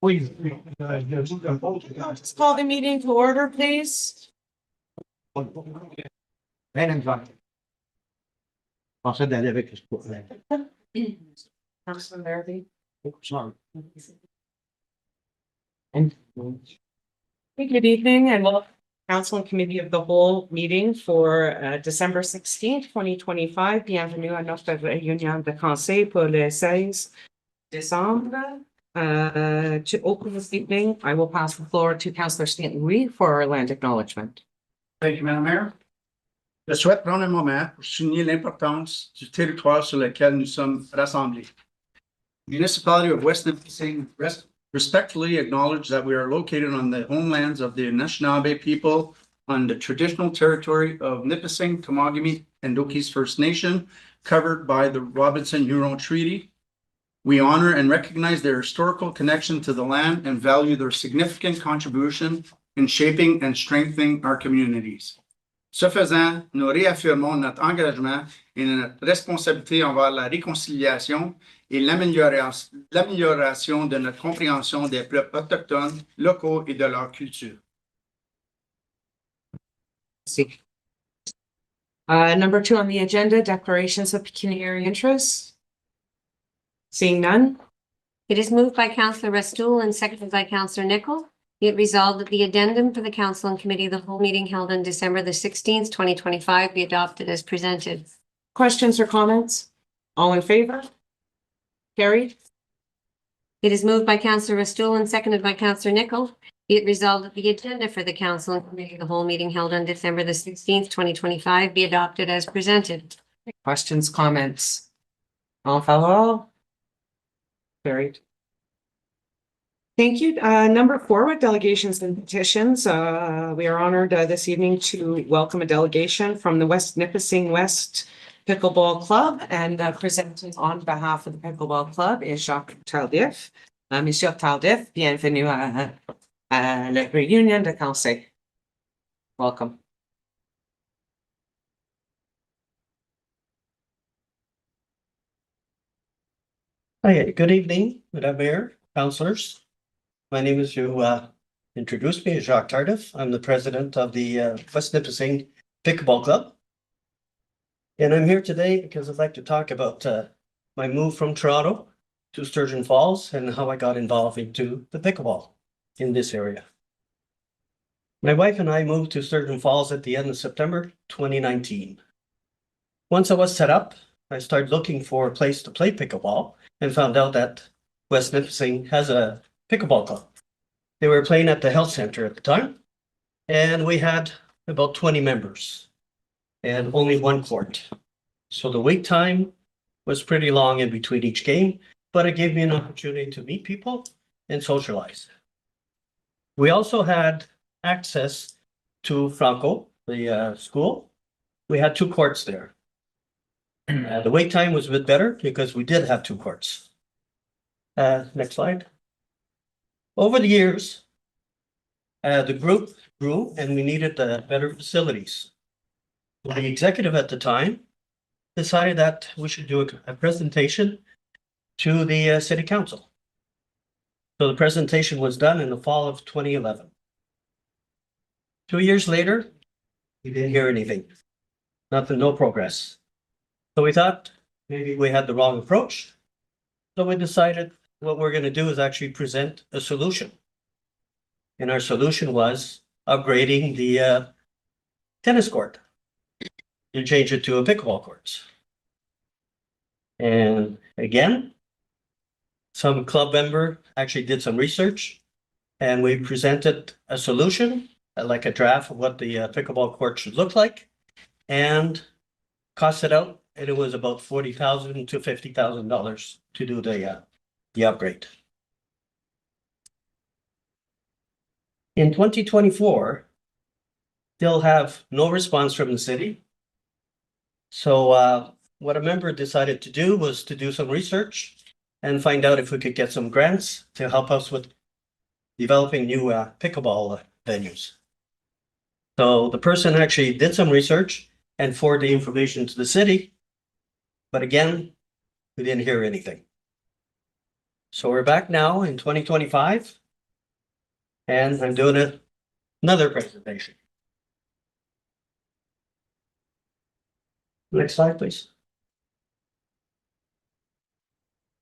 Please. Let's call the meeting to order, please. Pensais d'aller avec le sport. Councilor Larrabee. Sorry. Good evening and welcome to the Council and Committee of the Whole meeting for December 16th, 2025. Bienvenue à notre réunion de conseil pour le 16 décembre. To open this evening, I will pass the floor to Councilor Stanton Lee for our land acknowledgement. Thank you, Madam Mayor. Je souhaite prendre un moment pour souligner l'importance du territoire sur lequel nous sommes rassemblés. The municipality of West Nipissing respectfully acknowledge that we are located on the homelands of the Anishinaabe people on the traditional territory of Nipissing, Temagami, and Dokis First Nation, covered by the Robinson-Huron Treaty. We honor and recognize their historical connection to the land and value their significant contribution in shaping and strengthening our communities. Ce faisant, nous réaffirmons notre engagement et notre responsabilité envers la réconciliation et l'amélioration de notre compréhension des peuples autochtones, locaux et de leur culture. See. Number 2 on the agenda, declarations of pecuniary interest. Seeing none, It is moved by Councillor Restool and seconded by Councillor Nicol. Be it resolved that the addendum for the Council and Committee of the Whole meeting held on December the 16th, 2025 be adopted as presented. questions or comments? All in favor? Carried. It is moved by Councillor Restool and seconded by Councillor Nicol. Be it resolved that the agenda for the Council and Committee of the Whole meeting held on December the 16th, 2025 be adopted as presented. Questions, comments? En favor? Carried. Thank you. Number 4 with delegations and petitions. We are honored this evening to welcome a delegation from the West Nipissing West Pickleball Club, and presenting on behalf of the Pickleball Club is Jacques Tardif. Monsieur Tardif, bienvenue à la réunion de conseil. Welcome. Hi, good evening, Madam Mayor, councillors. My name is, you introduced me as Jacques Tardif. I'm the president of the West Nipissing Pickleball Club. And I'm here today because I'd like to talk about my move from Toronto to Sturgeon Falls and how I got involved into the pickleball in this area. My wife and I moved to Sturgeon Falls at the end of September 2019. Once I was set up, I started looking for a place to play pickleball and found out that West Nipissing has a pickleball club. They were playing at the health center at the time, and we had about 20 members and only one court. So the wait time was pretty long in between each game, but it gave me an opportunity to meet people and socialize. We also had access to Franco, the school. We had 2 courts there. The wait time was a bit better because we did have 2 courts. Next slide. Over the years, the group grew and we needed better facilities. The executive at the time decided that we should do a presentation to the city council. So the presentation was done in the fall of 2011. 2 years later, we didn't hear anything. Nothing, no progress. So we thought maybe we had the wrong approach. So we decided what we're going to do is actually present a solution. And our solution was upgrading the tennis court to change it to a pickleball court. And again, some club member actually did some research and we presented a solution, like a draft of what the pickleball court should look like, and cost it out. And it was about $40,000 to $50,000 to do the upgrade. In 2024, they'll have no response from the city. So what a member decided to do was to do some research and find out if we could get some grants to help us with developing new pickleball venues. So the person actually did some research and forwarded the information to the city. But again, we didn't hear anything. So we're back now in 2025. And I'm doing another presentation. Next slide, please.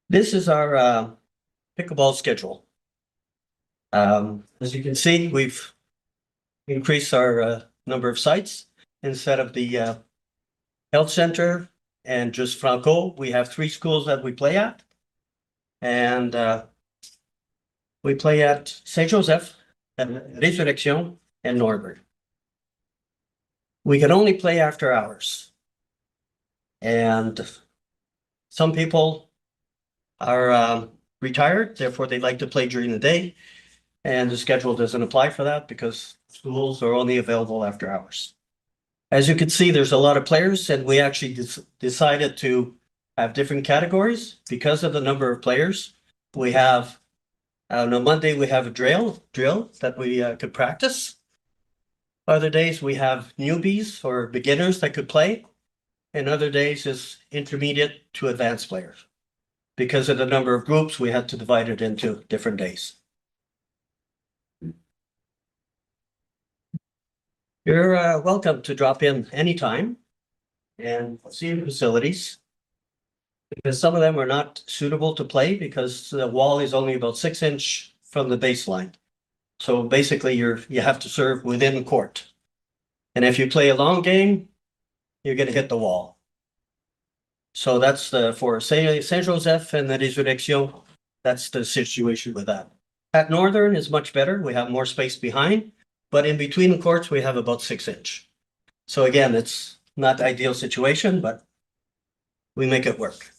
This is our pickleball schedule. As you can see, we've increased our number of sites. Instead of the health center and just Franco, we have 3 schools that we play at. And we play at Saint Joseph, Résurrection, and Northern. We can only play after hours. And some people are retired, therefore they like to play during the day. And the schedule doesn't apply for that because schools are only available after hours. As you can see, there's a lot of players, and we actually decided to have different categories because of the number of players. We have, on a Monday, we have a drill that we could practice. Other days we have newbies or beginners that could play. And other days is intermediate to advanced players. Because of the number of groups, we had to divide it into different days. You're welcome to drop in anytime and see the facilities. Because some of them are not suitable to play because the wall is only about 6 inches from the baseline. So basically you have to serve within court. And if you play a long game, you're going to hit the wall. So that's for Saint Joseph and the Résurrection. That's the situation with that. At Northern is much better. We have more space behind, but in between the courts, we have about 6 inches. So again, it's not the ideal situation, but we make it work.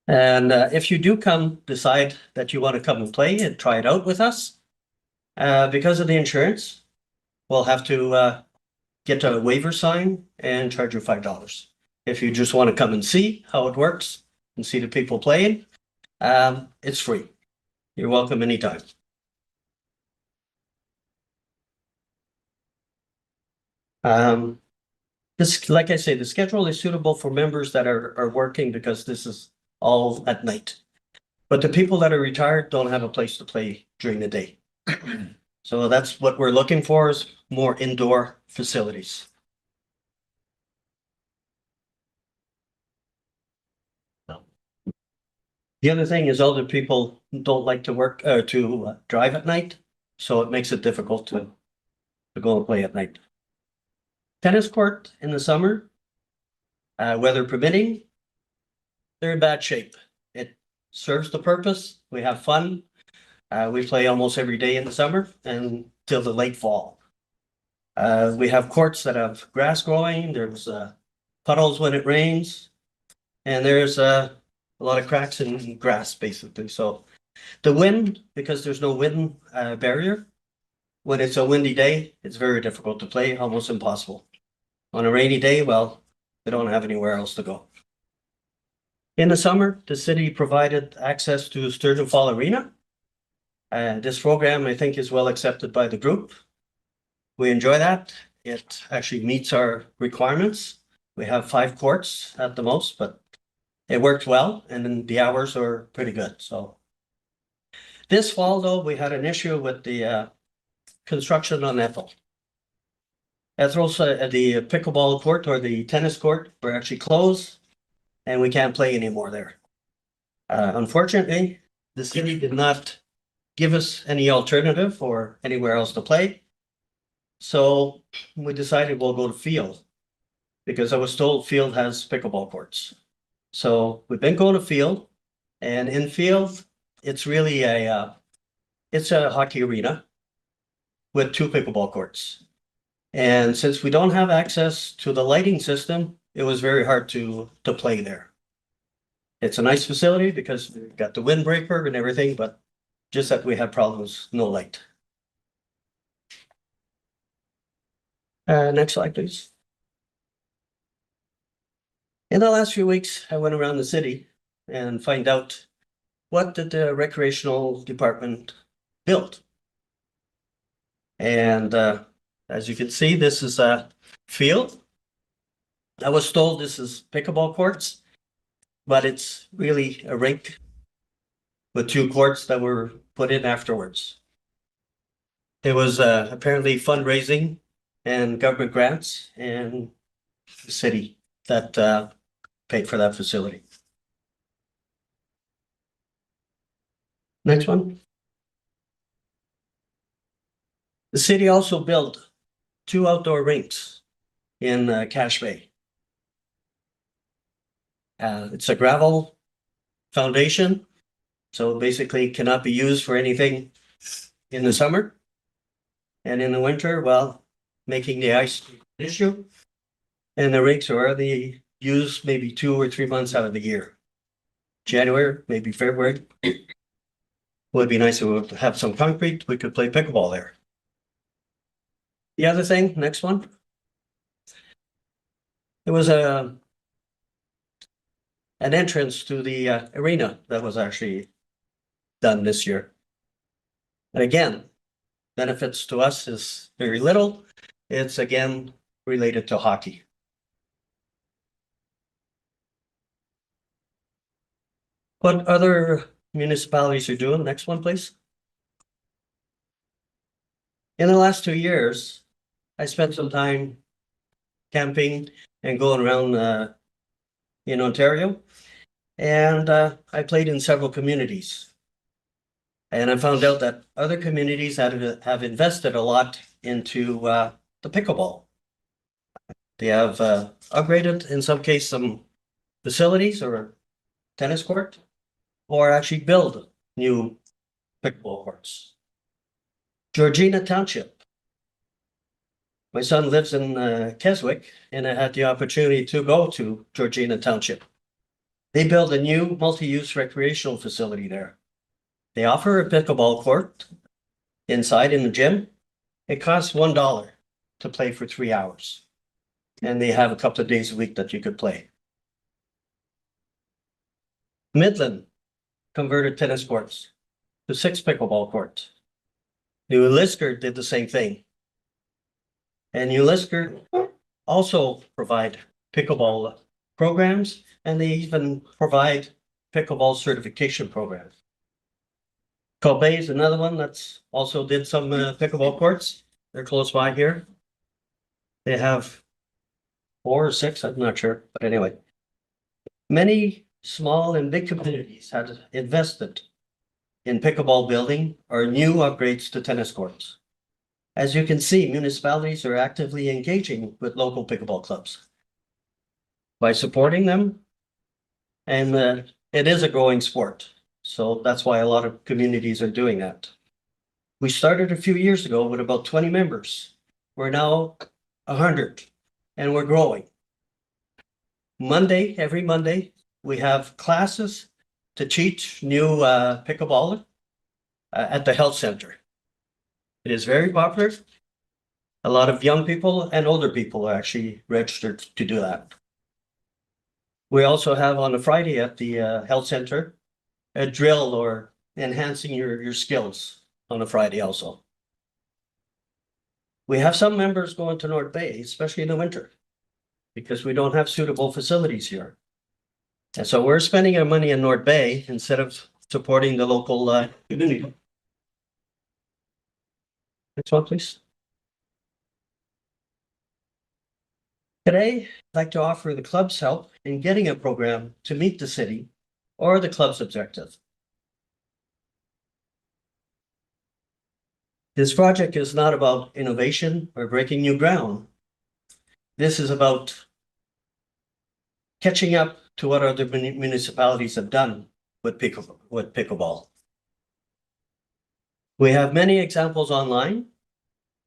And if you do decide that you want to come and play and try it out with us, because of the insurance, we'll have to get a waiver sign and charge you $5. If you just want to come and see how it works and see the people playing, it's free. You're welcome anytime. Like I say, the schedule is suitable for members that are working because this is all at night. But the people that are retired don't have a place to play during the day. So that's what we're looking for, is more indoor facilities. The other thing is older people don't like to work to drive at night, so it makes it difficult to go and play at night. Tennis court in the summer, weather permitting, they're in bad shape. It serves the purpose. We have fun. We play almost every day in the summer and till the late fall. We have courts that have grass growing. There's puddles when it rains, and there's a lot of cracks in grass, basically. So the wind, because there's no wind barrier, when it's a windy day, it's very difficult to play, almost impossible. On a rainy day, well, they don't have anywhere else to go. In the summer, the city provided access to Sturgeon Fall Arena. This program, I think, is well accepted by the group. We enjoy that. It actually meets our requirements. We have 5 courts at the most, but it worked well, and then the hours are pretty good. So this fall, though, we had an issue with the construction on Ethel. Ethel's the pickleball court or the tennis court were actually closed, and we can't play anymore there. Unfortunately, the city did not give us any alternative or anywhere else to play. So we decided we'll go to Field, because I was told Field has pickleball courts. So we've been going to Field, and in Field, it's really it's a hockey arena with 2 pickleball courts. And since we don't have access to the lighting system, it was very hard to play there. It's a nice facility because we've got the windbreaker and everything, but just that we have problems, no light. Next slide, please. In the last few weeks, I went around the city and find out what did the recreational department build. And as you can see, this is a field. I was told this is pickleball courts. but it's really a rink with 2 courts that were put in afterwards. There was apparently fundraising and government grants and the city that paid for that facility. Next one. The city also built 2 outdoor rinks in Cache Bay. It's a gravel foundation, so basically cannot be used for anything in the summer. And in the winter, well, making the ice an issue. And the rinks are only used maybe 2 or 3 months out of the year. January, maybe February. Would be nice to have some concrete, we could play pickleball there. The other thing, next one. There was an entrance to the arena that was actually done this year. And again, benefits to us is very little. It's again related to hockey. What other municipalities are doing? Next one, please. In the last 2 years, I spent some time camping and going around in Ontario. And I played in several communities. And I found out that other communities have invested a lot into the pickleball. They have upgraded, in some cases, some facilities or tennis court, or actually build new pickleball courts. Georgina Township. My son lives in Keswick, and I had the opportunity to go to Georgina Township. They built a new multi-use recreational facility there. They offer a pickleball court inside in the gym. It costs $1 to play for 3 hours. And they have a couple of days a week that you could play. Midland converted tennis courts to 6 pickleball courts. New Liskeard did the same thing. And New Liskeard also provide pickleball programs, and they even provide pickleball certification programs. Colbay is another one that's also did some pickleball courts. They're close by here. They have 4 or 6, I'm not sure, but anyway. Many small and big communities have invested in pickleball building or new upgrades to tennis courts. As you can see, municipalities are actively engaging with local pickleball clubs by supporting them. And it is a growing sport. So that's why a lot of communities are doing that. We started a few years ago with about 20 members. We're now 100 and we're growing. Every Monday, we have classes to teach new pickleball at the health center. It is very popular. A lot of young people and older people are actually registered to do that. We also have on a Friday at the health center, a drill or enhancing your skills on a Friday also. We have some members going to North Bay, especially in the winter, because we don't have suitable facilities here. And so we're spending our money in North Bay instead of supporting the local community. Next one, please. Today, I'd like to offer the club's help in getting a program to meet the city or the club's objective. This project is not about innovation or breaking new ground. This is about catching up to what other municipalities have done with pickleball. We have many examples online.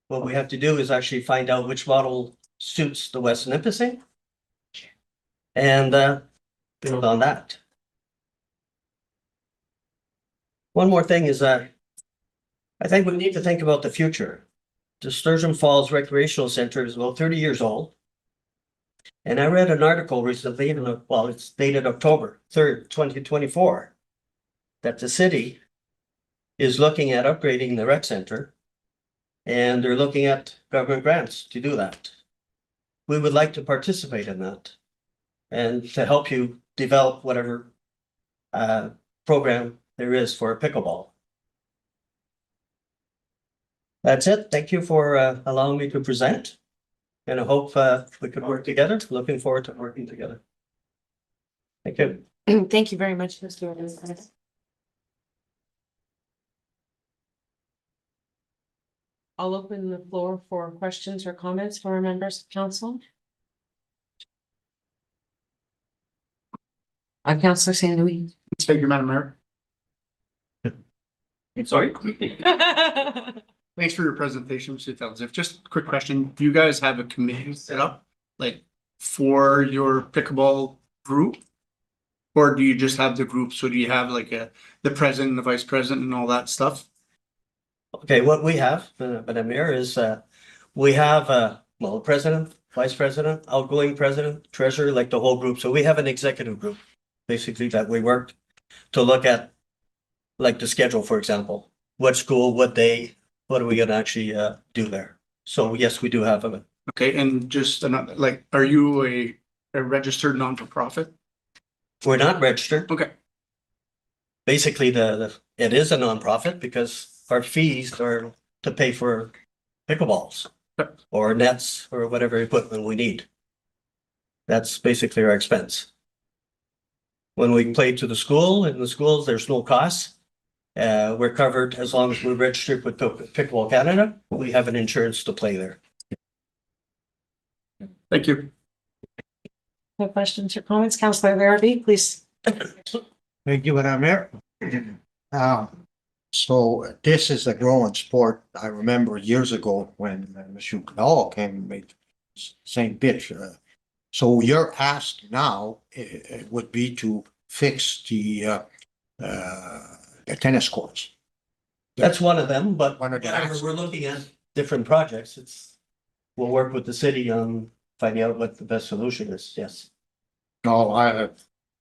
What we have to do is actually find out which model suits the West Nipissing and build on that. One more thing is that I think we need to think about the future. The Sturgeon Falls Recreational Center is about 30 years old. And I read an article recently, it's dated October 3rd, 2024, that the city is looking at upgrading the rec center, and they're looking at government grants to do that. We would like to participate in that and to help you develop whatever program there is for pickleball. That's it. Thank you for allowing me to present. And I hope we could work together. Looking forward to working together. Thank you. Thank you very much, Mr. Evans. I'll open the floor for questions or comments for our members of council. Councillor St. Louis. Thank you, Madam Mayor. Sorry. Thanks for your presentation, Mr. Telsif. Just a quick question. Do you guys have a committee set up like for your pickleball group? Or do you just have the group? So do you have like the president, the vice president and all that stuff? Okay, what we have, Madam Mayor, is we have well, president, vice president, outgoing president, treasurer, like the whole group. So we have an executive group, basically, that we work to look at, like the schedule, for example, what school, what day, what are we gonna actually do there? So yes, we do have them. Okay, and just another, like, are you a registered non-for-profit? We're not registered. Okay, Basically, it is a nonprofit because our fees are to pay for pickleballs Sure. or nets or whatever equipment we need. That's basically our expense. When we play to the school, in the schools, there's no cost. We're covered as long as we're registered with Pickleball Canada. We have an insurance to play there. thank you. No questions or comments? Councillor Larrabee, please. Thank you, Madam Mayor. So this is a growing sport. I remember years ago when Monsieur Canal came and made same pitch. So your ask now would be to fix the tennis courts. That's one of them, but One of the asks. we're looking at different projects. We'll work with the city on finding out what the best solution is. Yes. No,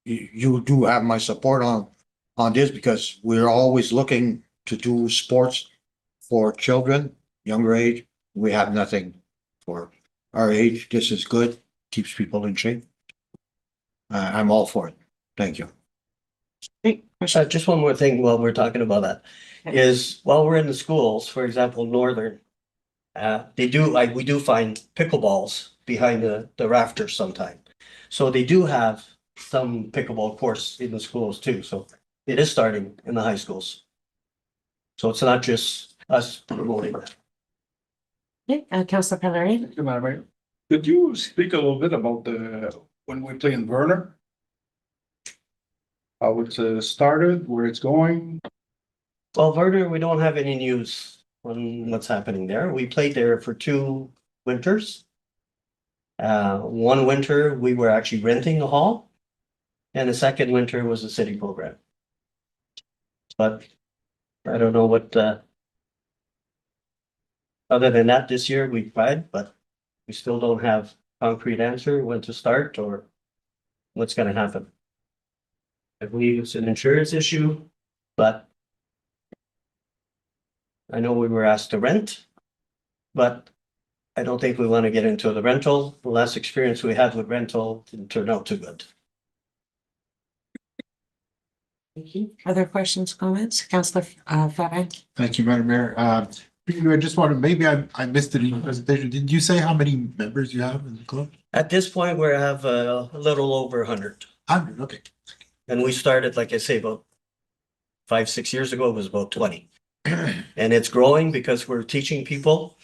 you do have my support on this because we're always looking to do sports for children, younger age. We have nothing for our age. This is good, keeps people in shape. I'm all for it. Thank you. Great. Just one more thing while we're talking about that is while we're in the schools, for example, Northern, we do find pickleballs behind the rafters sometime. So they do have some pickleball course in the schools too. So it is starting in the high schools. So it's not just us promoting that. Okay, Councillor Pellerin. Thank you, Madam Mayor. Could you speak a little bit about when we play in Werner? How it started, where it's going? Well, Verder, we don't have any news on what's happening there. We played there for 2 winters. One winter, we were actually renting a hall. And the second winter was a city program. But I don't know what, other than that, this year we tried, but we still don't have concrete answer when to start or what's gonna happen. I believe it's an insurance issue, but I know we were asked to rent, but I don't think we want to get into the rental. The last experience we had with rental didn't turn out too good. Thank you. Other questions, comments? Councillor Farage. Thank you, Madam Mayor. I just wanted, maybe I missed it in your presentation. Did you say how many members you have in the club? At this point, we have a little over 100. 100, okay. And we started, like I say, about 5-6 years ago, it was about 20. And it's growing because we're teaching people.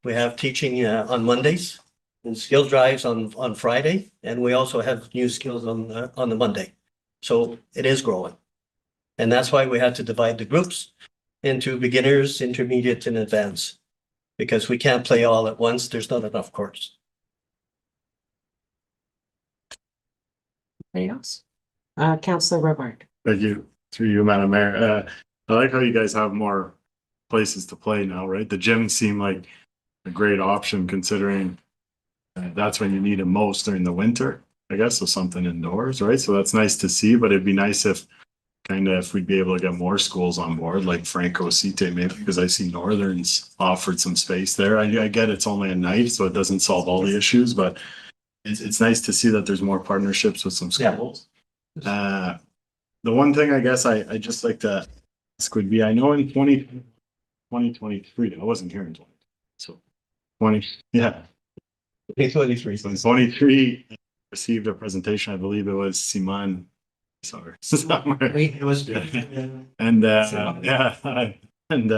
We have teaching on Mondays and skill drives on Friday. And we also have new skills on the Monday. So it is growing. And that's why we had to divide the groups into beginners, intermediate, and advanced. Because we can't play all at once. There's not enough courts. Anybody else? Councillor Robart. Thank you, through you, Madam Mayor. I like how you guys have more places to play now, right? The gyms seem like a great option considering that's when you need it most during the winter, I guess, so something indoors, right? So that's nice to see, but it'd be nice if we'd be able to get more schools on board, like Franco Cite maybe, because I see Northern's offered some space there. I get it's only a night, so it doesn't solve all the issues, but it's nice to see that there's more partnerships with some Yeah. schools. The one thing I guess I just like to ask would be, I know in 2023, I wasn't here in 20, so 20, yeah. 2023. So in 23, received a presentation, I believe it was Simon, sorry. somewhere. It was. And yeah, and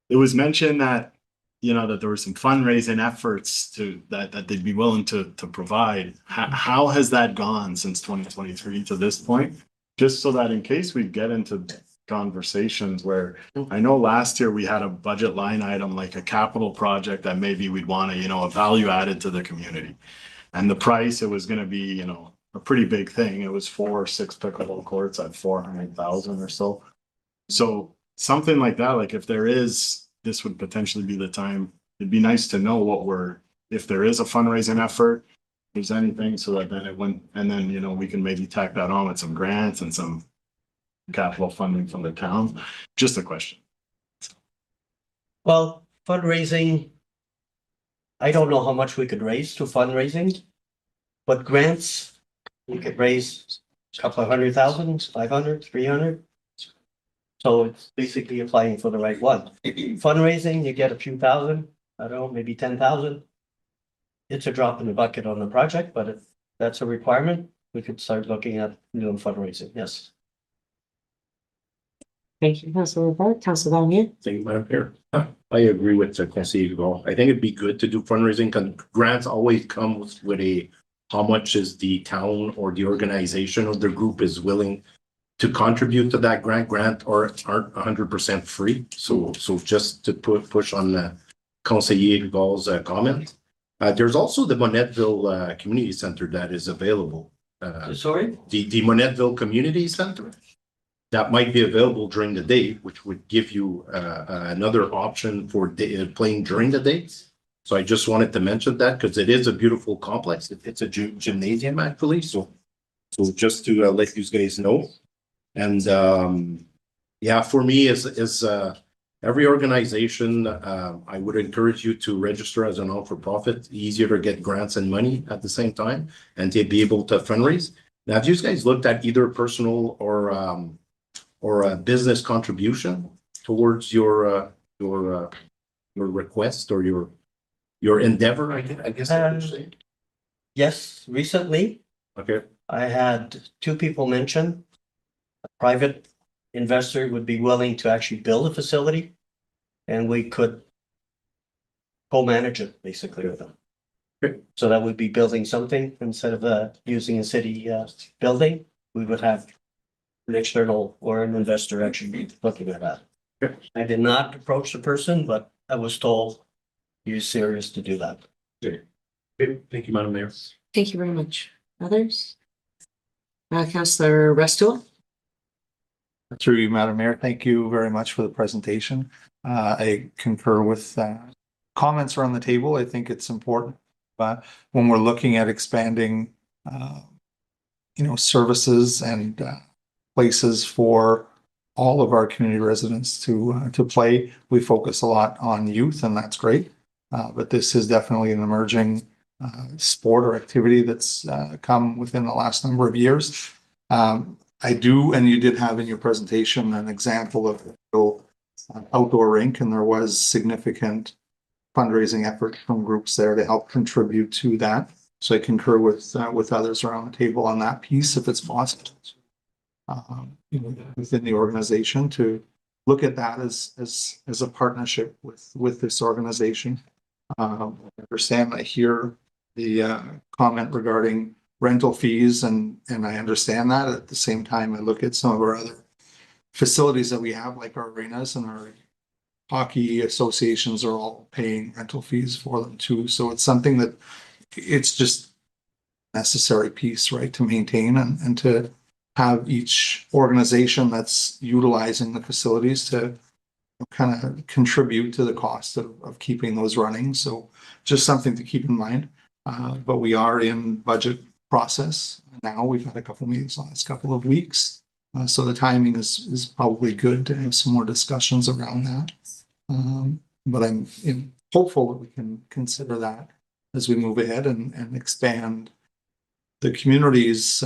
it was mentioned that, you know, that there were some fundraising efforts that they'd be willing to provide. How has that gone since 2023 to this point? Just so that in case we get into conversations where I know last year we had a budget line item, like a capital project that maybe we'd want to, you know, a value added to the community. And the price, it was going to be, you know, a pretty big thing. It was 4 or 6 pickleball courts at 400,000 or so. So something like that, like if there is, this would potentially be the time. It'd be nice to know if there is a fundraising effort, if there's anything, so that then it went, and then, you know, we can maybe tack that on with some grants and some capital funding from the town. Just a question. Well, fundraising, I don't know how much we could raise to fundraising, but grants, we could raise a couple of 100,000, 500, 300. So it's basically applying for the right one. Fundraising, you get a few thousand, I don't know, maybe 10,000. It's a drop in the bucket on the project, but if that's a requirement, we could start looking at doing fundraising, yes. Thank you, Councilor Burke. Councilor Lanier. Thank you, Madam Chair. I agree with the Conseiller Hugo. I think it'd be good to do fundraising because grants always come with a, how much is the town or the organization or the group is willing to contribute to that grant. Aren't 100% free. So just to push on the Conseiller Hugo's comment. There's also the Monetteville Community Center that is available. Sorry? The Monetteville Community Center that might be available during the day, which would give you another option for playing during the day. So I just wanted to mention that because it is a beautiful complex. It's a gymnasium actually. So just to let you guys know. And yeah, for me is every organization, I would encourage you to register as a non-for-profit. Easier to get grants and money at the same time and to be able to fundraise. Now, have you guys looked at either personal or a business contribution towards your request or your endeavor? I guess I could say. Yes, recently Okay. I had 2 people mention a private investor would be willing to actually build a facility and we could co-manage it basically with them. Okay. So that would be building something instead of using a city building, we would have an external or an investor actually be looking at that. Okay. I did not approach the person, but I was told you're serious to do that. Okay. Thank you, Madam Mayor. Thank you very much. Others? Councilor Restool. Through you, Madam Mayor, thank you very much for the presentation. I concur with comments around the table. I think it's important when we're looking at expanding, services and places for all of our community residents to play. We focus a lot on youth, and that's great. But this is definitely an emerging sport or activity that's come within the last number of years. I do, and you did have in your presentation an example of an outdoor rink, and there was significant fundraising effort from groups there to help contribute to that. So I concur with others around the table on that piece, if it's possible, within the organization to look at that as a partnership with this organization. I understand, I hear the comment regarding rental fees, and I understand that. At the same time, I look at some of our other facilities that we have, like our arenas and our hockey associations are all paying rental fees for them too. So it's something that it's just a necessary piece, right, to maintain and to have each organization that's utilizing the facilities to kind of contribute to the cost of keeping those running. So just something to keep in mind. But we are in budget process now. We've had a couple meetings the last couple of weeks. So the timing is probably good to have some more discussions around that. But I'm hopeful that we can consider that as we move ahead and expand the community's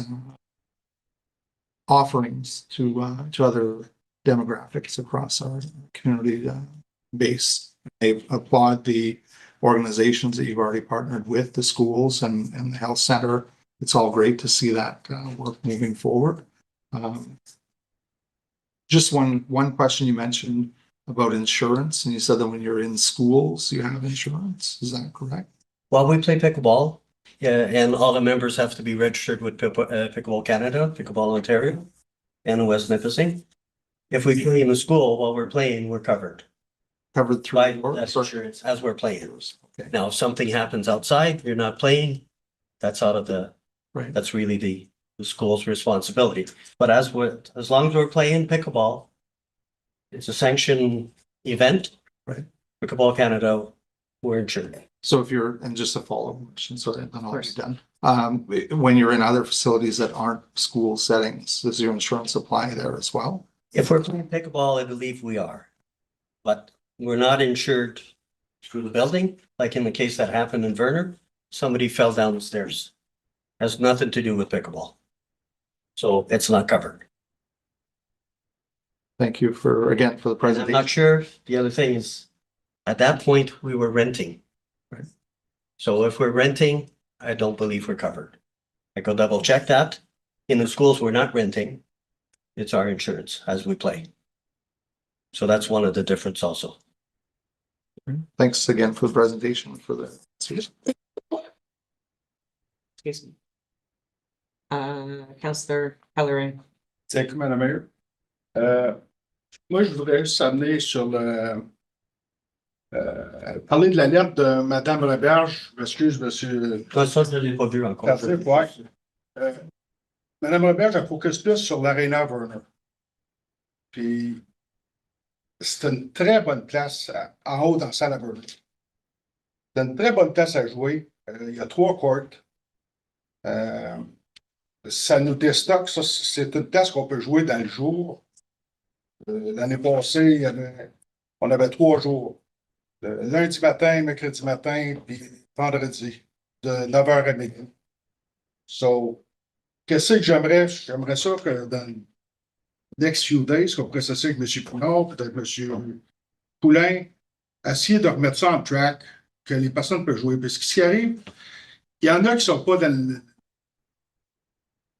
offerings to other demographics across our community base. I applaud the organizations that you've already partnered with, the schools and the health center. It's all great to see that work moving forward. Just one question you mentioned about insurance, and you said that when you're in schools, you have insurance. Is that correct? While we play pickleball, and all the members have to be registered with Pickleball Canada, Pickleball Ontario, and West Nipissing. If we play in the school while we're playing, we're covered Covered through by your that insurance as we're playing. Okay. Now, if something happens outside, you're not playing, that's out of the, Right. that's really the school's responsibility. But as long as we're playing pickleball, it's a sanctioned event. Right. Pickleball Canada, we're insured. So if you're, and just a follow-up question, so then I'll be done. When you're in other facilities that aren't school settings, does your insurance apply there as well? If we're playing pickleball, I believe we are. But we're not insured through the building, like in the case that happened in Verner, somebody fell down the stairs. Has nothing to do with pickleball. So it's not covered. Thank you for the And I'm presentation. not sure, the other thing is, at that point, we were renting. Right. So if we're renting, I don't believe we're covered. I go double check that. In the schools, we're not renting. It's our insurance as we play. So that's one of the difference also. Thanks again for the presentation, for the. Excuse me. Councillor Pellerin. Thank you, Madam Mayor. Moi, je voudrais juste amener sur le parler de la lettre de Madame Roberge. Je m'excuse, monsieur. Ça, je ne l'ai pas vu encore. Tardif, ouais. Madame Roberge, elle focus plus sur l'Arena Verner. Puis, c'est une très bonne place en haut dans la salle à Verner. C'est une très bonne place à jouer. Il y a 3 courts. Ça nous déstocke. Ça, c'est une place qu'on peut jouer dans le jour. L'année passée, on avait 3 jours. Lundi matin, mercredi matin, puis vendredi, de 9h à midi. So, qu'est-ce que j'aimerais? J'aimerais ça que dans les next few days, qu'on pourrait s'asseoir avec M. Poulard, peut-être M. Poulain, essayer de remettre ça en track, que les personnes peuvent jouer. Parce que ce qui arrive, il y en a qui sont pas dans le.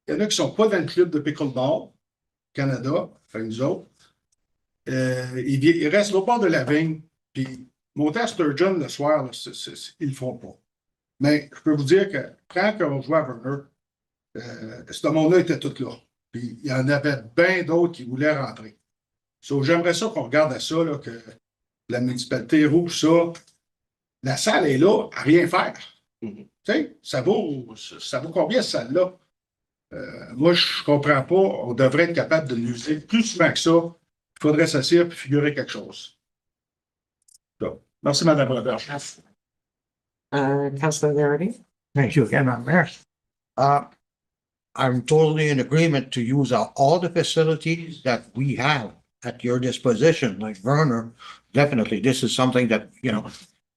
Il y en a qui sont pas dans le club de Pickleball Canada, enfin nous autres. Ils restent au bord de la vigne, puis monter à Sturgeon le soir, là, ils le font pas. Mais je peux vous dire que quand on jouait à Verner, ce monde-là était tout là. Puis il y en avait bien d'autres qui voulaient rentrer. So, j'aimerais ça qu'on regarde à ça, là, que la municipalité rouge ça. La salle est là à rien faire. Tu sais, ça vaut combien cette salle-là? Moi, je comprends pas. On devrait être capable de l'user plus souvent que ça. Il faudrait s'asseoir et figurer quelque chose. Donc, merci, Mme Roberge. Councillor Larrabee. Thank you again, Madam Mayor. I'm totally in agreement to use all the facilities that we have at your disposition, like Verner. Definitely, this is something that,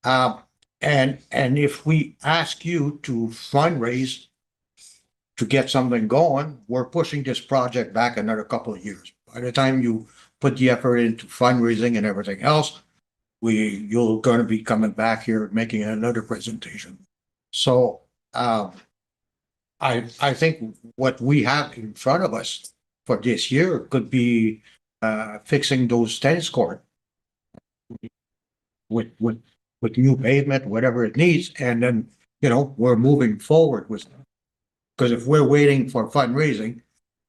and if we ask you to fundraise to get something going, we're pushing this project back another couple of years. By the time you put the effort into fundraising and everything else, you're going to be coming back here making another presentation. So, I think what we have in front of us for this year could be fixing those tennis court with new pavement, whatever it needs, and then we're moving forward with. Because if we're waiting for fundraising,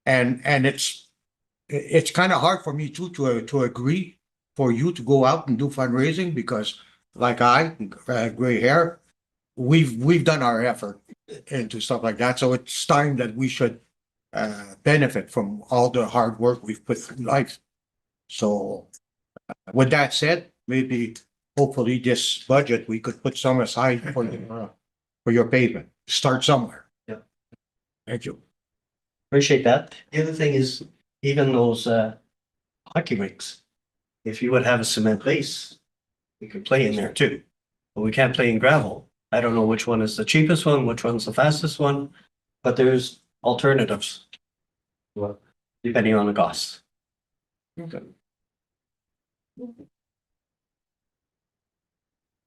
and it's kind of hard for me to agree for you to go out and do fundraising because, like gray hair, we've done our effort into stuff like that. So it's time that we should benefit from all the hard work we've put through life. So with that said, maybe hopefully this budget, we could put some aside for your pavement. Start somewhere. Yeah. Thank you. Appreciate that. The other thing is even those hockey rinks. If you would have a cement base, we could play in there too. But we can't play in gravel. I don't know which one is the cheapest one, which one's the fastest one, but there's alternatives. Well, depending on the cost.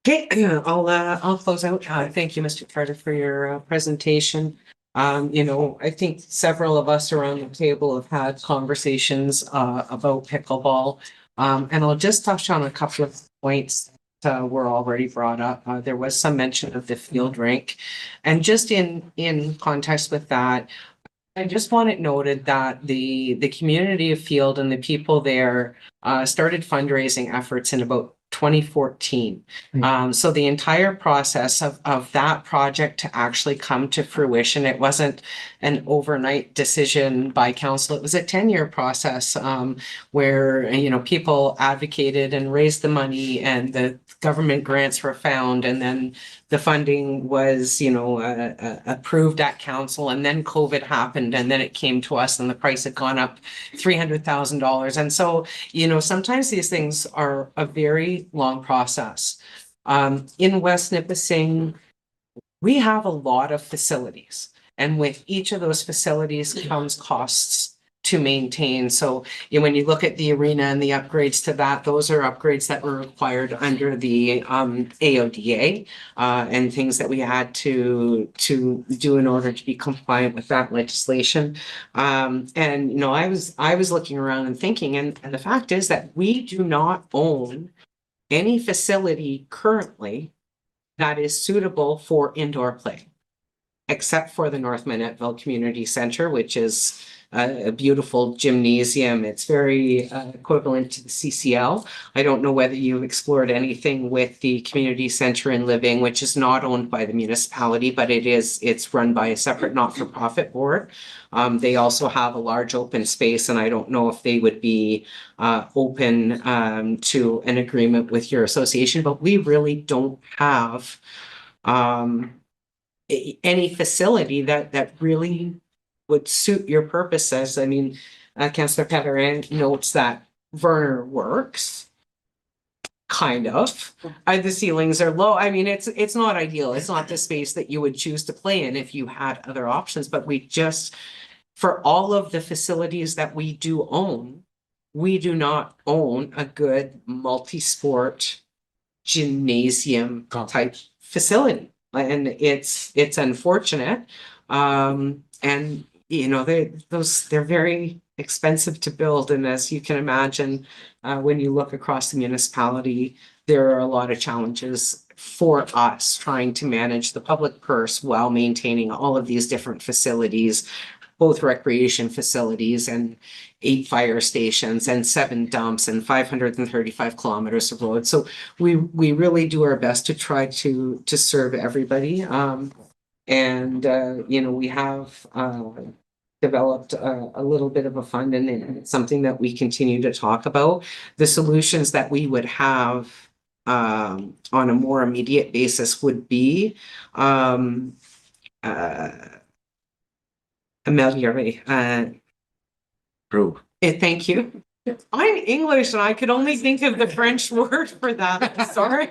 Okay, I'll close out. Thank you, Mr. Carter, for your presentation. You know, I think several of us around the table have had conversations about pickleball. And I'll just touch on a couple of points that were already brought up. There was some mention of the field rink. And just in context with that, I just want it noted that the community of Field and the people there started fundraising efforts in about 2014. So the entire process of that project to actually come to fruition, it wasn't an overnight decision by council. It was a 10-year process where, you know, people advocated and raised the money and the government grants were found, and then the funding was, you know, approved at council, and then COVID happened, and then it came to us and the price had gone up $300,000. And so, you know, sometimes these things are a very long process. In West Nipissing, we have a lot of facilities, and with each of those facilities comes costs to maintain. So, you know, when you look at the arena and the upgrades to that, those are upgrades that were required under the AODA and things that we had to do in order to be compliant with that legislation. And you know, I was looking around and thinking, and the fact is that we do not own any facility currently that is suitable for indoor play, except for the North Manettville Community Center, which is a beautiful gymnasium. It's very equivalent to the CCL. I don't know whether you've explored anything with the community center in Living, which is not owned by the municipality, but it's run by a separate not-for-profit board. They also have a large open space, and I don't know if they would be open to an agreement with your association, but we really don't have any facility that really would suit your purposes. I mean, Councillor Petarin notes that Verner works, kind of. The ceilings are low. I mean, it's not ideal. It's not the space that you would choose to play in if you had other options. But we just, for all of the facilities that we do own, we do not own a good multi-sport gymnasium type facility. And it's unfortunate. And you know, they're very expensive to build. And as you can imagine, when you look across the municipality, there are a lot of challenges for us trying to manage the public purse while maintaining all of these different facilities, both recreation facilities and 8 fire stations and 7 dumps and 535 kilometers of road. So we really do our best to try to serve everybody. And you know, we have developed a little bit of a fund, and it's something that we continue to talk about. The solutions that we would have on a more immediate basis would be ameliorate. Thank you. I'm English and I could only think of the French word for that. Sorry.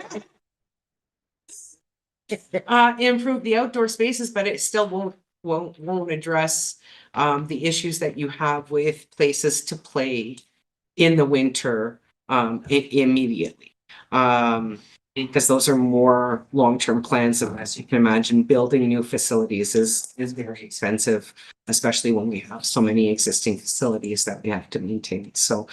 Improve the outdoor spaces, but it still won't address the issues that you have with places to play in the winter immediately. Because those are more long-term plans, and as you can imagine, building new facilities is very expensive, especially when we have so many existing facilities that we have to maintain. So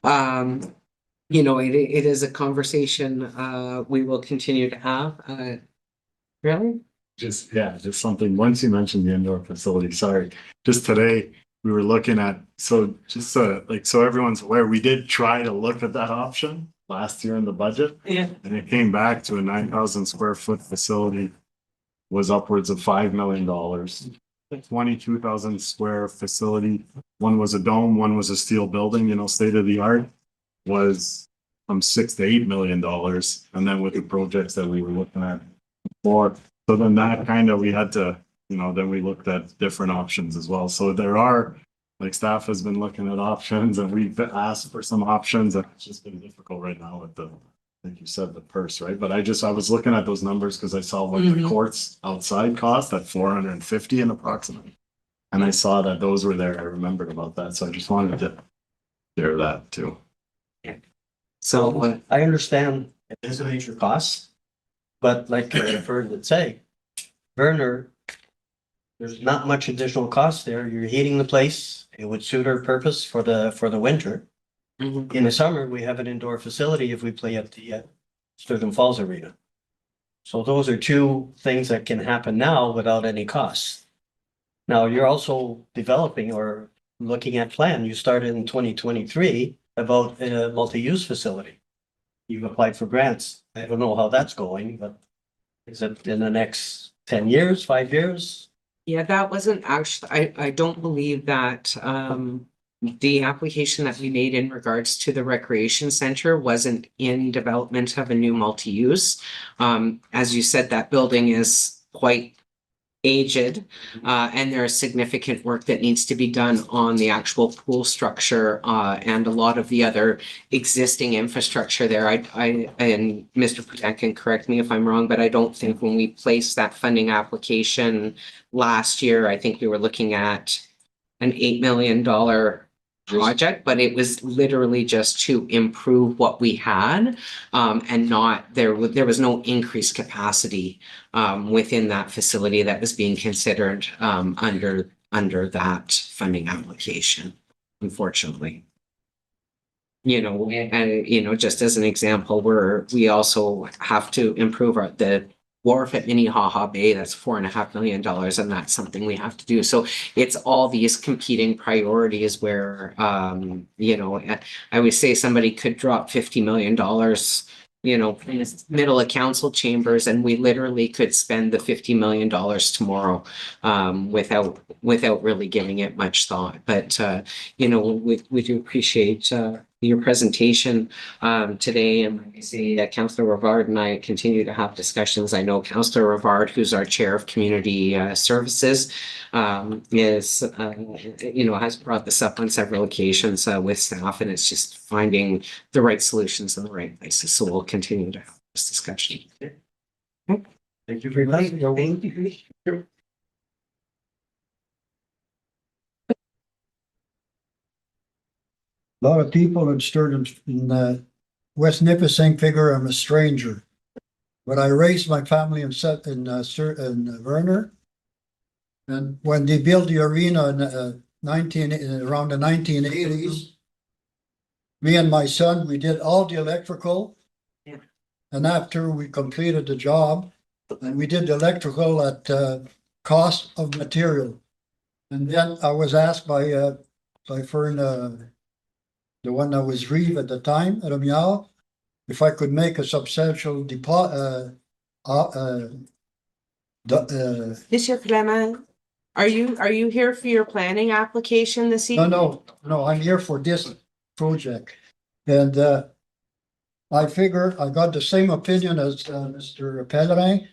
you know, it is a conversation we will continue to have. Really? Just something, once you mentioned the indoor facility, sorry, just today, we were looking at, so everyone's aware, we did try to look at that option last year in the budget. Yeah. And it came back to a 9,000 square foot facility was upwards of $5 million. 22,000 square facility, one was a dome, one was a steel building, you know, state of the art, was from $6 to $8 million. And then with the projects that we were looking at before, so then that kind of, we had to, you know, then we looked at different options as well. So there are, like, staff has been looking at options, and we've asked for some options, and it's just been difficult right now with the, like you said, the purse, right? But I was looking at those numbers because I saw what the courts outside cost at 450 and approximately. And I saw that those were there. I remembered about that. So I just wanted to share that too. So, I understand it is a major cost, but like Vern would say, Werner, there's not much additional cost there. You're heating the place. It would suit our purpose for the winter. mhm. In the summer, we have an indoor facility if we play at the Sturgeon Falls Arena. So those are two things that can happen now without any costs. Now, you're also developing or looking at plan. You started in 2023 about a multi-use facility. You've applied for grants. I don't know how that's going, but is it in the next 10 years, 5 years? Yeah, that wasn't actually, I don't believe that, the application that we made in regards to the recreation center wasn't in development of a new multi-use. As you said, that building is quite aged, and there is significant work that needs to be done on the actual pool structure, and a lot of the other existing infrastructure there. And Mr. Prudent can correct me if I'm wrong, but I don't think when we placed that funding application last year, I think we were looking at an $8 million project, but it was literally just to improve what we had, and not, there was no increased capacity within that facility that was being considered under that funding application, unfortunately. Just as an example, we also have to improve the wharf at Minnehaha Bay. That's $4.5 million, and that's something we have to do. So it's all these competing priorities where, I would say somebody could drop $50 million, in the middle of council chambers, and we literally could spend the $50 million tomorrow, without really giving it much thought. But, we do appreciate, your presentation today. And like I say, Councillor Rivard and I continue to have discussions. I know Councillor Rivard, who's our Chair of Community Services, has brought this up on several occasions with staff, and it's just finding the right solutions in the right places. So we'll continue to have this discussion. Thank you very much. Thank you. A lot of people in Sturgeon, in West Nipissing figure I'm a stranger. But I raised my family in Werner. And when they built the arena in around the 1980s, me and my son, we did all the electrical. Yeah. And after we completed the job, and we did the electrical at cost of material. And then I was asked by Fern, the one that was Reeve at the time, Ramial, if I could make a substantial Monsieur Clement, are you here for your planning application this evening? No, I'm here for this project. And I figure I got the same opinion as Mr. Pellerin.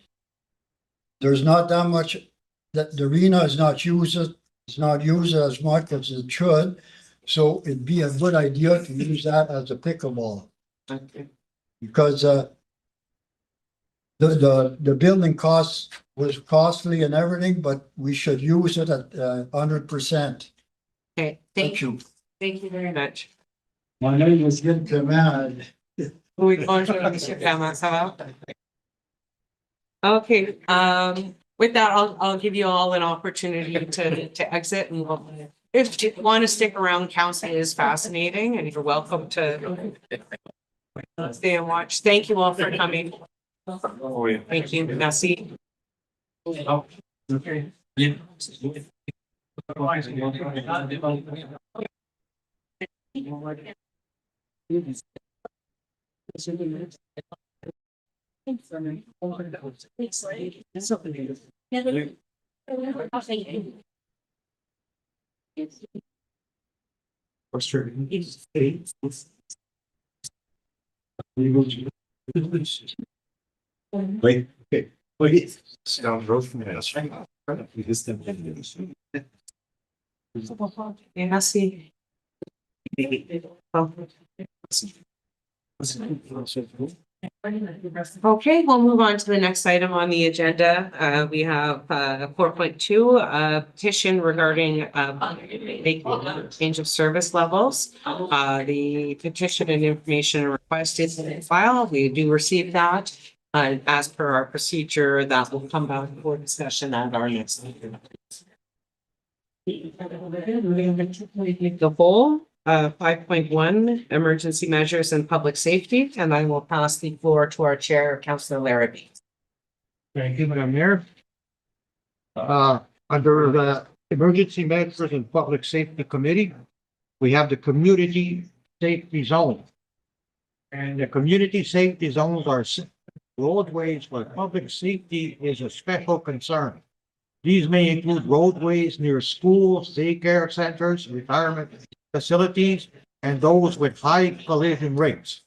There's not that much, that the arena is not used as much as it should. So it'd be a good idea to use that as a pickleball. Okay. Because the building costs was costly and everything, but we should use it at 100%. Okay, Thank you. Thank you very much. My name is Gil Clement. Oui, bonjour, Monsieur Clement, ça va? Okay, with that, I'll give you all an opportunity to exit, and if you want to stick around, council is fascinating, and you're welcome to stay and watch. Thank you all for coming. Thank you, merci. Wait, okay. Wait. Down the road from me. That's right. Merci. Okay, we'll move on to the next item on the agenda. We have 4.2, petition regarding change of service levels. The petition and information requested in the file. We do receive that. As per our procedure, that will come back for discussion at our next meeting. The whole 5.1, emergency measures and public safety, and I will pass the floor to our chair, Councillor Larrabee. Thank you, Madam Mayor. Under the Emergency Measures and Public Safety Committee, we have the Community Safety Zone. And the community safety zones are roadways where public safety is a special concern. These may include roadways near schools, daycare centers, retirement facilities, and those with high collision rates.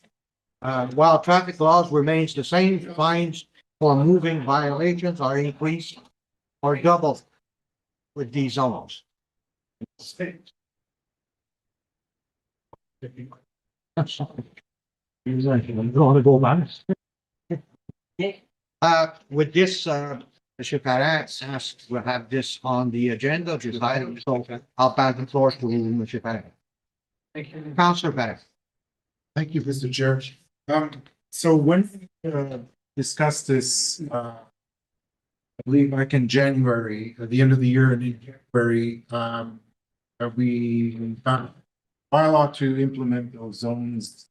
While traffic laws remains the same, fines for moving violations are increased or doubled with these zones. With this, Mr. Perez asked, we'll have this on the agenda, this item, so I'll pass the floor to Mr. Perez. Thank you. Councillor Perez. Thank you, Mr. Chair. So when we discussed this, I believe back in January, at the end of the year in January, we found bylaw to implement those zones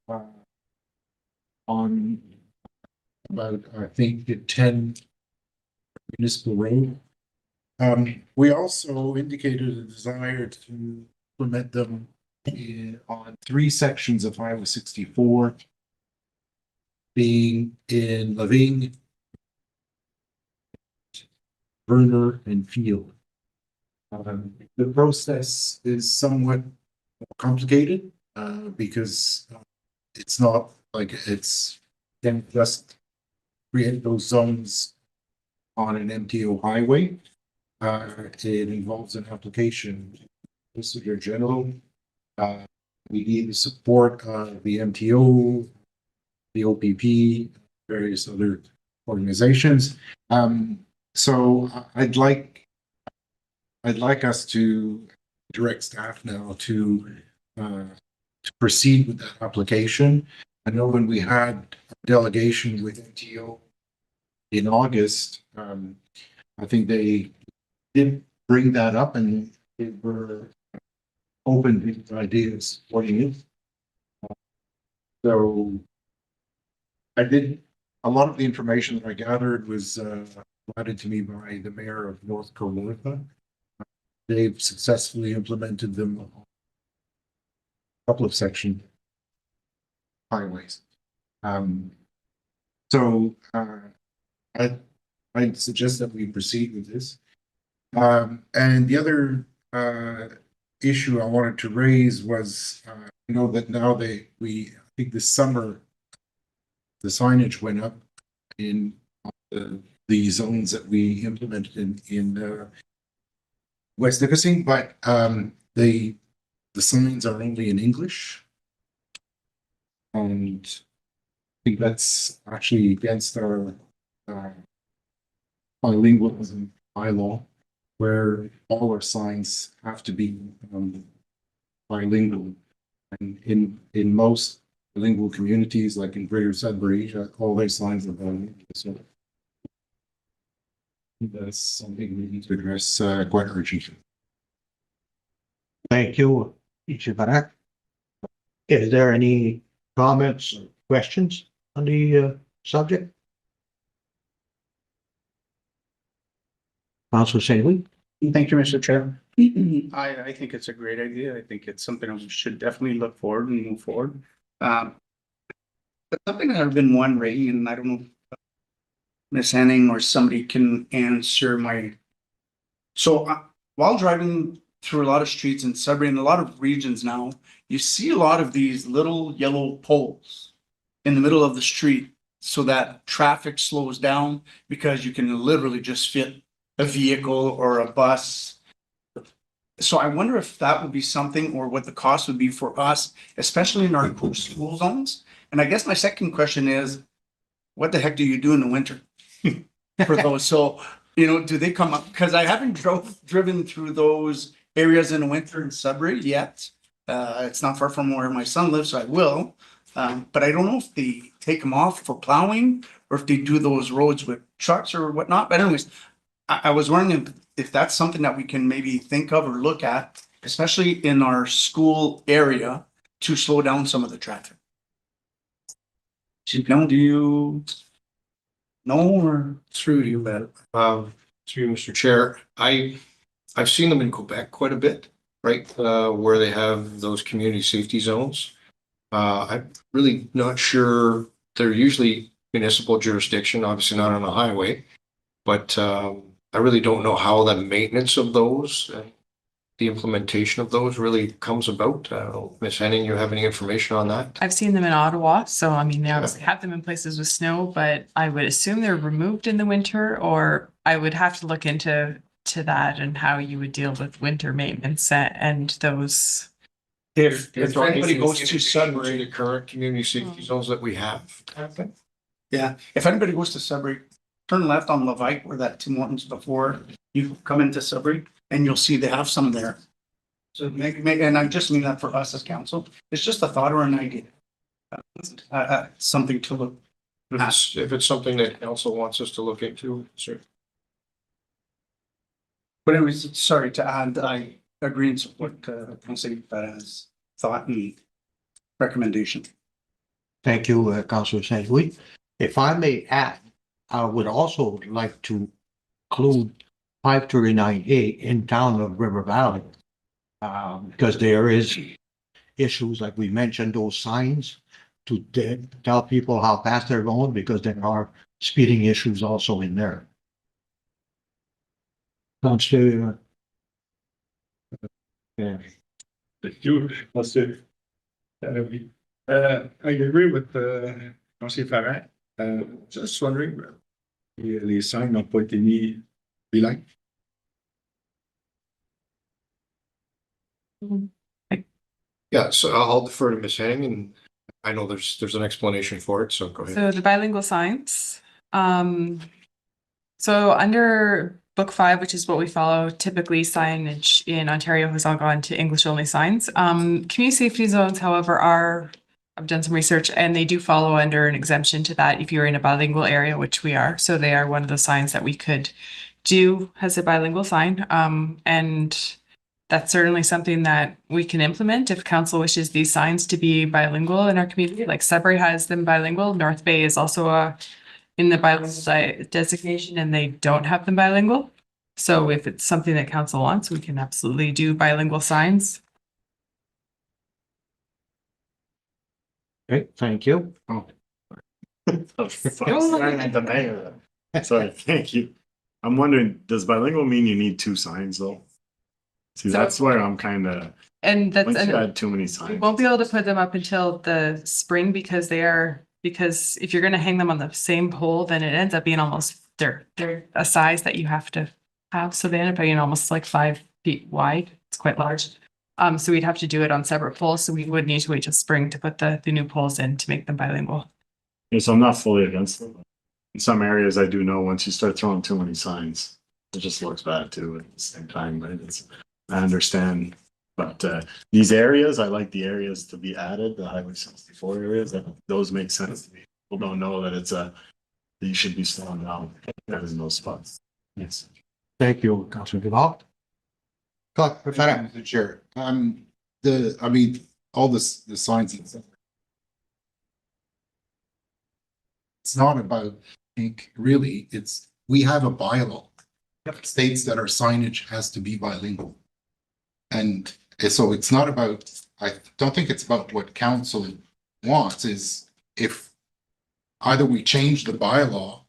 on about, I think, the 10 municipal road. We also indicated a desire to implement them on 3 sections of Highway 64, being in Lavigne, Verner, and Field. The process is somewhat complicated because it's not like it's then just create those zones on an MTO highway. It involves an application to Solicitor General. We need the support of the MTO, the OPP, various other organizations. So I'd like us to direct staff now to proceed with that application. I know when we had a delegation with MTO in August, I think they did bring that up and they were open to ideas supporting it. So I did, a lot of the information that I gathered was provided to me by the mayor of North Kawartha. They've successfully implemented them on a couple of section highways. So I suggest that we proceed with this. And the other issue I wanted to raise was, you know, that now I think this summer, the signage went up in the zones that we implemented in West Nipissing, but the signs are only in English. And I think that's actually against our bilingualism bylaw, where all our signs have to be bilingual. And in most bilingual communities, like in Greater Sudbury, all their signs are bilingual. So that's something we need to address quite urgently. Thank you, Mr. Perez. Is there any comments or questions on the subject? Councilor St. Thank you, Mr. Chair. I think it's a great idea. I think it's something we should definitely look forward and move forward. But something that I've been wondering, and I don't know if Ms. Henning or somebody can answer so while driving through a lot of streets in Sudbury and a lot of regions now, you see a lot of these little yellow poles in the middle of the street so that traffic slows down, because you can literally just fit a vehicle or a bus. So I wonder if that would be something, or what the cost would be for us, especially in our school zones. And I guess my second question is, what the heck do you do in the winter? For those, so, do they come up, because I haven't driven through those areas in the winter in Sudbury yet. It's not far from where my son lives, so I will. But I don't know if they take them off for plowing or if they do those roads with trucks or whatnot. But anyways, I was wondering if that's something that we can maybe think of or look at, especially in our school area, to slow down some of the traffic. Do you know, or? Through you, Madam. Through you, Mr. Chair, I've seen them in Quebec quite a bit, right? Where they have those community safety zones. I'm really not sure, they're usually municipal jurisdiction, obviously not on a highway. But I really don't know how the maintenance of those, the implementation of those really comes about. Ms. Henning, you have any information on that? I've seen them in Ottawa, so I mean, they obviously have them in places with snow, but I would assume they're removed in the winter, or I would have to look into that and how you would deal with winter maintenance and those. If anybody goes to The Sudbury, current community safety zones that we have. yeah, if anybody goes to Sudbury, turn left on Levique where that Tim Hortons before you come into Sudbury, and you'll see they have some there. So maybe, and I just mean that for us as council, it's just a thought or an idea. Something to look. If it's something that council wants us to look into, sir. But anyways, sorry to add, I agree and support Councilor Perez's thought and recommendation. Thank you, Councilor St. Louis. If I may add, I would also like to include 539A in town of River Valley. Because there is issues, like we mentioned, those signs to tell people how fast they're going, because there are speeding issues also in there. Councilor. Yeah. I agree with Councilor Farrell. Just wondering, les signes n'ont pas été mis bilingues. Yeah, so I'll defer to Ms. Henning, and I know there's an explanation for it, so go ahead. So the bilingual signs. So under Book 5, which is what we follow, typically signage in Ontario has all gone to English only signs. Community safety zones, however, I've done some research, and they do follow under an exemption to that if you're in a bilingual area, which we are. So they are one of the signs that we could do as a bilingual sign. And that's certainly something that we can implement if council wishes these signs to be bilingual in our community. Like Sudbury has them bilingual. North Bay is also in the bilingual designation, and they don't have them bilingual. So if it's something that council wants, we can absolutely do bilingual signs. Okay, thank you. Sorry, thank you. I'm wondering, does bilingual mean you need two signs though? See, that's where I'm kind of, And that's, once you and add too many we signs. won't be able to put them up until the spring because because if you're gonna hang them on the same pole, then it ends up being almost, they're a size that you have to have. So they end up being almost like 5 feet wide. It's quite large. So we'd have to do it on separate poles. So we would need to wait till spring to put the new poles in to make them bilingual. Yeah, so I'm not fully against them. In some areas, I do know once you start throwing too many signs, it just looks bad too at the same time, but I understand. But these areas, I like the areas to be added, the Highway 64 areas, those make sense to me. People don't know that that you should be slowing down. That is in those spots. Yes. Thank you, Councilor Duval. Mr. Chair, all the signs. It's not about, really, we have a bylaw. That states that our signage has to be bilingual. And so it's not about, I don't think it's about what council wants, is if either we change the bylaw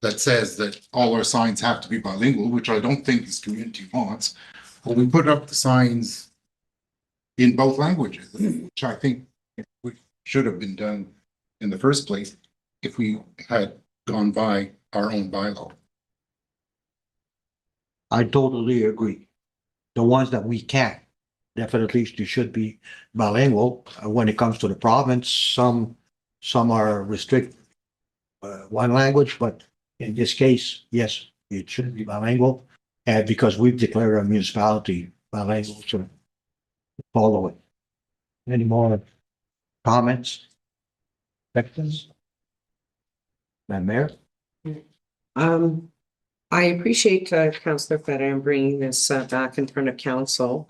that says that all our signs have to be bilingual, which I don't think this community wants, or we put up the signs in both languages, which I think should have been done in the first place if we had gone by our own bylaw. I totally agree. The ones that we can, definitely they should be bilingual. When it comes to the province, some are restricted one language, but in this case, yes, it should be bilingual. And because we've declared a municipality bilingual to follow it. Any more comments? Questions? Madam Mayor? I appreciate Councillor Fedham bringing this back in front of council.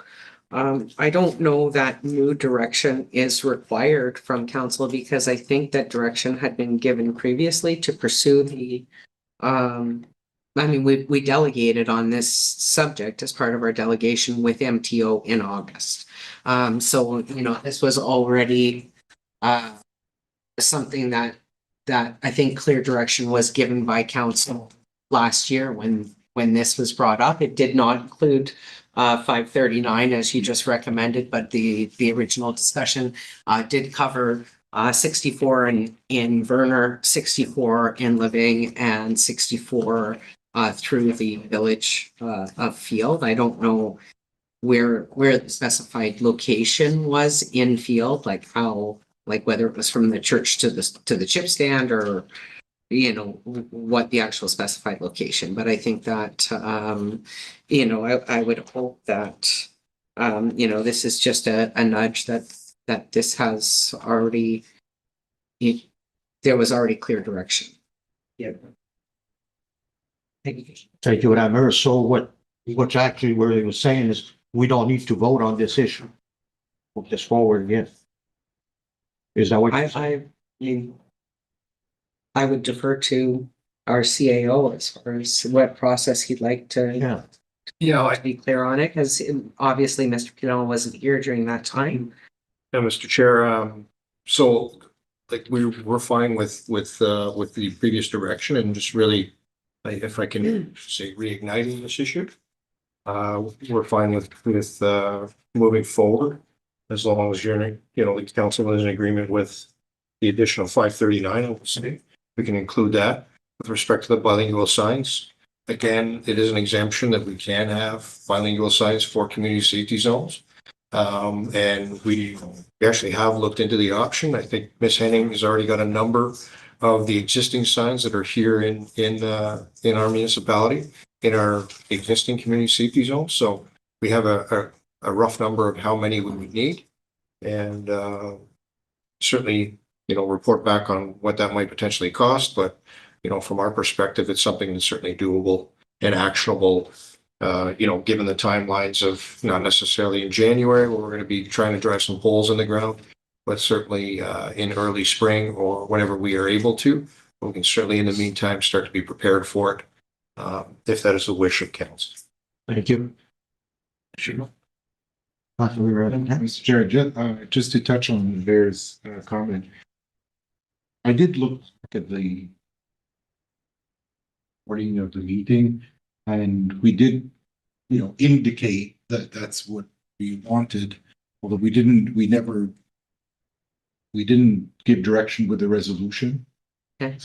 I don't know that new direction is required from council because I think that direction had been given previously to pursue the I mean, we delegated on this subject as part of our delegation with MTO in August. So, you know, this was already something that I think clear direction was given by council last year when this was brought up. It did not include 539 as you just recommended, but the original discussion did cover 64 in Verner, 64 in Living, and 64 through the village of Field. I don't know where the specified location was in Field, like how, like whether it was from the church to the chip stand or, you know, what the actual specified location. But I think that, you know, I would hope that, you know, this is just a nudge that this has already, there was already clear direction. Yeah. Thank you, Madam Mayor. So what's actually where he was saying is we don't need to vote on this issue. Move this forward again. Is that what you're saying? I would defer to our CAO as far as what process he'd like to. Yeah. Yeah, to be clear on it, because obviously Mr. Pino wasn't here during that time. Yeah, Mr. Chair, so like we're fine with the previous direction and just really, if I can say reigniting this issue. We're fine with moving forward as long as the council is in agreement with the additional 539, I would say. We can include that with respect to the bilingual signs. Again, it is an exemption that we can have bilingual signs for community safety zones. And we actually have looked into the option. I think Ms. Henning has already got a number of the existing signs that are here in our municipality, in our existing community safety zones. So we have a rough number of how many we would need. And certainly, you know, report back on what that might potentially cost. But, you know, from our perspective, it's something that's certainly doable and actionable. You know, given the timelines of not necessarily in January, where we're going to be trying to drive some holes in the ground, but certainly in early spring or whenever we are able to, we can certainly in the meantime start to be prepared for it, if that is the wish of council. Thank you. Sure. Mr. Chair, just to touch on the mayor's comment, I did look at the wording of the meeting, and we did, you know, indicate that that's what we wanted, although we didn't give direction with the resolution. Okay.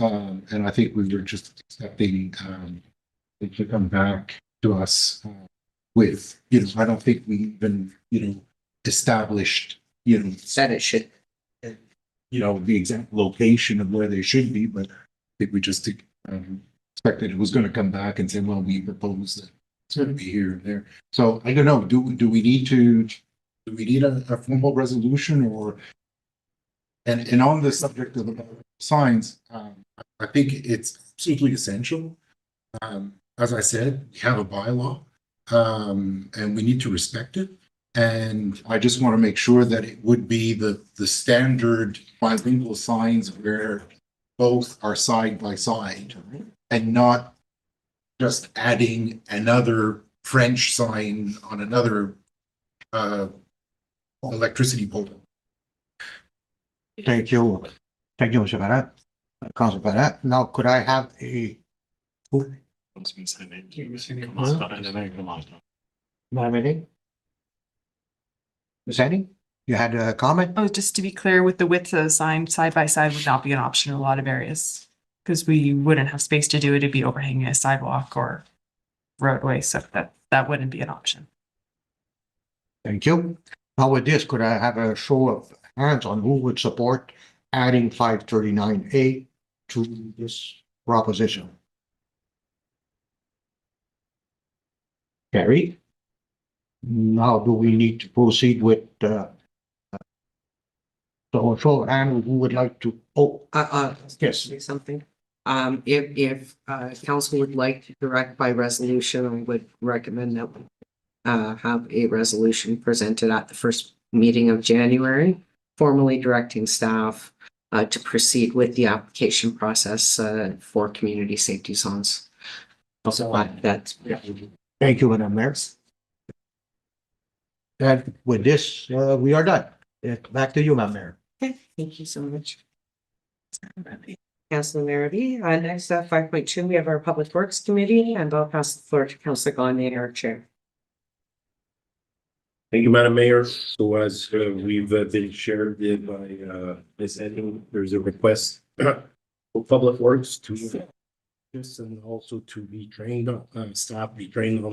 And I think we were just expecting it to come back to us with, you know, I don't think we even, you know, established, you know, That it should. you know, the exact location of where they should be, but I think we just expected it was going to come back and say, well, we propose that it's going to be here and there. So I don't know, do we need a formal resolution or, and on the subject of the signs, I think it's absolutely essential. As I said, we have a bylaw, and we need to respect it. And I just want to make sure that it would be the standard bilingual signs where both are side by side and not just adding another French sign on another electricity pole. Thank you. Thank you, Mr. Barat. Councilor Barat. Now, could I have a? Madam Henning? Ms. Henning, you had a comment? Oh, just to be clear, with the width of the sign, side by side would not be an option in a lot of areas. Because we wouldn't have space to do it. It'd be overhanging a sidewalk or roadway, so that wouldn't be an option. Thank you. Now with this, could I have a show of hands on who would support adding 539A to this proposition? Carrie? Now, do we need to proceed with, so, and who would like to, yes, Say something. If council would like to direct by resolution, I would recommend that we have a resolution presented at the first meeting of January, formally directing staff to proceed with the application process for community safety zones. So that's. thank you, Madam Mayor. And with this, we are done. Back to you, Madam Mayor. Okay, thank you so much. Councilor Merity, next up, 5.2, we have our Public Works Committee, and I'll pass the floor to Councilor Gagne, our chair. Thank you, Madam Mayor. So as we've been shared by Ms. Henning, there's a request for Public Works to this and also to be trained, staff be trained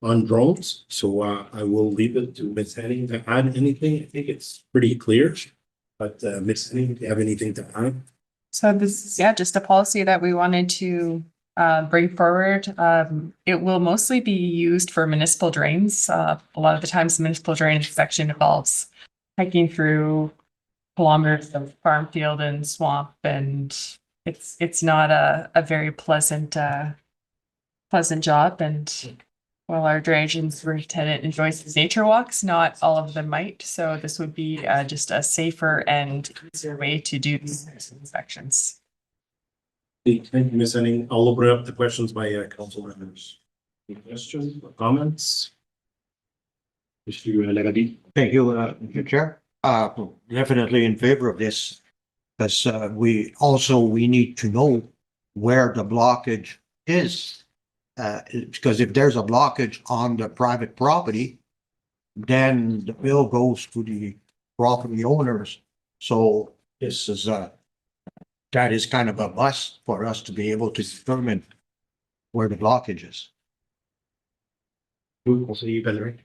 on drones. So I will leave it to Ms. Henning to add anything. I think it's pretty clear. But Ms. Henning, do you have anything to add? So this is, yeah, just a policy that we wanted to bring forward. It will mostly be used for municipal drains. A lot of the times the municipal drainage section involves hiking through kilometers of farm field and swamp, and it's not a very pleasant job. And while our drainage superintendent enjoys his nature walks, not all of them might. So this would be just a safer and easier way to do these inspections. Thank you, Ms. Henning. I'll open up the questions by council members. Any questions or comments? Mr. Larrabee. Thank you, Mr. Chair. Definitely in favor of this, because we need to know where the blockage is. Because if there's a blockage on the private property, then the bill goes to the property owners. So this is that is kind of a must for us to be able to determine where the blockage is. Oui, conseiller Pellerin.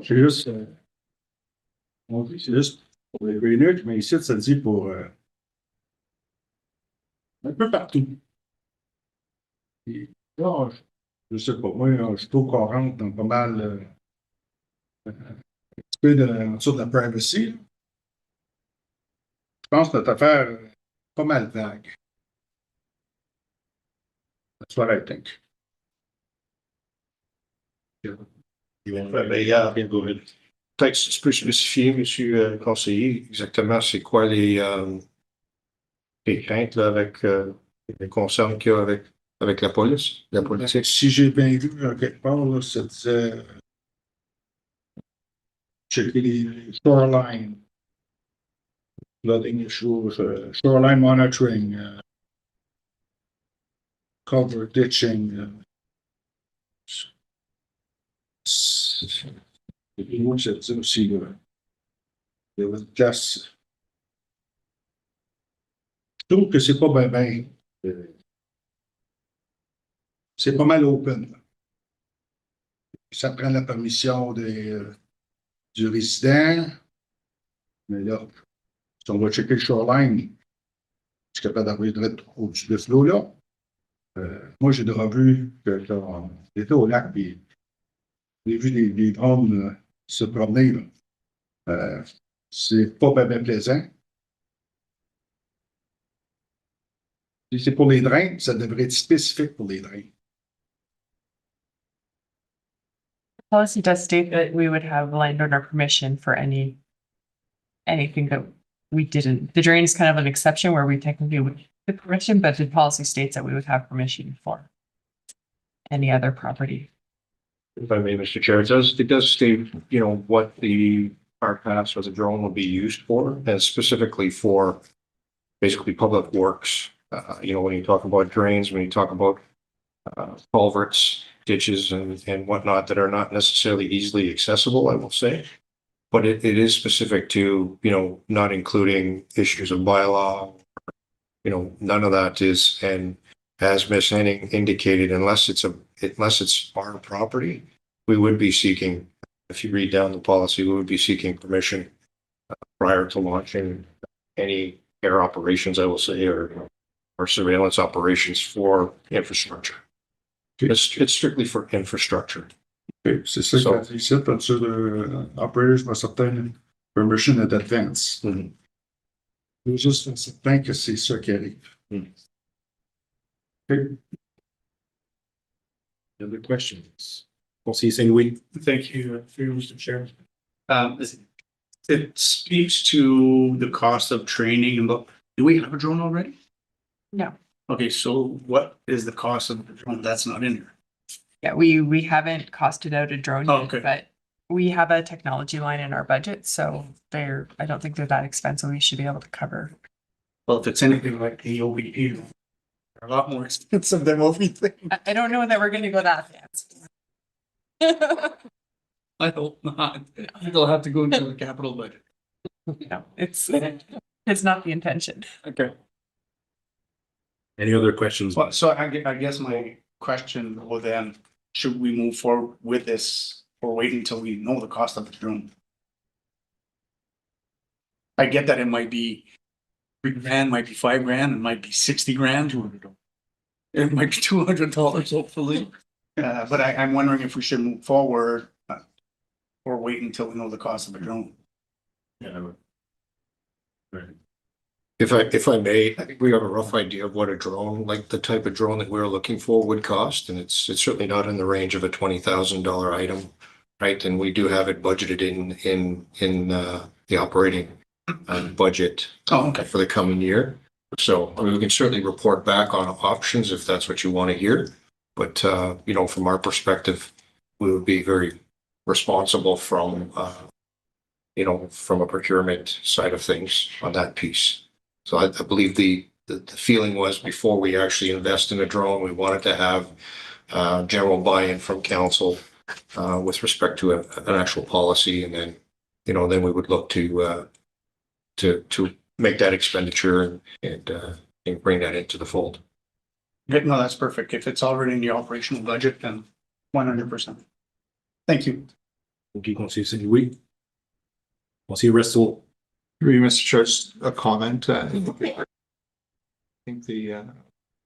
C'est juste, on dit, c'est juste pour les drainage, mais ici, ça dit pour un peu partout. Et là, je sais pas, moi, je suis au courant dans pas mal un petit peu en dessous de la privacy. Je pense que notre affaire est pas mal vague. That's what I think. Peut-être tu peux spécifier, monsieur le conseiller, exactement c'est quoi les craintes là, avec les concerns qu'il y a avec la police, la politique. Si j'ai bien vu quelque part, là, ça disait checker les shoreline, flooding issues, shoreline monitoring, cover ditching. Moi, ça disait aussi, there was just. Je trouve que c'est pas bien. C'est pas mal open. Ça prend la permission du résident. Mais là, si on va checker le shoreline, je suis capable d'envoyer au-dessus de ce lot-là. Moi, j'ai déjà vu que j'étais au lac, puis j'ai vu des drones se promener. C'est pas bien plaisant. Si c'est pour les drains, ça devrait être spécifique pour les drains. Policy does state that we would have landowner permission for anything that we didn't. The drain is kind of an exception where we technically would get permission, but the policy states that we would have permission for any other property. If I may, Mr. Chair, it does state, what the park pass or the drone will be used for, and specifically for basically public works. When you talk about drains, when you talk about culverts, ditches and whatnot that are not necessarily easily accessible, I will say. But it is specific to, not including issues of bylaw. None of that is, and as Ms. Henning indicated, unless it's our property, we would be seeking, if you read down the policy, we would be seeking permission prior to launching any air operations, I will say, or surveillance operations for infrastructure. It's strictly for infrastructure. Okay, c'est ça So- que tu ici, t'as-tu de operators must obtain permission in advance. Mhm. Je veux juste être certain que c'est ça qui arrive. Okay. Other questions? Conseiller Saint-Louis? Thank you, Mr. Chair. It speaks to the cost of training and do we have a drone already? No. Okay, so what is the cost of the drone? That's not in here. Yeah, we haven't costed out a drone Oh, yet, okay. but we have a technology line in our budget, so I don't think they're that expensive. We should be able to cover. Well, if it's anything like the OBE, they're a lot more expensive than what we think. I don't know that we're gonna go that fancy. I hope not. They'll have to go into the capital budget. No, it's not the intention. Okay. Any other questions? Well, so I guess my question will then, should we move forward with this or wait until we know the cost of the drone? I get that it might be $3,000, might be $5,000, it might be 60 grand. It might be $200, hopefully. But I'm wondering if we should move forward or wait until we know the cost of the drone. If I may, I think we have a rough idea of what a drone, like the type of drone that we're looking for would cost, and it's certainly not in the range of a $20,000 item, right? And we do have it budgeted in the operating budget Oh, okay. for the coming year. So, I mean, we can certainly report back on options if that's what you want to hear. But, you know, from our perspective, we would be very responsible from, you know, from a procurement side of things on that piece. So I believe the feeling was before we actually invest in a drone, we wanted to have general buy-in from council with respect to an actual policy, and then, you know, then we would look to make that expenditure and bring that into the fold. Yeah, no, that's perfect. If it's already in the operational budget, then 100%. Thank you. Thank you, Conseiller Saint-Louis. Conseiller Resto? Through you, Mr. Chair, just a comment. I think the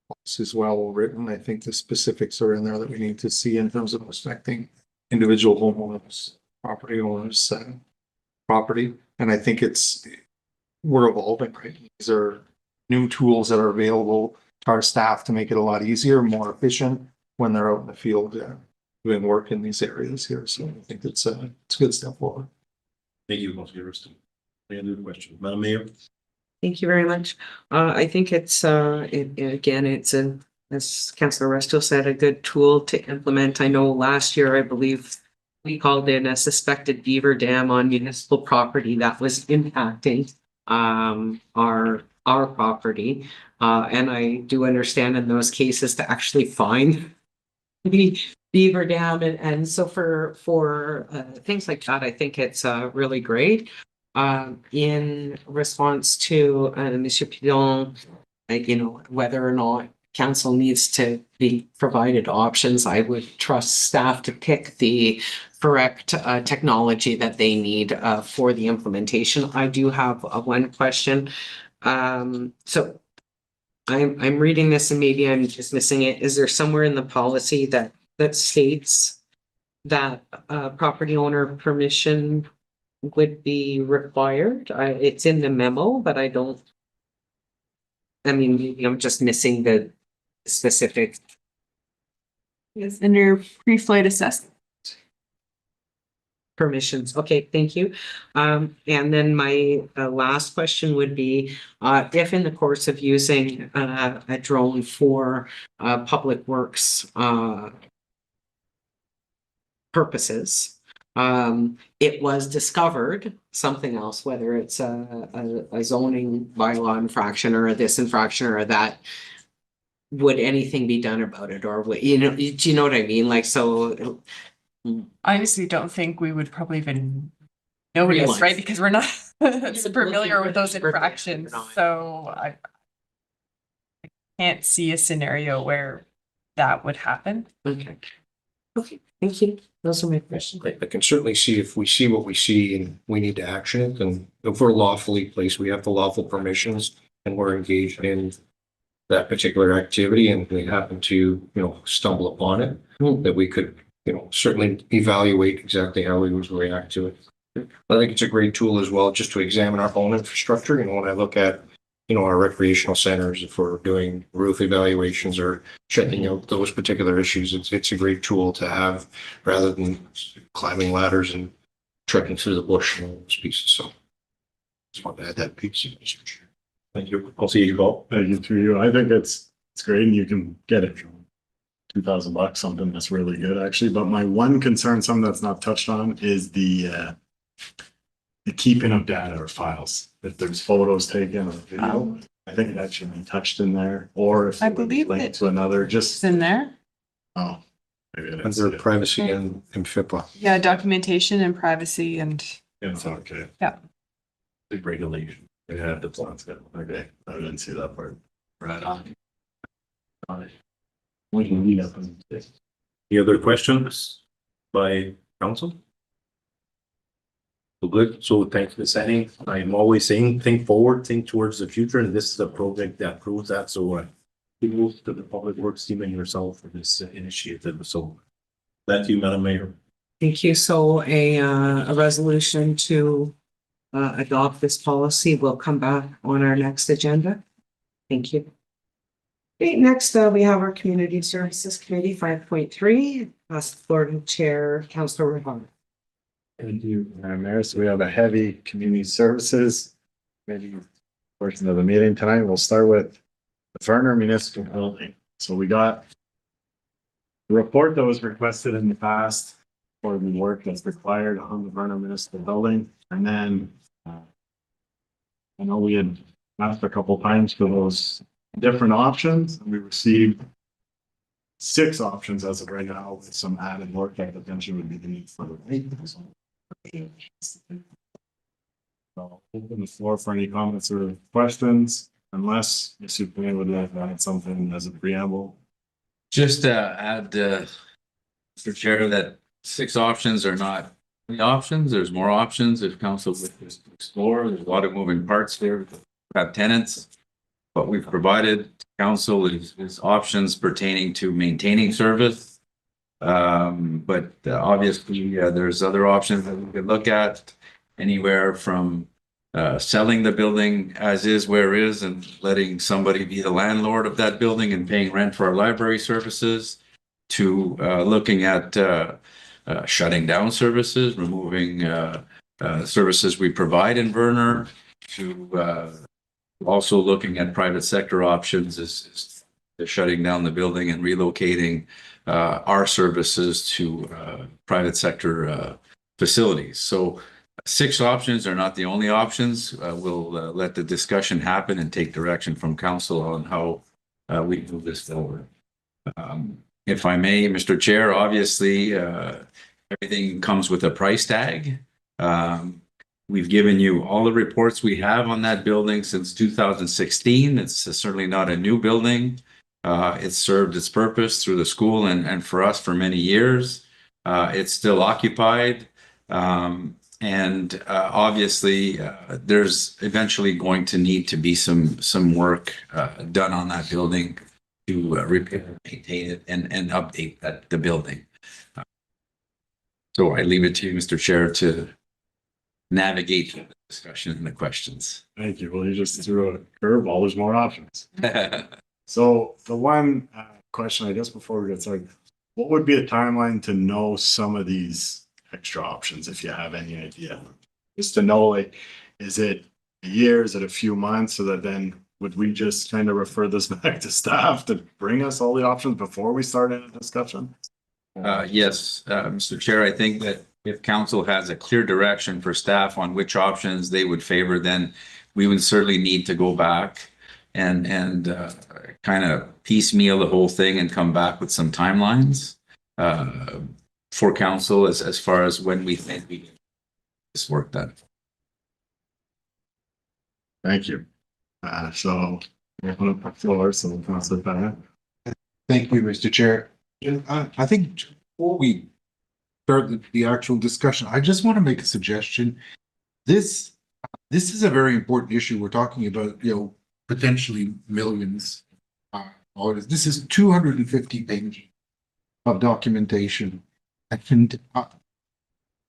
policy is well written. I think the specifics are in there that we need to see in terms of respecting individual homeowners, property owners, property. And I think we're evolving, right? These are new tools that are available to our staff to make it a lot easier, more efficient when they're out in the field doing work in these areas here. So I think it's a good step forward. Thank you, Conseiller Resto. Any other questions? Madam Mayor? Thank you very much. I think it's, again, it's as Councillor Resto said, a good tool to implement. I know last year, I believe we called in a suspected beaver dam on municipal property that was impacting our property. And I do understand in those cases to actually find the beaver dam. And so for things like that, I think it's really great. In response to Monsieur Pilon, you know, whether or not council needs to be provided options, I would trust staff to pick the correct technology that they need for the implementation. I do have one question. So I'm reading this and maybe I'm just missing it. Is there somewhere in the policy that states that property owner permission would be required? It's in the memo, but I don't. I mean, maybe I'm just missing the specific. It's under pre-flight assessment. Permissions. Okay, thank you. And then my last question would be, if in the course of using a drone for public works purposes, it was discovered something else, whether it's a zoning bylaw infraction or this infraction or that, would anything be done about it? Or do you know what I mean? Like, so. I honestly don't think we would probably even notice, Realize. right? Because we're not familiar with those We're infractions. not. So I can't see a scenario where that would happen. Okay. Okay, thank you. Those are my questions. I can certainly see if we see what we see and we need to action it, and if we're lawfully placed, we have the lawful permissions and we're engaged in that particular activity and they happen to, stumble upon it, that we could, certainly evaluate exactly how we would react to it. I think it's a great tool as well, just to examine our own infrastructure. When I look at, our recreational centers, if we're doing roof evaluations or checking out those particular issues, it's a great tool to have rather than climbing ladders and trekking through the bush and all those pieces. So just want to add that piece. Thank you. I'll see you all. Thank you through you. I think it's great and you can get it for $2,000, something that's really good actually. But my one concern, something that's not touched on, is the keeping of data or files. If there's photos taken or video, I think that should be touched in there, or if I it would believe link it- to another, It's just, in there. oh. Maybe I didn't see Under it. privacy and FIPLA. Yeah, documentation and privacy and It's okay. Yeah. Big regulation. Yeah, that's not good. Okay, I didn't see that part. Right on. Got it. We can meet up and. Any other questions by council? So good. So thanks for setting. I'm always saying, think forward, think towards the future, and this is a project that proves that. So kudos to the public works team and yourself for this initiative. So that's you, Madam Mayor. Thank you. So a resolution to adopt this policy will come back on our next agenda. Thank you. Okay, next we have our Community Services Committee 5.3. Pass the floor to Chair Councillor Rivon. Thank you, Mayor. So we have a heavy community services committee portion of the meeting tonight. We'll start with the Verner Municipal Building. So we got the report that was requested in the past for the work that's required on the Verner Municipal Building. And then I know we had asked a couple times for those different options, and we received 6 options as of right now with some added work that potentially would be the need for the maintenance. I'll open the floor for any comments or questions, unless Ms. Superman would like to add something as a preamble. Just to add, Mr. Chair, that 6 options are not the options. There's more options if council wishes to explore. There's a lot of moving parts there. We have tenants. What we've provided to council is options pertaining to maintaining service. But obviously, there's other options that we could look at, anywhere from selling the building as is where is and letting somebody be the landlord of that building and paying rent for our library services, to looking at shutting down services, removing services we provide in Verner, to also looking at private sector options is shutting down the building and relocating our services to private sector facilities. So 6 options are not the only options. We'll let the discussion happen and take direction from council on how we move this forward. If I may, Mr. Chair, obviously everything comes with a price tag. We've given you all the reports we have on that building since 2016. It's certainly not a new building. It's served its purpose through the school and for us for many years. It's still occupied. And obviously, there's eventually going to need to be some work done on that building to repair, maintain it, and update the building. So I leave it to you, Mr. Chair, to navigate the discussion and the questions. Thank you. Well, you just threw a curveball. There's more options. So the one question, I guess, before we get started, what would be a timeline to know some of these extra options, if you have any idea? Just to know, like, is it a year, is it a few months, so that then would we just kind of refer this back to staff to bring us all the options before we start a discussion? Yes, Mr. Chair, I think that if council has a clear direction for staff on which options they would favor, then we would certainly need to go back and kind of piecemeal the whole thing and come back with some timelines for council as far as when we think we get this work done. Thank you. So open up the floor, so Councilor Bennett. Thank you, Mr. Chair. I think before we start the actual discussion, I just want to make a suggestion. This is a very important issue. We're talking about, potentially millions. This is 250 pages of documentation. Can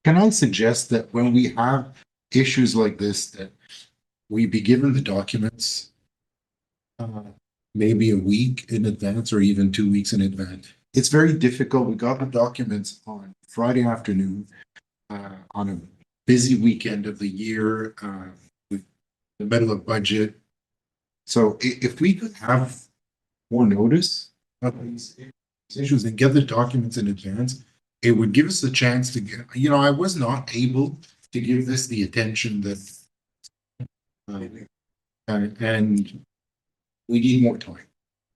I suggest that when we have issues like this, that we be given the documents maybe a week in advance or even 2 weeks in advance? It's very difficult. We got the documents on Friday afternoon on a busy weekend of the year, with the middle of budget. So if we could have more notice of these issues and get the documents in advance, it would give us the chance to get, I was not able to give this the attention that and we need more time.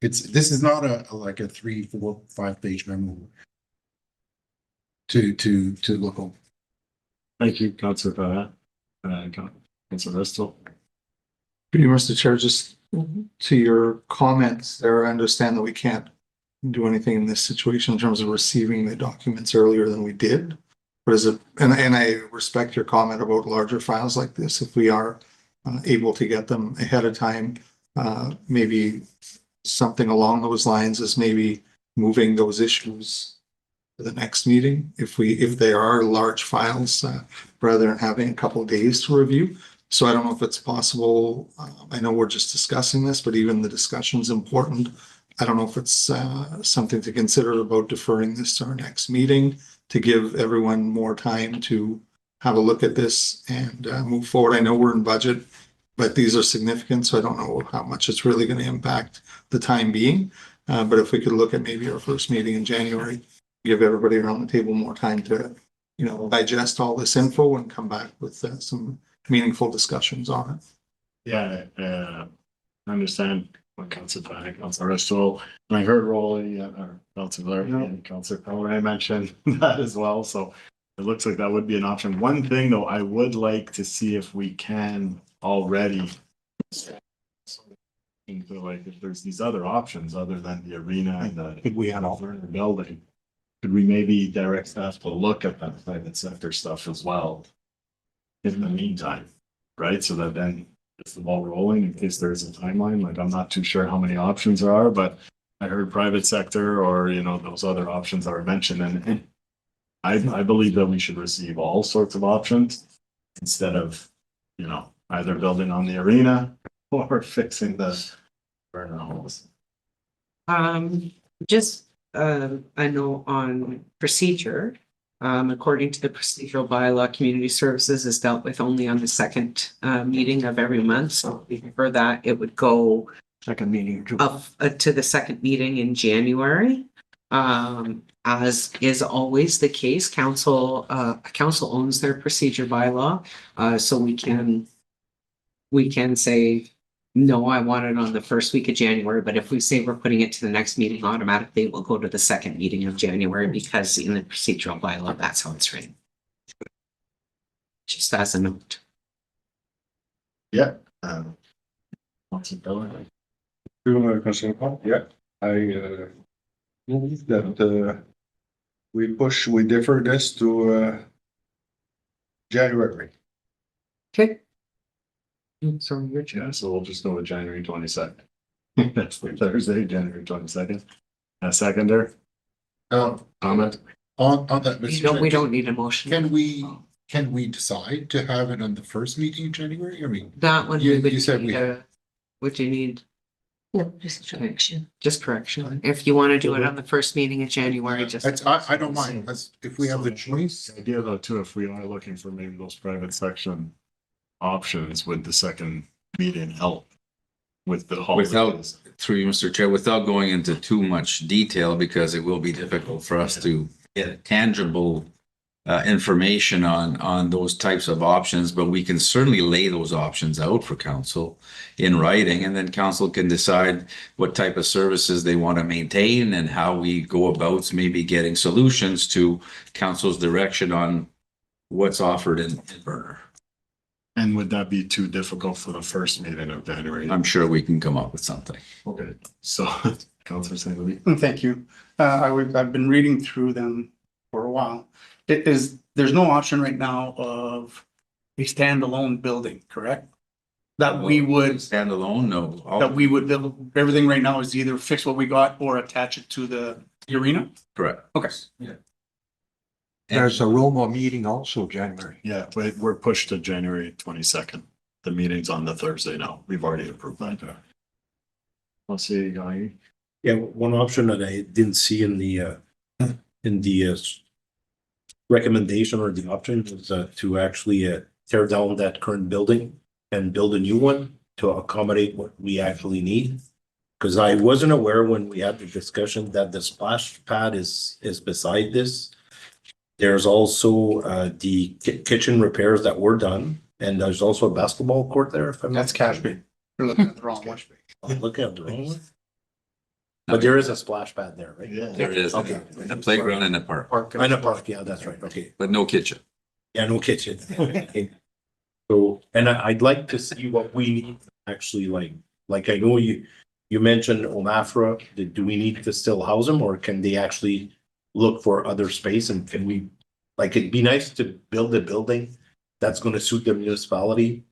This is not like a 3, 4, 5 page memo to look over. Thank you, Councillor Pahat. Councillor Bristol. Mr. Chair, just to your comments there, I understand that we can't do anything in this situation in terms of receiving the documents earlier than we did. But and I respect your comment about larger files like this, if we are able to get them ahead of time, maybe something along those lines is maybe moving those issues to the next meeting, if they are large files, rather than having a couple of days to review. So I don't know if it's possible. I know we're just discussing this, but even the discussion is important. I don't know if it's something to consider about deferring this to our next meeting to give everyone more time to have a look at this and move forward. I know we're in budget, but these are significant, so I don't know how much it's really going to impact the time being. But if we could look at maybe our first meeting in January, give everybody around the table more time to, digest all this info and come back with some meaningful discussions on it. Yeah, I understand what Councillor Pahat, Councillor Bristol, and I heard Rolly, or Councillor and Councillor Pellerin mentioned that as well, so it looks like that would be an option. One thing though, I would like to see if we can already like if there's these other options other than the arena and the building, could we maybe direct staff to look at that private sector stuff as well in the meantime, right? So that then gets the ball rolling in case there's a timeline. Like, I'm not too sure how many options there are, but I heard private sector or, those other options that were mentioned. And I believe that we should receive all sorts of options instead of, either building on the arena or fixing the burner holes. Just a note on procedure. According to the procedural bylaw, community services is dealt with only on the second meeting of every month. So for that, it would go Second meeting. to the second meeting in January. As is always the case, council owns their procedure bylaw. So we can say, no, I want it on the first week of January, but if we say we're putting it to the next meeting, automatically it will go to the second meeting of January because in the procedural bylaw, that's how it's written. Just as a note. Yeah. Councillor Pellerin. Yeah, I believe that we defer this to January. Okay. So your Yeah, so we'll just go with January 22nd. That's the Thursday, January 22nd. A seconder comment. On that, Mr. Chair, we don't need a motion. Can we decide to have it on the first meeting in January? I mean, That one. you said we. What do you need? No, just correction. Just correction. If you want to do it on the first meeting in January, just. I don't mind, because if we have the choice. The idea though, too, if we are looking for maybe those private section options, would the second meeting help with the holidays? Through you, Mr. Chair, without going into too much detail, because it will be difficult for us to get tangible information on those types of options, but we can certainly lay those options out for council in writing, and then council can decide what type of services they want to maintain and how we go about maybe getting solutions to council's direction on what's offered in Burner. And would that be too difficult for the first meeting of January? I'm sure we can come up with something. Okay, so Councillor St. Louis. Thank you. I've been reading through them for a while. There's no option right now of a standalone building, correct? That we would, Standalone, no. All- that we would, everything right now is either fix what we got or attach it to the arena? Correct. Okay. There's a Roma meeting also January. Yeah, we're pushed to January 22nd. The meeting's on the Thursday now. We've already approved that. Let's see, guy. Yeah, one option that I didn't see in the recommendation or the option was to actually tear down that current building and build a new one to accommodate what we actually need. Because I wasn't aware when we had the discussion that the splash pad is beside this. There's also the kitchen repairs that were done, and there's also a basketball court there. If I'm not That's Cashby. You're looking at the wrong one. Look at the wrong one. But there is a splash pad there, right? Yeah. There is Okay. a playground in the park, I know park, yeah, that's right, okay. but no kitchen. Yeah, no kitchen. Okay. So, and I'd like to see what we need actually like I know you mentioned Omafra, do we need to still house them or can they actually look for other space and can we, like, it'd be nice to build a building that's gonna suit the municipality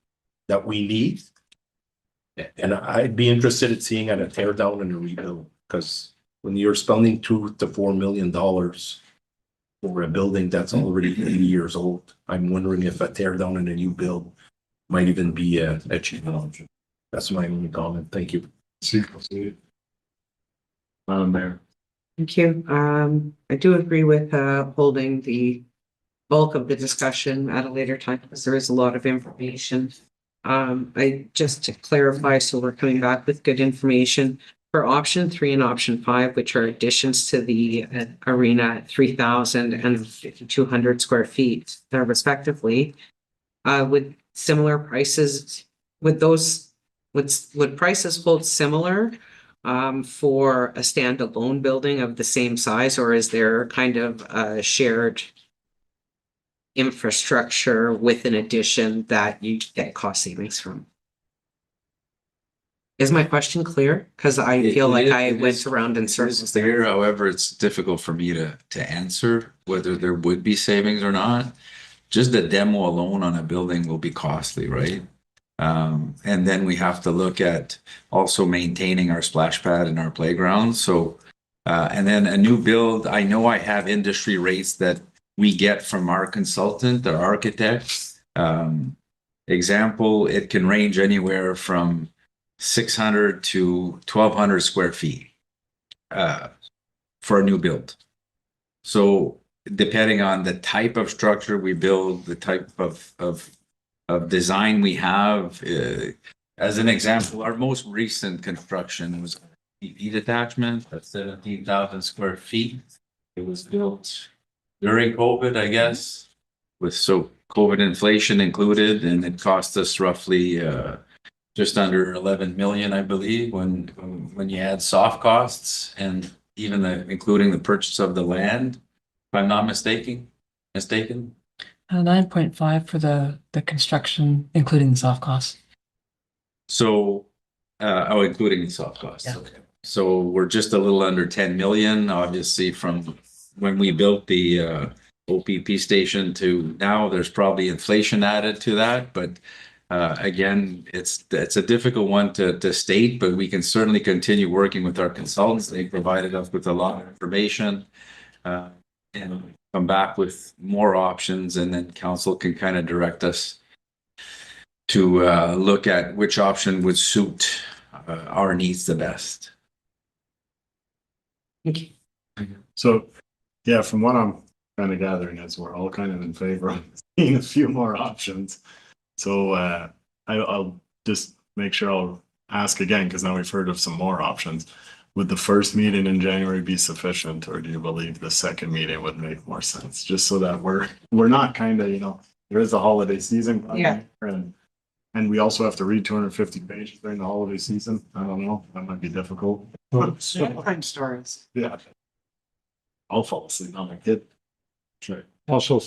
that we need. And I'd be interested in seeing a tear down and a rebuild, because when you're spending $2 to $4 million for a building that's already 80 years old, I'm wondering if a tear down and a new build might even be a cheaper option. That's my only comment. Thank you. Madam Mayor. Thank you. I do agree with holding the bulk of the discussion at a later time because there is a lot of information. Just to clarify, so we're coming back with good information for option 3 and option 5, which are additions to the arena at 3,000 and 5,200 square feet respectively. Would similar prices, would prices hold similar for a standalone building of the same size, or is there kind of a shared infrastructure with an addition that you get cost savings from? Is my question clear? Because I feel like I went around in circles There, however, it's difficult for me to answer whether there would be savings or not. Just the demo alone on a building will be costly, right? And then we have to look at also maintaining our splash pad and our playground. So, and then a new build, I know I have industry rates that we get from our consultant, our architect. Example, it can range anywhere from 600 to 1,200 square feet for a new build. So depending on the type of structure we build, the type of design we have, as an example, our most recent construction was a heat attachment at 17,000 square feet. It was built during COVID, I guess, with COVID inflation included, and it cost us roughly just under 11 million, I believe, when you add soft costs and even including the purchase of the land, if I'm not mistaken. 9.5 for the construction, including the soft costs. So, including the soft costs. Yeah. Okay. So we're just a little under 10 million, obviously, from when we built the OPP station to now. There's probably inflation added to that, but again, it's a difficult one to state, but we can certainly continue working with our consultants. They provided us with a lot of information and come back with more options, and then council can kind of direct us to look at which option would suit our needs the best. Thank you. So, yeah, from what I'm kind of gathering is we're all kind of in favor of seeing a few more options. So I'll just make sure I'll ask again, because now we've heard of some more options. Would the first meeting in January be sufficient, or do you believe the second meeting would make more sense? Just so that we're not kind of, there is a holiday season. Yeah. And we also have to read 250 pages during the holiday season. I don't know, that might be difficult. Bedtime stories. Yeah. I'll fall asleep on my kid. Sure. Also,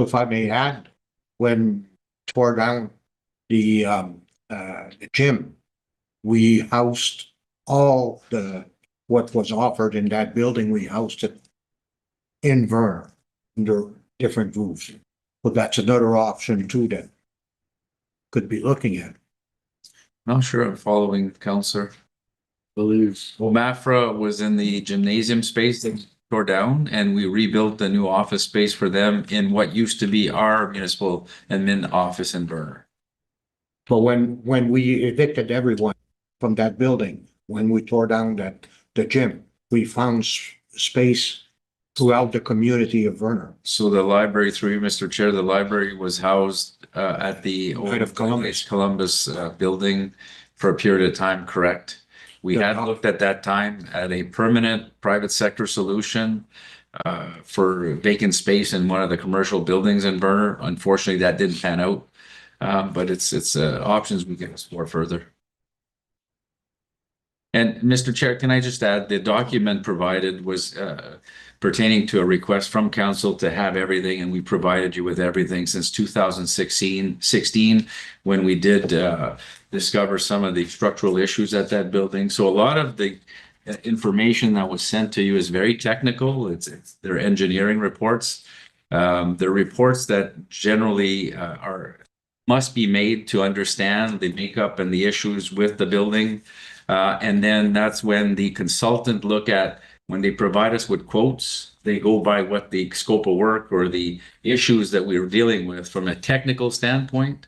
if I may add, when tore down the gym, we housed all what was offered in that building. We housed it in Vernon under different roofs. But that's another option too then. could be looking at. Not sure I'm following, Counselor. Believe. Well, Mafra was in the gymnasium space that tore down, and we rebuilt a new office space for them in what used to be our municipal admin office in Burner. But when we evicted everyone from that building, when we tore down the gym, we found space throughout the community of Vernon. So the library, through you, Mr. Chair, the library was housed at the Knight of Columbus. Columbus building for a period of time, correct? We had looked at that time at a permanent private sector solution for vacant space in one of the commercial buildings in Vernon. Unfortunately, that didn't pan out. But it's options we can explore further. And Mr. Chair, can I just add, the document provided was pertaining to a request from council to have everything, and we provided you with everything since 2016, when we did discover some of the structural issues at that building. So a lot of the information that was sent to you is very technical. It's their engineering reports. They're reports that generally must be made to understand the makeup and the issues with the building. And then that's when the consultant look at, when they provide us with quotes, they go by what the scope of work or the issues that we were dealing with from a technical standpoint,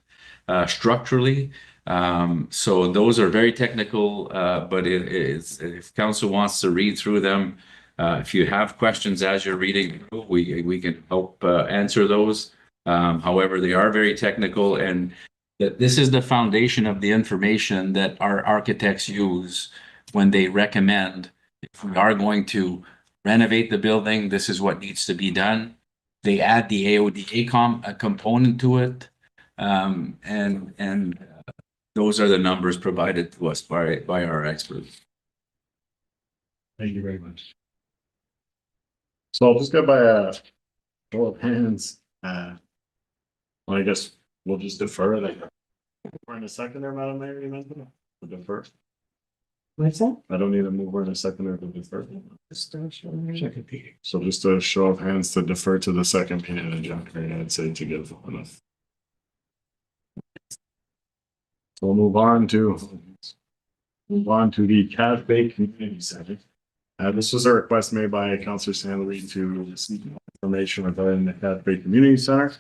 structurally. So those are very technical, but if council wants to read through them, if you have questions as you're reading, we can help answer those. However, they are very technical, and that this is the foundation of the information that our architects use when they recommend, if we are going to renovate the building, this is what needs to be done. They add the AODA component to it. And those are the numbers provided to us by our experts. Thank you very much. So I'll just go by a show of hands. Well, I guess we'll just defer it. We're in a second there, Madam Mayor, you mentioned to defer. What's that? I don't need to move. We're in a second there to defer. Second meeting. So just a show of hands to defer to the second meeting agenda, I'd say, to give enough. So we'll move on to the Cat Bay Community Center. This was a request made by Councillor Stanley to seek information regarding the Cat Bay Community Center.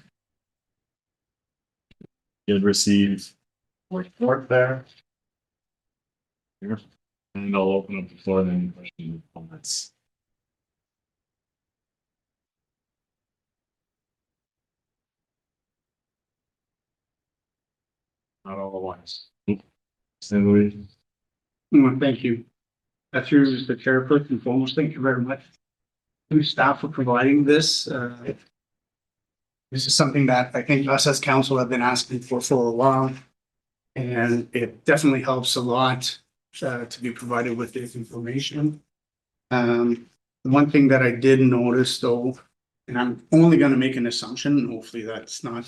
He had received report there. Here. And I'll open up the floor to any questions and comments. Not all at once. Stanley. Thank you. Through Mr. Chair, first and foremost, thank you very much to staff for providing this. This is something that I think us as council have been asking for a while. And it definitely helps a lot to be provided with this information. One thing that I did notice though, and I'm only going to make an assumption, hopefully that's not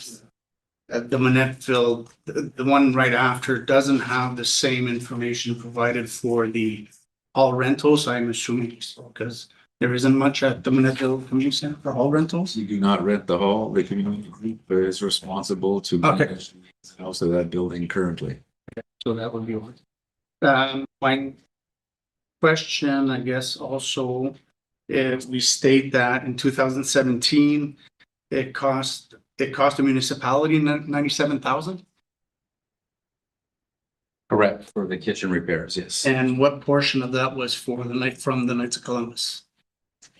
the Manettville, the one right after doesn't have the same information provided for the hall rentals. I'm assuming so, because there isn't much at the Manettville Community Center for hall rentals. You do not rent the hall. The community group is responsible to manage the house of that building currently. So that would be one. My question, I guess, also, if we state that in 2017, it cost the municipality 97,000. Correct. For the kitchen repairs, yes. And what portion of that was for the night from the Knights of Columbus?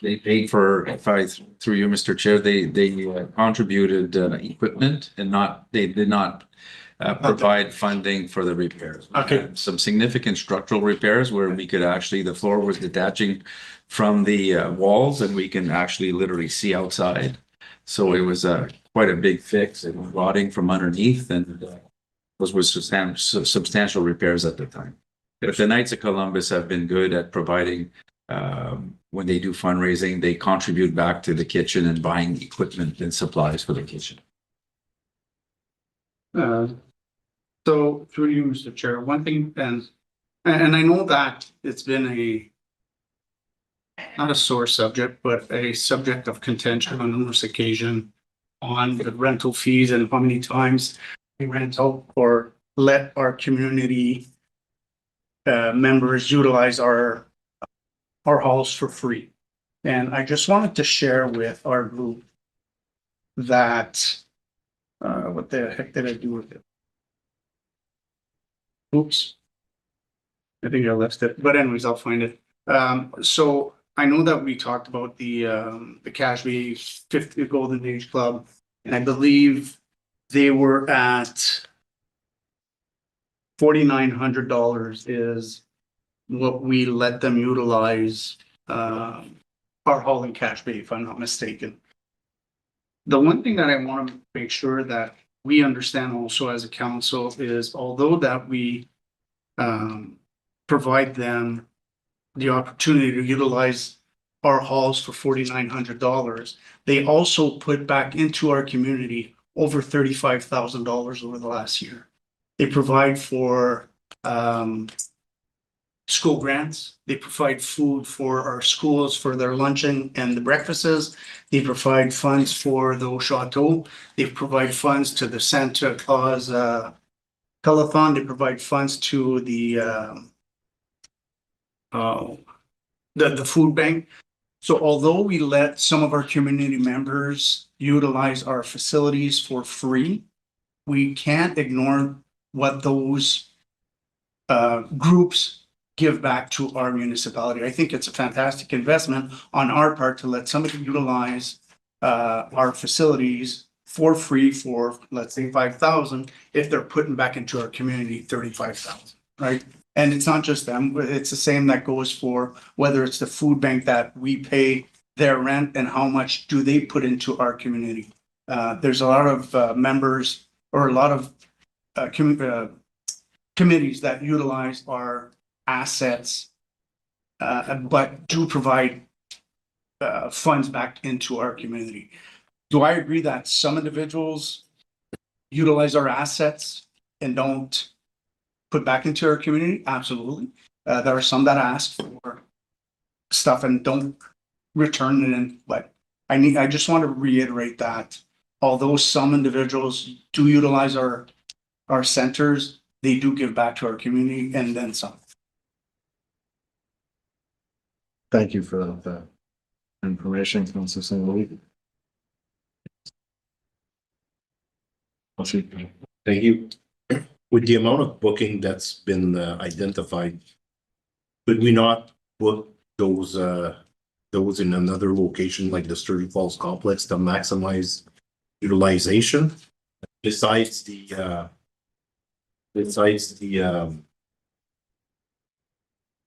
They paid for, through you, Mr. Chair, they contributed equipment and they did not provide funding for the repairs. Okay. Some significant structural repairs where we could actually, the floor was detaching from the walls and we can actually literally see outside. So it was quite a big fix. It was rotting from underneath, and those were substantial repairs at the time. But the Knights of Columbus have been good at providing, when they do fundraising, they contribute back to the kitchen and buying equipment and supplies for the kitchen. So through you, Mr. Chair, one thing, and I know that it's been not a sore subject, but a subject of contention on numerous occasions on the rental fees and how many times rental or let our community members utilize our halls for free. And I just wanted to share with our group that, what the heck did I do with it? Oops. I think I left it, but anyways, I'll find it. So I know that we talked about the Cashby 50 Golden Age Club, and I believe they were at $4,900 is what we let them utilize, our hall in Cache Bay, if I'm not mistaken. The one thing that I want to make sure that we understand also as a council is, although that we provide them the opportunity to utilize our halls for $4,900, they also put back into our community over $35,000 over the last year. They provide for school grants. They provide food for our schools for their luncheon and the breakfasts. They provide funds for the Chateau. They provide funds to the Santa Claus telethon. They provide funds to the food bank. So although we let some of our community members utilize our facilities for free, we can't ignore what those groups give back to our municipality. I think it's a fantastic investment on our part to let somebody utilize our facilities for free for, let's say, 5,000, if they're putting back into our community 35,000, right? And it's not just them, but it's the same that goes for whether it's the food bank that we pay their rent and how much do they put into our community. There's a lot of members or a lot of committees that utilize our assets, but do provide funds back into our community. Do I agree that some individuals utilize our assets and don't put back into our community? Absolutely. There are some that ask for stuff and don't return it in, but I just want to reiterate that although some individuals do utilize our centers, they do give back to our community and then some. Thank you for that information, Councilor St. Louis. Thank you. With the amount of booking that's been identified, could we not put those in another location like the Sturgeon Falls complex to maximize utilization besides the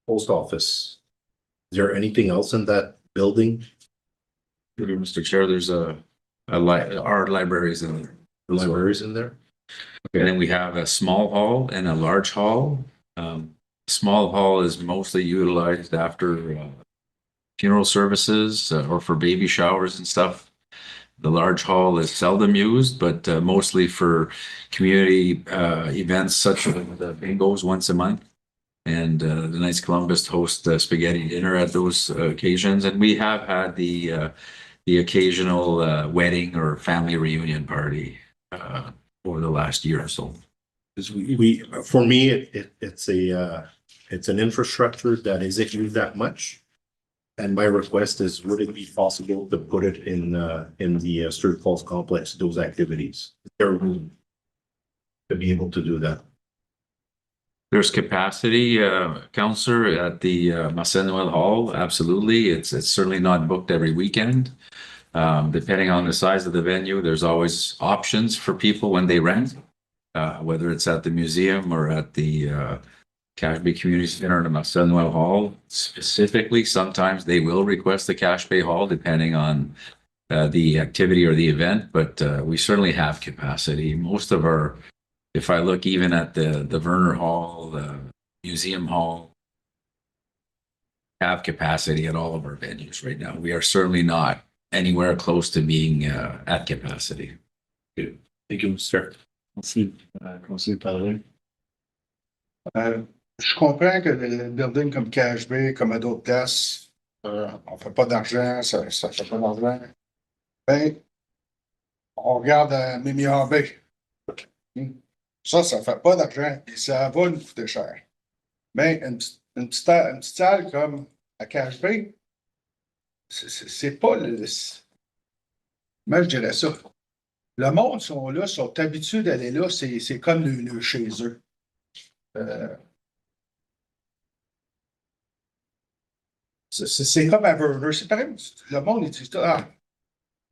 post office? Is there anything else in that building? Mr. Chair, there's our libraries in there. The libraries in there? And then we have a small hall and a large hall. Small hall is mostly utilized after funeral services or for baby showers and stuff. The large hall is seldom used, but mostly for community events such as the bingos once a month. And the Knights of Columbus host spaghetti dinner at those occasions. And we have had the occasional wedding or family reunion party over the last year or so. For me, it's an infrastructure that isn't used that much. And my request is, would it be possible to put it in the Sturgeon Falls complex, those activities? Is there room to be able to do that? There's capacity, Councillor, at the Marcel Noel Hall. Absolutely. It's certainly not booked every weekend. Depending on the size of the venue, there's always options for people when they rent, whether it's at the museum or at the Cache Bay Community Center or Marcel Noel Hall. Specifically, sometimes they will request the Cache Bay Hall depending on the activity or the event, but we certainly have capacity. Most of our, if I look even at the Werner Hall, the Museum Hall, have capacity at all of our venues right now. We are certainly not anywhere close to being at capacity. Thank you, sir. Merci, Conseiller Parler. Je comprends que le building comme Cache Bay, comme à d'autres places, on fait pas d'argent, ça fait pas d'argent. Ben, on regarde à Mimi Bay. Ça fait pas d'argent et ça va nous coûter cher. Mais une petite salle comme à Cache Bay, c'est pas le. Moi, je dirais ça. Le monde sont là, sont habitués d'aller là, c'est comme le chez eux. C'est comme un burger. C'est pareil. Le monde, il dit, ah,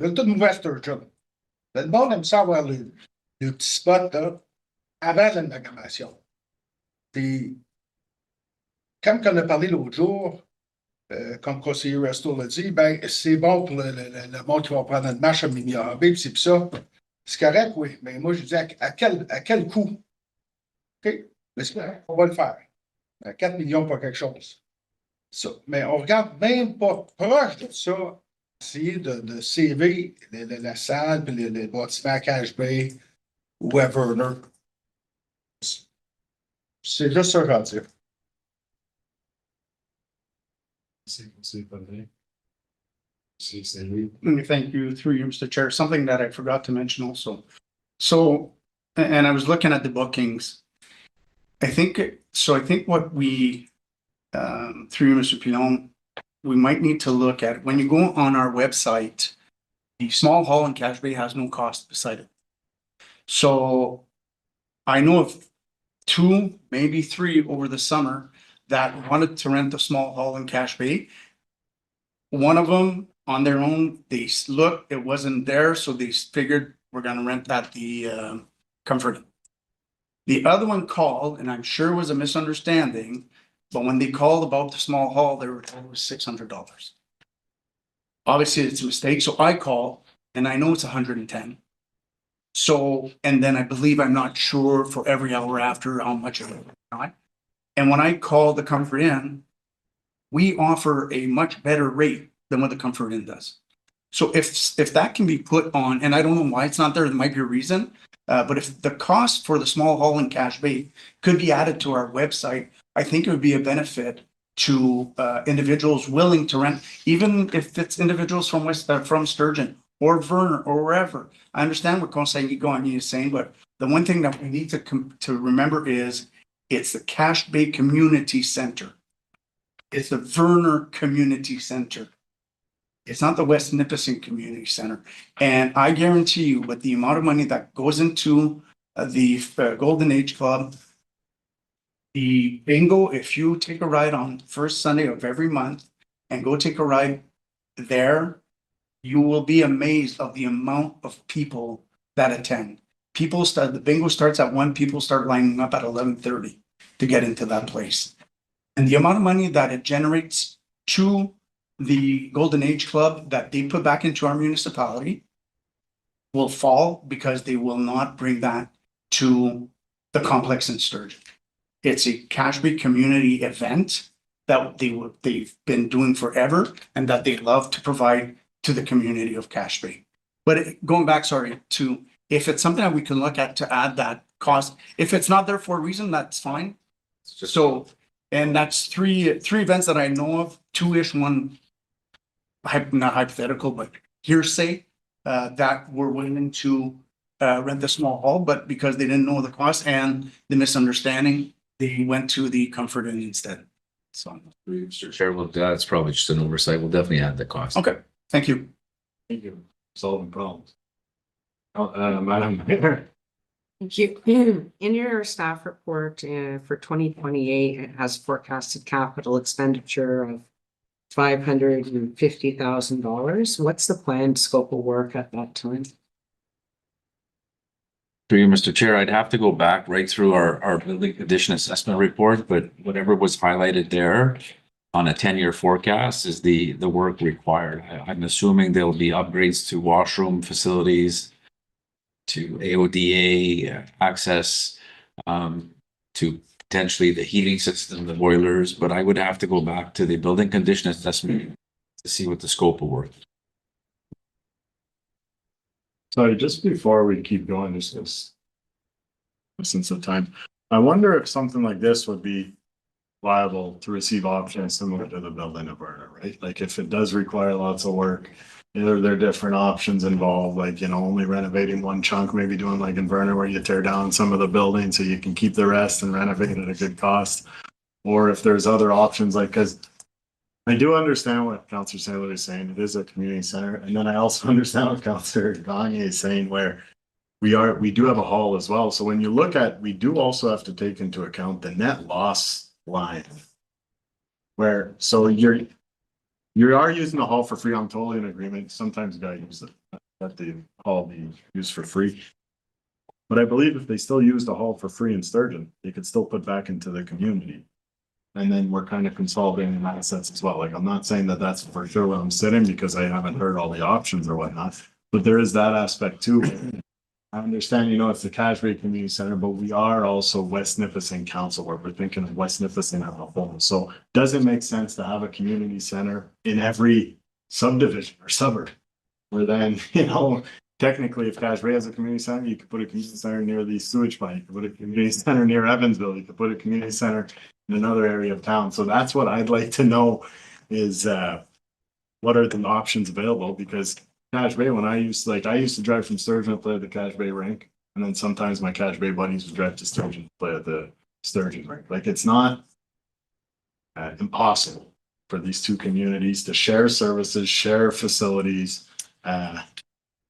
le tout nouveau Sturgeon. Le monde aime ça avoir le petit spot là, avant l'amalgamation. Puis, comme on a parlé l'autre jour, comme conseiller Resto l'a dit, ben, c'est bon pour le monde qui va prendre une marche à Mini-AB, puis c'est ça. C'est correct, oui. Mais moi, je dis à quel coût? OK? Mais c'est correct, on va le faire. 4 millions pour quelque chose. Ça. Mais on regarde même pas proche de ça, essayer de CV la salle, puis le bâtiment à Cache Bay ou à Verner. C'est juste ça, j'en dire. Let me thank you through you, Mr. Chair. Something that I forgot to mention also. So, and I was looking at the bookings. I think what we, through you, Mr. Pilon, we might need to look at, when you go on our website, the small hall in Cache Bay has no cost beside it. So I know of 2, maybe 3 over the summer that wanted to rent a small hall in Cache Bay. One of them on their own, they looked, it wasn't there, so they figured we're gonna rent that the Comfort Inn. The other one called, and I'm sure it was a misunderstanding, but when they called about the small hall, they were told it was $600. Obviously, it's a mistake, so I call, and I know it's 110. So, and then I believe, I'm not sure for every hour after how much it was not. And when I call the Comfort Inn, we offer a much better rate than what the Comfort Inn does. So if that can be put on, and I don't know why it's not there, there might be a reason, but if the cost for the small hall in Cache Bay could be added to our website, I think it would be a benefit to individuals willing to rent, even if it's individuals from from Sturgeon or Verner or wherever. I understand what Conseil Gagnon is saying, but the one thing that we need to remember is it's the Cache Bay Community Center. It's the Verner Community Center. It's not the West Nipissing Community Center. And I guarantee you, with the amount of money that goes into the Golden Age Club, the bingo, if you take a ride on first Sunday of every month and go take a ride there, you will be amazed of the amount of people that attend. The bingo starts at 1, people start lining up at 11:30 to get into that place. And the amount of money that it generates to the Golden Age Club that they put back into our municipality will fall because they will not bring that to the complex in Sturgeon. It's a Cache Bay community event that they've been doing forever and that they love to provide to the community of Cache Bay. But going back, to if it's something that we can look at to add that cost, if it's not there for a reason, that's fine. So, and that's three events that I know of, 2-ish, one not hypothetical, but hearsay, that were willing to rent the small hall, but because they didn't know the cost and the misunderstanding, they went to the Comfort Inn instead. So, Mr. Chair, well, that's probably just an oversight. We'll definitely add the cost. okay, thank you. Thank you. Solving problems. Madam Mayor. Thank you. In your staff report for 2028, it has forecasted capital expenditure of $550,000. What's the planned scope of work at that time? Through you, Mr. Chair, I'd have to go back right through our building condition assessment report, but whatever was highlighted there on a 10-year forecast is the work required. I'm assuming there'll be upgrades to washroom facilities, to AODA access, to potentially the heating system, the boilers, but I would have to go back to the building condition assessment to see what the scope of work. Sorry, just before we keep going, just since of time, I wonder if something like this would be viable to receive options similar to the building of Verner, right? Like if it does require lots of work, there are different options involved, like, you know, only renovating one chunk, maybe doing like in Vernon where you tear down some of the buildings so you can keep the rest and renovate at a good cost. Or if there's other options, like, cause I do understand what Councillor Saylor is saying. It is a community center. And then I also understand what Councillor Gagne is saying, where we do have a hall as well. So when you look at, we do also have to take into account the net loss line. Where, so you are using the hall for free on totally an agreement. Sometimes you gotta use it, let the hall be used for free. But I believe if they still use the hall for free in Sturgeon, they could still put back into the community. And then we're kind of consolidating assets as well. Like, I'm not saying that that's for sure where I'm sitting because I haven't heard all the options or whatnot, but there is that aspect too. I understand, you know, it's the Cashway Community Center, but we are also West Nipissing Council, where we're thinking of West Nipissing as a whole. So does it make sense to have a community center in every subdivision or suburb? Where then, you know, technically if Cashway has a community center, you could put a community center near the sewage plant, you could put a community center near Evansville, you could put a community center in another area of town. So that's what I'd like to know is what are the options available? Because Cache Bay, when I used to drive from Sturgeon to play at the Cache Bay rink, and then sometimes my Cache Bay buddies would drive to Sturgeon to play at the Sturgeon rink. Like, it's not impossible for these two communities to share services, share facilities,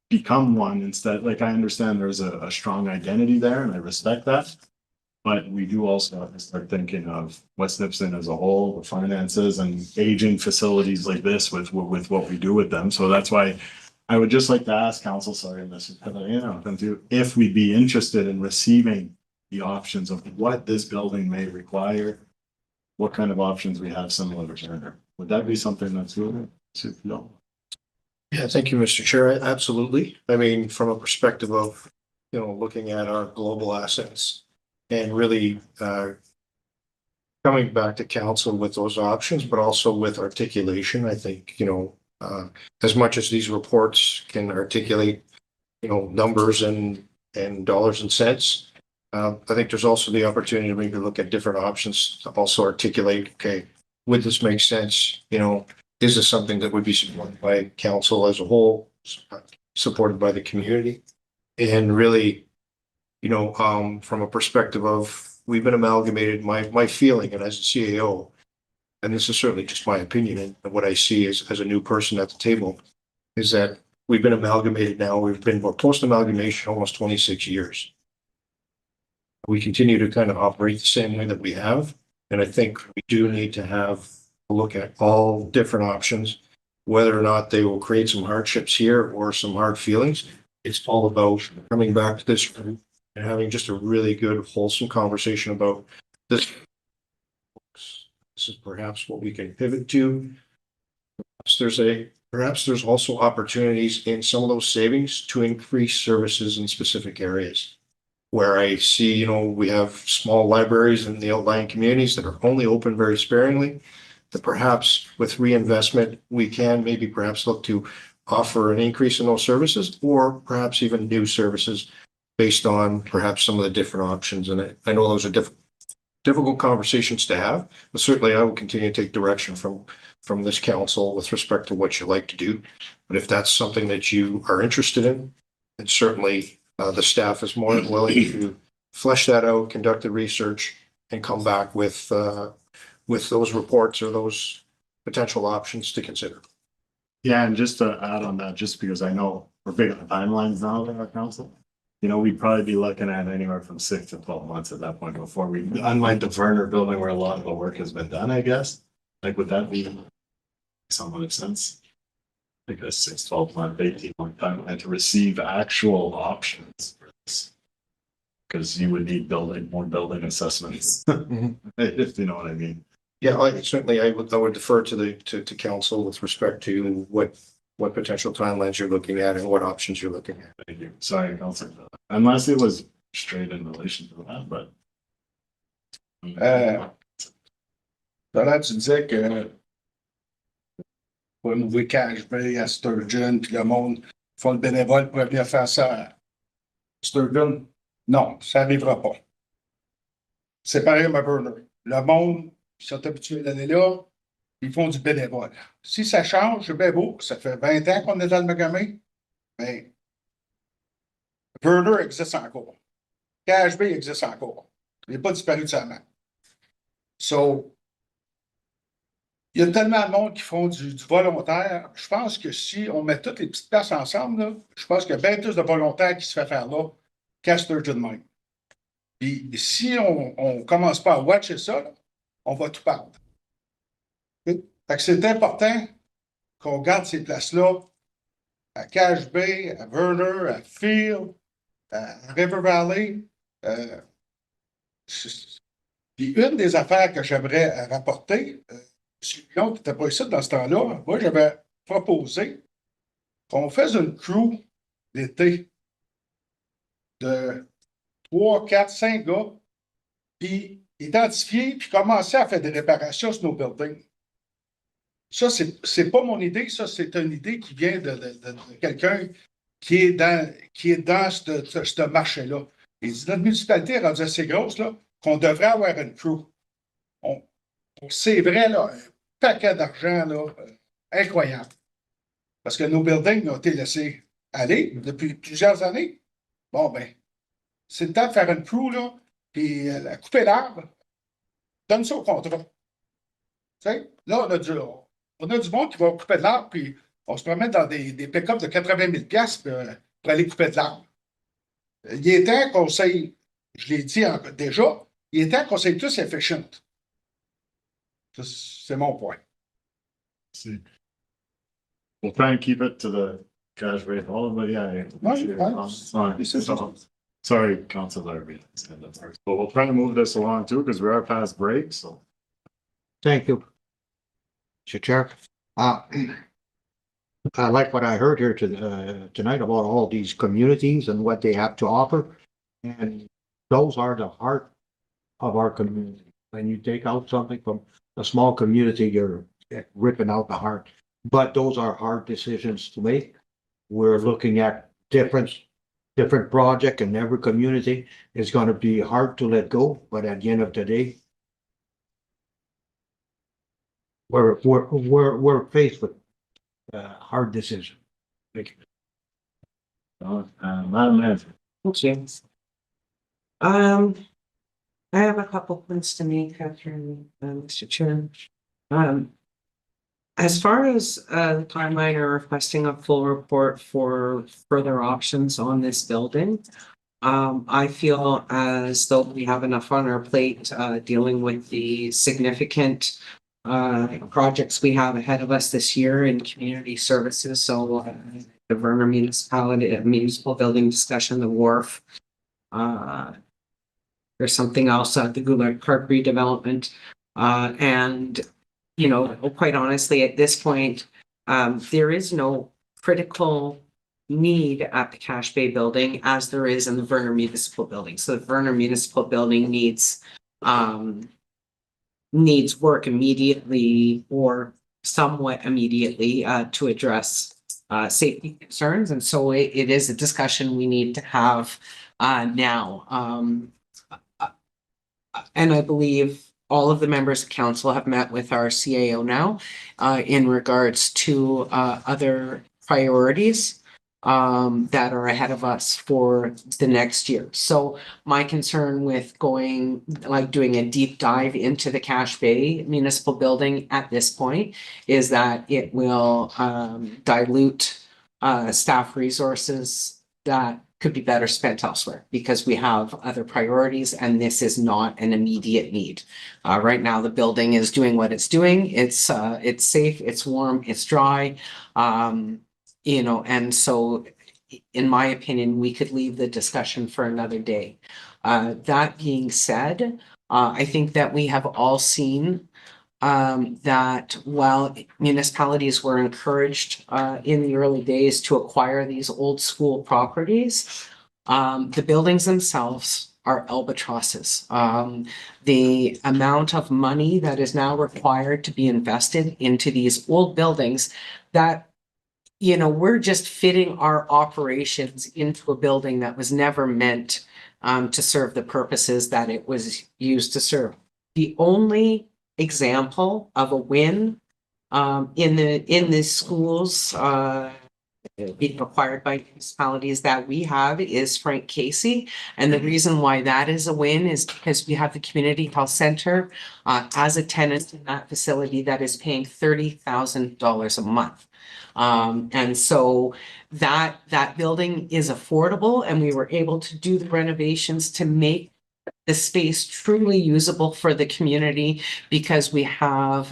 become one instead. Like, I understand there's a strong identity there, and I respect that. But we do also have to start thinking of West Nipissing as a whole, the finances and aging facilities like this with what we do with them. So that's why I would just like to ask council, sorry, if we'd be interested in receiving the options of what this building may require, what kind of options we have similar to Turner. Would that be something that's good? No. Yeah, thank you, Mr. Chair. Absolutely. I mean, from a perspective of, you know, looking at our global assets and really coming back to council with those options, but also with articulation, I think, you know, as much as these reports can articulate, you know, numbers and dollars and cents, I think there's also the opportunity to maybe look at different options to also articulate, okay, would this make sense? You know, is this something that would be supported by council as a whole, supported by the community? And really, you know, from a perspective of, we've been amalgamated, my feeling, and as a CAO, and this is certainly just my opinion and what I see as a new person at the table, is that we've been amalgamated now. We've been post-amalgamation almost 26 years. We continue to kind of operate the same way that we have. And I think we do need to have a look at all different options, whether or not they will create some hardships here or some hard feelings. It's all about coming back to this room and having just a really good, wholesome conversation about this. This is perhaps what we can pivot to. Perhaps there's also opportunities in some of those savings to increase services in specific areas. Where I see, you know, we have small libraries in the outlying communities that are only open very sparingly, that perhaps with reinvestment, we can maybe perhaps look to offer an increase in those services, or perhaps even new services based on perhaps some of the different options. And I know those are difficult conversations to have, but certainly I will continue to take direction from this council with respect to what you like to do. But if that's something that you are interested in, then certainly the staff is more than willing to flesh that out, conduct the research, and come back with those reports or those potential options to consider. Yeah, and just to add on that, just because I know we're big on the timelines now in our council, you know, we'd probably be looking at anywhere from 6 to 12 months at that point before we, unlike the Verner building where a lot of the work has been done, I guess. Like, would that be some sense? Like a 6, 12 month, 18-month timeline to receive actual options for this. Because you would need more building assessments, if you know what I mean. Yeah, I would defer to council with respect to what potential timelines you're looking at and what options you're looking at. Thank you. Sorry, Councilor. Unless it was straight in relation to that, but. Là, tu disais que pour nouveau Cache Bay à Sturgeon, puis le monde font le bénévole pour venir faire ça à Sturgeon. Non, ça n'arrivera pas. C'est pareil à Verner. Le monde qui sont habitués d'aller là, Ils font du bénévole. Si ça change, c'est bien beau. Ça fait 20 ans qu'on est dans le magasin. Mais Burner existe encore. KHB existe encore. Il n'est pas disparu de sa main. So, il y a tellement de monde qui font du volontaire. Je pense que si on met toutes les petites places ensemble, là, je pense qu'il y a bien plus de volontaires qui se fait faire là qu'à Sturgeon Mine. Puis si on commence pas à watcher ça, là, on va tout perdre. Fait que c'est important qu'on garde ces places-là à Cache Bay, à Verner, à Field, à River Valley. Puis une des affaires que j'aimerais rapporter, Lyon n'était pas ici dans ce temps-là, moi j'avais proposé qu'on fasse une crew d'été de 3, 4, 5 gars, puis identifier, puis commencer à faire des réparations sur nos buildings. Ça, c'est pas mon idée, ça, c'est une idée qui vient de quelqu'un qui est dans ce marché-là. Il dit, notre municipalité est rendue assez grosse, là, qu'on devrait avoir une crew. C'est vrai, là, un paquet d'argent, là, incroyable. Parce que nos buildings ont été laissés aller depuis plusieurs années. Bon, ben, c'est le temps de faire une crew, là, puis couper l'arbre, donne ça au contrat. Tu sais, là, on a du monde qui va couper de l'arbre, puis on se promène dans des pick-up de 80 000 $ pour aller couper de l'arbre. Il est temps qu'on soit, je l'ai dit déjà, il est temps qu'on soit tous efficient. C'est mon point. We'll try and keep it to the cash rate hall, but yeah. Sorry, Councilor. But we'll try to move this along too, because we are past break, so. Thank you. Mr. Chair, I like what I heard here tonight about all these communities and what they have to offer. And those are the heart of our community. When you take out something from a small community, you're ripping out the heart. But those are hard decisions to make. We're looking at different project, and every community is going to be hard to let go. But at the end of the day, we're faced with hard decision. Thank you. Madam Manager. Thank you. I have a couple points to make, Catherine, Mr. Chair. As far as the timeline or requesting a full report for further options on this building, I feel as though we have enough on our plate dealing with the significant projects we have ahead of us this year in community services. So the Verner municipal building discussion, the wharf. There's something else, the Goulart Park redevelopment. And, you know, quite honestly, at this point, there is no critical need at the Cache Bay building as there is in the Verner Municipal Building. So the Verner Municipal Building needs work immediately or somewhat immediately to address safety concerns. And so it is a discussion we need to have now. And I believe all of the members of council have met with our CAO now in regards to other priorities that are ahead of us for the next year. So my concern with doing a deep dive into the Cache Bay Municipal Building at this point is that it will dilute staff resources that could be better spent elsewhere because we have other priorities and this is not an immediate need. Right now, the building is doing what it's doing. It's safe, it's warm, it's dry. You know, and so in my opinion, we could leave the discussion for another day. That being said, I think that we have all seen that while municipalities were encouraged in the early days to acquire these old school properties, the buildings themselves are albatrosses. The amount of money that is now required to be invested into these old buildings that, you know, we're just fitting our operations into a building that was never meant to serve the purposes that it was used to serve. The only example of a win in the schools, being required by municipalities that we have is Frank Casey. And the reason why that is a win is because we have the community health center as a tenant in that facility that is paying $30,000 a month. And so that building is affordable, and we were able to do the renovations to make the space truly usable for the community, because we have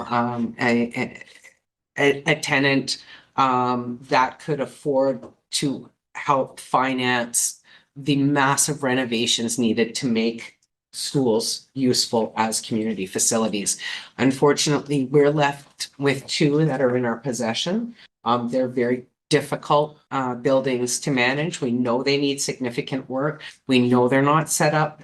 a tenant that could afford to help finance the massive renovations needed to make schools useful as community facilities. Unfortunately, we're left with two that are in our possession. They're very difficult buildings to manage. We know they need significant work. We know they're not set up,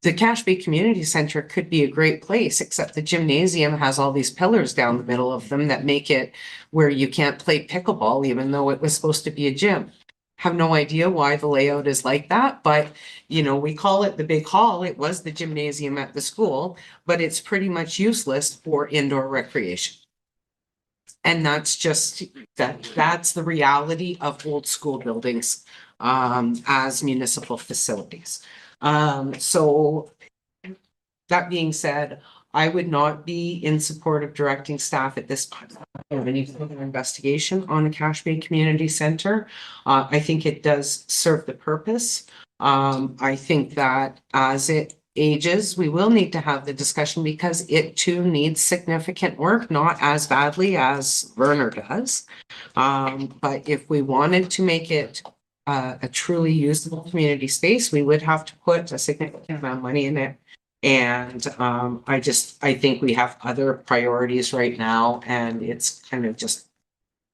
the Cache Bay Community Center could be a great place, except the gymnasium has all these pillars down the middle of them that make it where you can't play pickleball, even though it was supposed to be a gym. Have no idea why the layout is like that, but we call it the big hall. It was the gymnasium at the school, but it's pretty much useless for indoor recreation. And that's just that's the reality of old school buildings as municipal facilities. So that being said, I would not be in support of directing staff at this point of any further investigation on the Cache Bay Community Center. I think it does serve the purpose. I think that as it ages, we will need to have the discussion, because it too needs significant work, not as badly as Werner does. But if we wanted to make it a truly usable community space, we would have to put a significant amount of money in it. And I think we have other priorities right now, and it's kind of just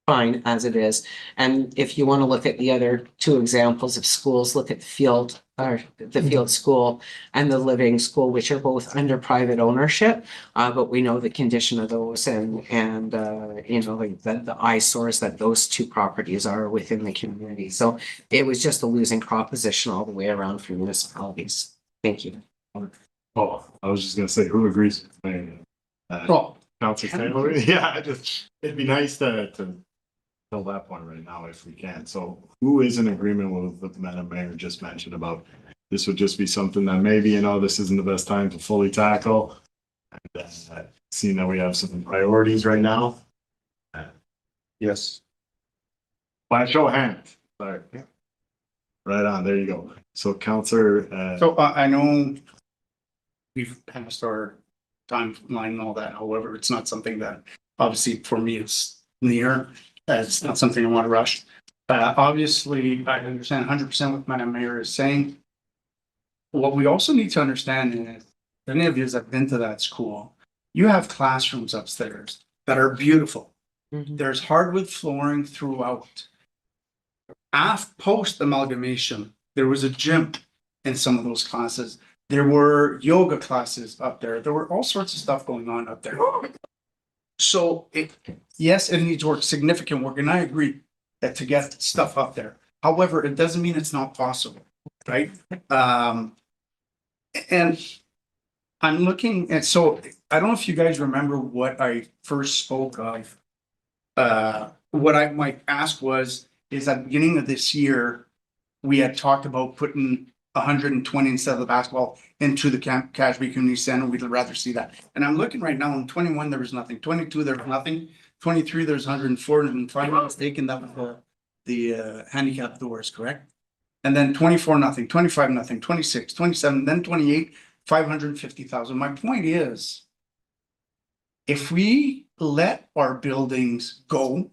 fine as it is. And if you want to look at the other two examples of schools, look at the Field School and the Living School, which are both under private ownership. But we know the condition of those and the eyesores that those two properties are within the community. So it was just a losing proposition all the way around for municipalities. Thank you. Oh, I was just gonna say, who agrees with me? Councilor Taylor? Yeah, it'd be nice to fill that point right now if we can. So who is in agreement with what the Madam Mayor just mentioned about this would just be something that maybe, this isn't the best time to fully tackle? And seeing that we have some priorities right now. Yes. By show of hands. Sorry. Right on, there you go. So Councilor, So I know we've passed our timeline and all that. However, it's not something that obviously for me it's near. It's not something I want to rush. Obviously, I understand 100% what Madam Mayor is saying. What we also need to understand is, any of you that have been to that school, you have classrooms upstairs that are beautiful. There's hardwood flooring throughout. Post amalgamation, there was a gym in some of those classes. There were yoga classes up there. There were all sorts of stuff going on up there. So yes, it needs work, significant work, and I agree that to get stuff up there. However, it doesn't mean it's not possible, right? And I'm looking at, so I don't know if you guys remember what I first spoke of. What my ask is at the beginning of this year, we had talked about putting 120 instead of the basketball into the Cache Bay Community Center. We'd rather see that. And I'm looking right now, in 21, there was nothing. 22, there was nothing. 23, there's 104. And if I'm not mistaken, that was the handicap doors, correct? And then 24, nothing. 25, nothing. 26, 27, then 28, 550,000. My point is, if we let our buildings go,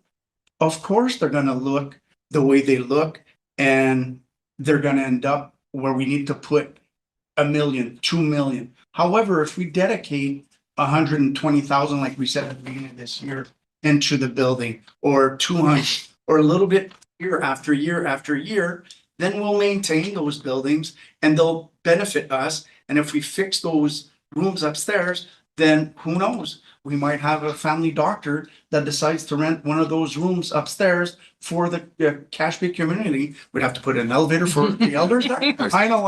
of course, they're going to look the way they look, and they're going to end up where we need to put $1 million, $2 million. However, if we dedicate 120,000, like we said at the beginning of this year, into the building, or 200, or a little bit year after year after year, then we'll maintain those buildings and they'll benefit us. And if we fix those rooms upstairs, then who knows? We might have a family doctor that decides to rent one of those rooms upstairs for the Cache Bay community. We'd have to put an elevator for the elders there. I know.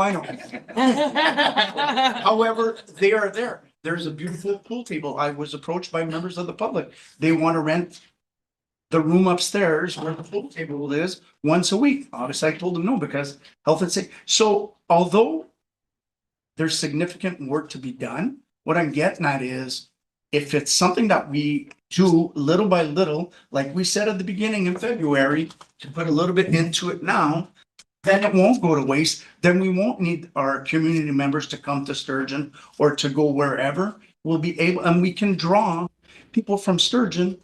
However, they are there. there's a beautiful pool table. I was approached by members of the public. They want to rent the room upstairs where the pool table is once a week. Obviously, I told them no because health and safety. So although there's significant work to be done, what I'm getting at is if it's something that we do little by little, like we said at the beginning in February, to put a little bit into it now, then it won't go to waste. Then we won't need our community members to come to Sturgeon or to go wherever. We'll be able, and we can draw people from Sturgeon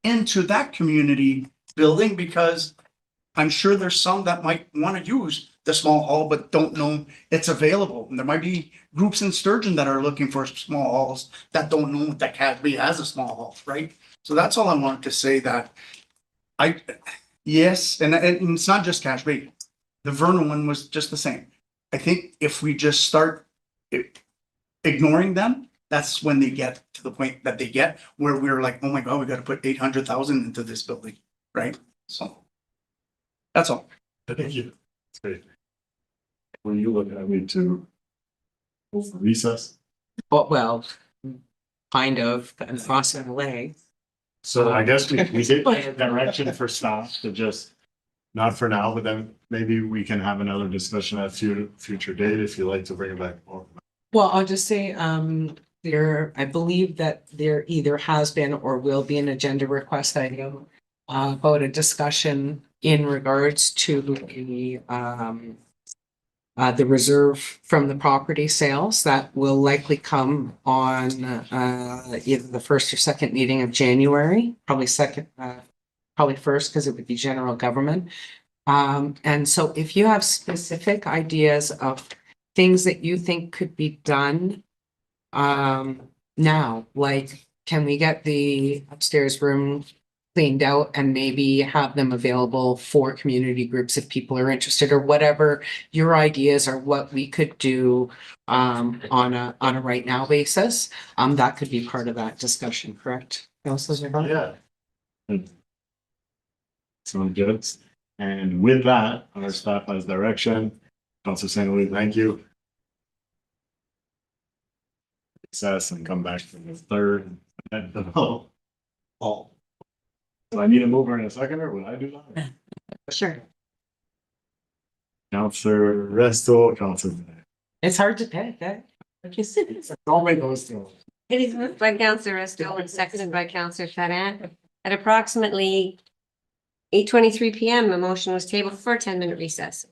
into that community building because I'm sure there's some that might want to use the small hall but don't know it's available. And there might be groups in Sturgeon that are looking for small halls that don't know that Casby has a small hall, right? So that's all I wanted to say, that yes, and it's not just Casby. The Vernon one was just the same. I think if we just start ignoring them, that's when they get to the point that they get where we're like, oh my God, we got to put 800,000 into this building, right? So that's all. Thank you. That's great. When you look at me to go for recess, But well, kind of, and crossing the way. so I guess we did get direction for staff to just, not for now, but then maybe we can have another discussion at future date if you'd like to bring it back. Well, I'll just say, I believe that there either has been or will be an agenda request item about a discussion in regards to the reserve from the property sales that will likely come on either the first or second meeting of January, probably second, probably first, because it would be general government. And so if you have specific ideas of things that you think could be done now, like, can we get the upstairs room cleaned out and maybe have them available for community groups if people are interested, or whatever your ideas are, what we could do on a right now basis, that could be part of that discussion, correct? Councilor Zerba? Yeah. Sounds good. And with that, our staff has direction. Councilor St. Louis, thank you. Recess and come back for the third. All. Do I need a mover in a second, or will I do that? Sure. Councilor Resto, Councilor. It's hard to pick, eh? Like you said, it's always those two. It is moved by Councillor Resto and seconded by Councillor Fedant. At approximately 8:23 PM, a motion was tabled for a 10-minute recess.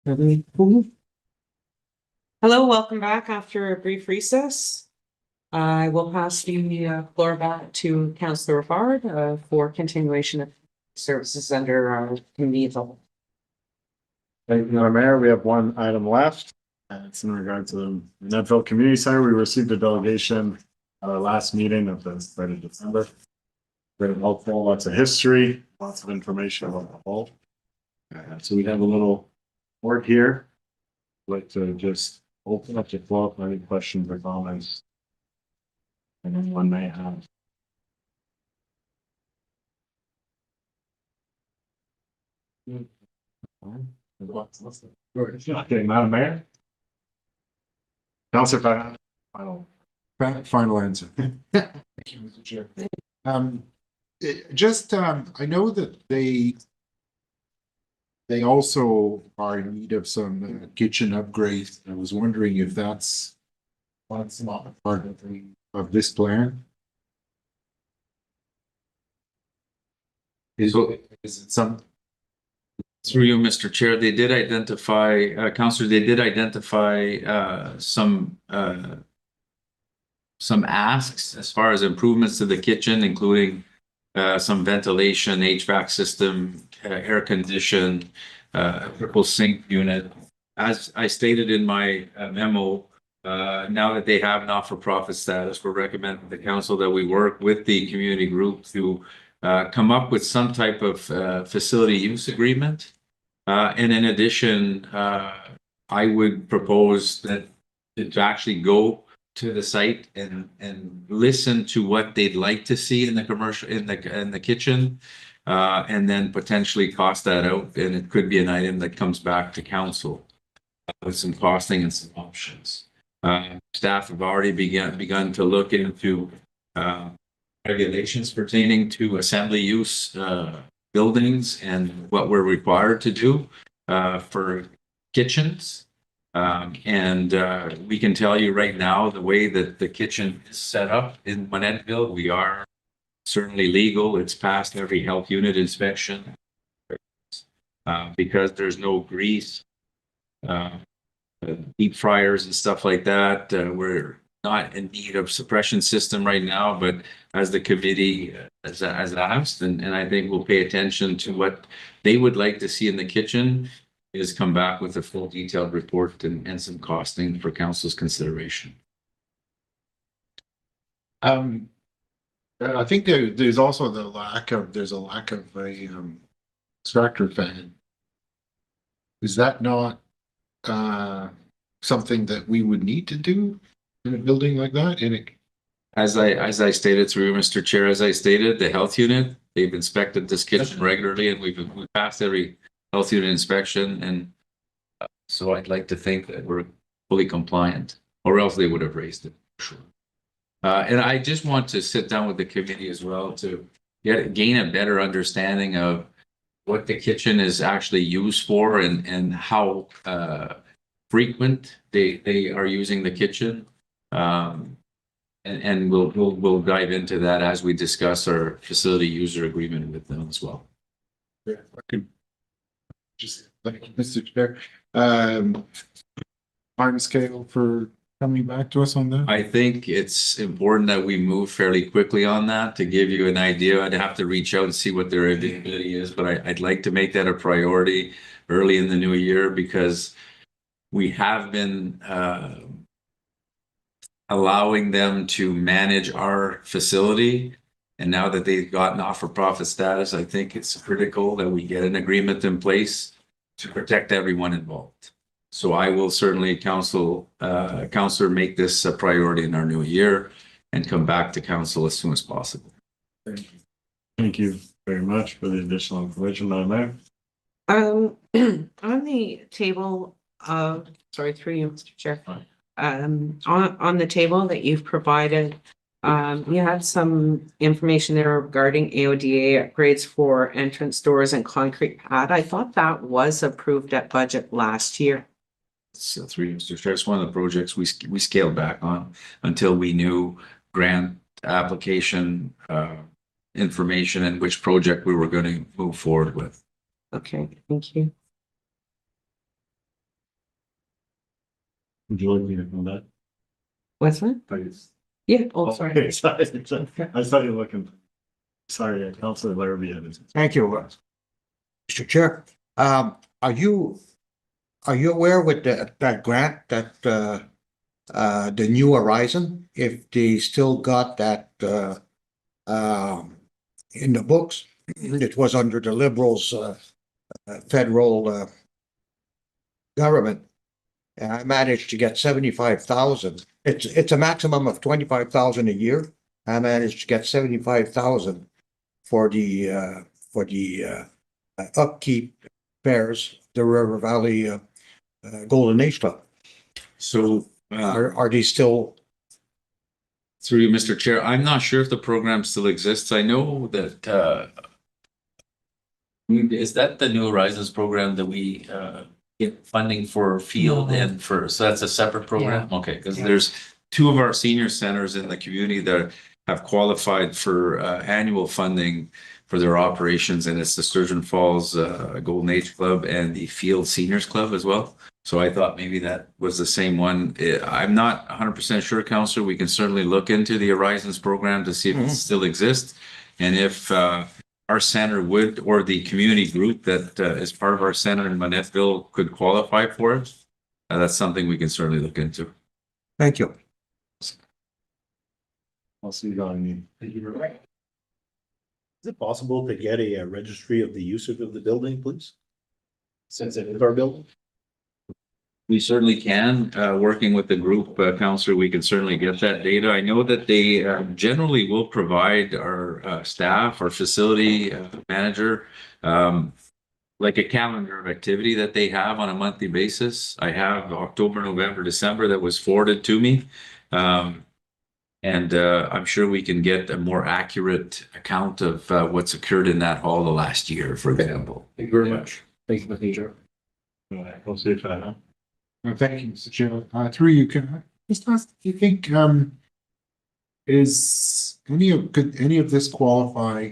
Hello, welcome back after a brief recess. I will pass the floor back to Councillor Bard for continuation of services under our community level. Thank you, Madam Mayor. We have one item left, and it's in regard to the Nedville Community Center. We received a delegation at our last meeting of the start of December. Very helpful, lots of history, lots of information about the whole. So we have a little board here. I'd like to just open up the floor for any questions or comments anyone may have. Okay, Madam Mayor. Councilor final. Final answer. Thank you, Mr. Chair. I know that they also are in need of some kitchen upgrades. I was wondering if that's not part of this plan. Is it some? Through you, Mr. Chair, they did identify, Councillor, they did identify some asks as far as improvements to the kitchen, including some ventilation, HVAC system, air condition, triple sink unit. As I stated in my memo, now that they have not-for-profit status, we're recommending the council that we work with the community group to come up with some type of facility use agreement. And in addition, I would propose that to actually go to the site and listen to what they'd like to see in the commercial, in the kitchen, and then potentially cost that out. And it could be an item that comes back to council with some costing and some options. Staff have already begun to look into regulations pertaining to assembly use buildings and what we're required to do for kitchens. We can tell you right now, the way that the kitchen is set up in Monetville, we are certainly legal. It's passed every health unit inspection. Because there's no grease, deep fryers and stuff like that. We're not in need of suppression system right now, but as the committee has asked, and I think we'll pay attention to what they would like to see in the kitchen, is come back with a full detailed report and some costing for council's consideration. I think there's also a lack of a extractor fan. Is that not something that we would need to do in a building like that? As I stated through Mr. Chair, as I stated, the health unit, they've inspected this kitchen regularly, and we've passed every health unit inspection, and so I'd like to think that we're fully compliant, or else they would have raised it. Sure. And I just want to sit down with the committee as well to gain a better understanding of what the kitchen is actually used for and how frequent they are using the kitchen. And we'll dive into that as we discuss our facility user agreement with them as well. Yeah, I could just thank you, Mr. Chair. Time scale for coming back to us on that? I think it's important that we move fairly quickly on that. To give you an idea, I'd have to reach out and see what their availability is, but I'd like to make that a priority early in the new year, because we have been allowing them to manage our facility. And now that they've gotten not-for-profit status, I think it's critical that we get an agreement in place to protect everyone involved. So I will certainly councillor make this a priority in our new year and come back to council as soon as possible. Thank you. Thank you very much for the additional information, Madam Mayor. On the table of, sorry, through you, Mr. Chair. On the table that you've provided, you had some information there regarding AODA upgrades for entrance doors and concrete pad. I thought that was approved at budget last year. So through Mr. Chair, it's one of the projects we scaled back on until we knew grant application information and which project we were going to move forward with. Okay, thank you. Would you like me to know that? What's that? Please. Yeah, oh, sorry. Okay, sorry. I saw you looking. Sorry, Councilor Larrabee. Thank you. Mr. Chair, are you aware with that grant that, the New Horizon, if they still got that, in the books? It was under the Liberals, federal, government. And I managed to get 75,000. It's a maximum of 25,000 a year. I managed to get 75,000 for the upkeep repairs, the River Valley Golden Age Club. So, Are they still? through you, Mr. Chair, I'm not sure if the program still exists. I know that, is that the New Horizons program that we, get funding for field and for, so that's a separate program? Okay, because there's two of our senior centers in the community that have qualified for, annual funding for their operations, and it's the Sturgeon Falls, Golden Age Club and the Field Seniors Club as well. So I thought maybe that was the same one. I'm not 100% sure, Counselor. We can certainly look into the Horizons program to see if it still exists. And if our center would, or the community group that is part of our center in Manettville could qualify for it, that's something we can certainly look into. Thank you. I'll see you on. Thank you very much. Is it possible to get a registry of the usage of the building, please? Since it is our building? We certainly can, working with the group, Counselor, we can certainly get that data. I know that they generally will provide our staff, our facility manager, like a calendar of activity that they have on a monthly basis. I have October, November, December that was forwarded to me. And I'm sure we can get a more accurate account of what's occurred in that hall the last year, for example. Thank you very much. Thank you, Mr. Chair. We'll see if I know. Thank you, Mr. Chair. Through you, can I just ask, do you think, could any of this qualify?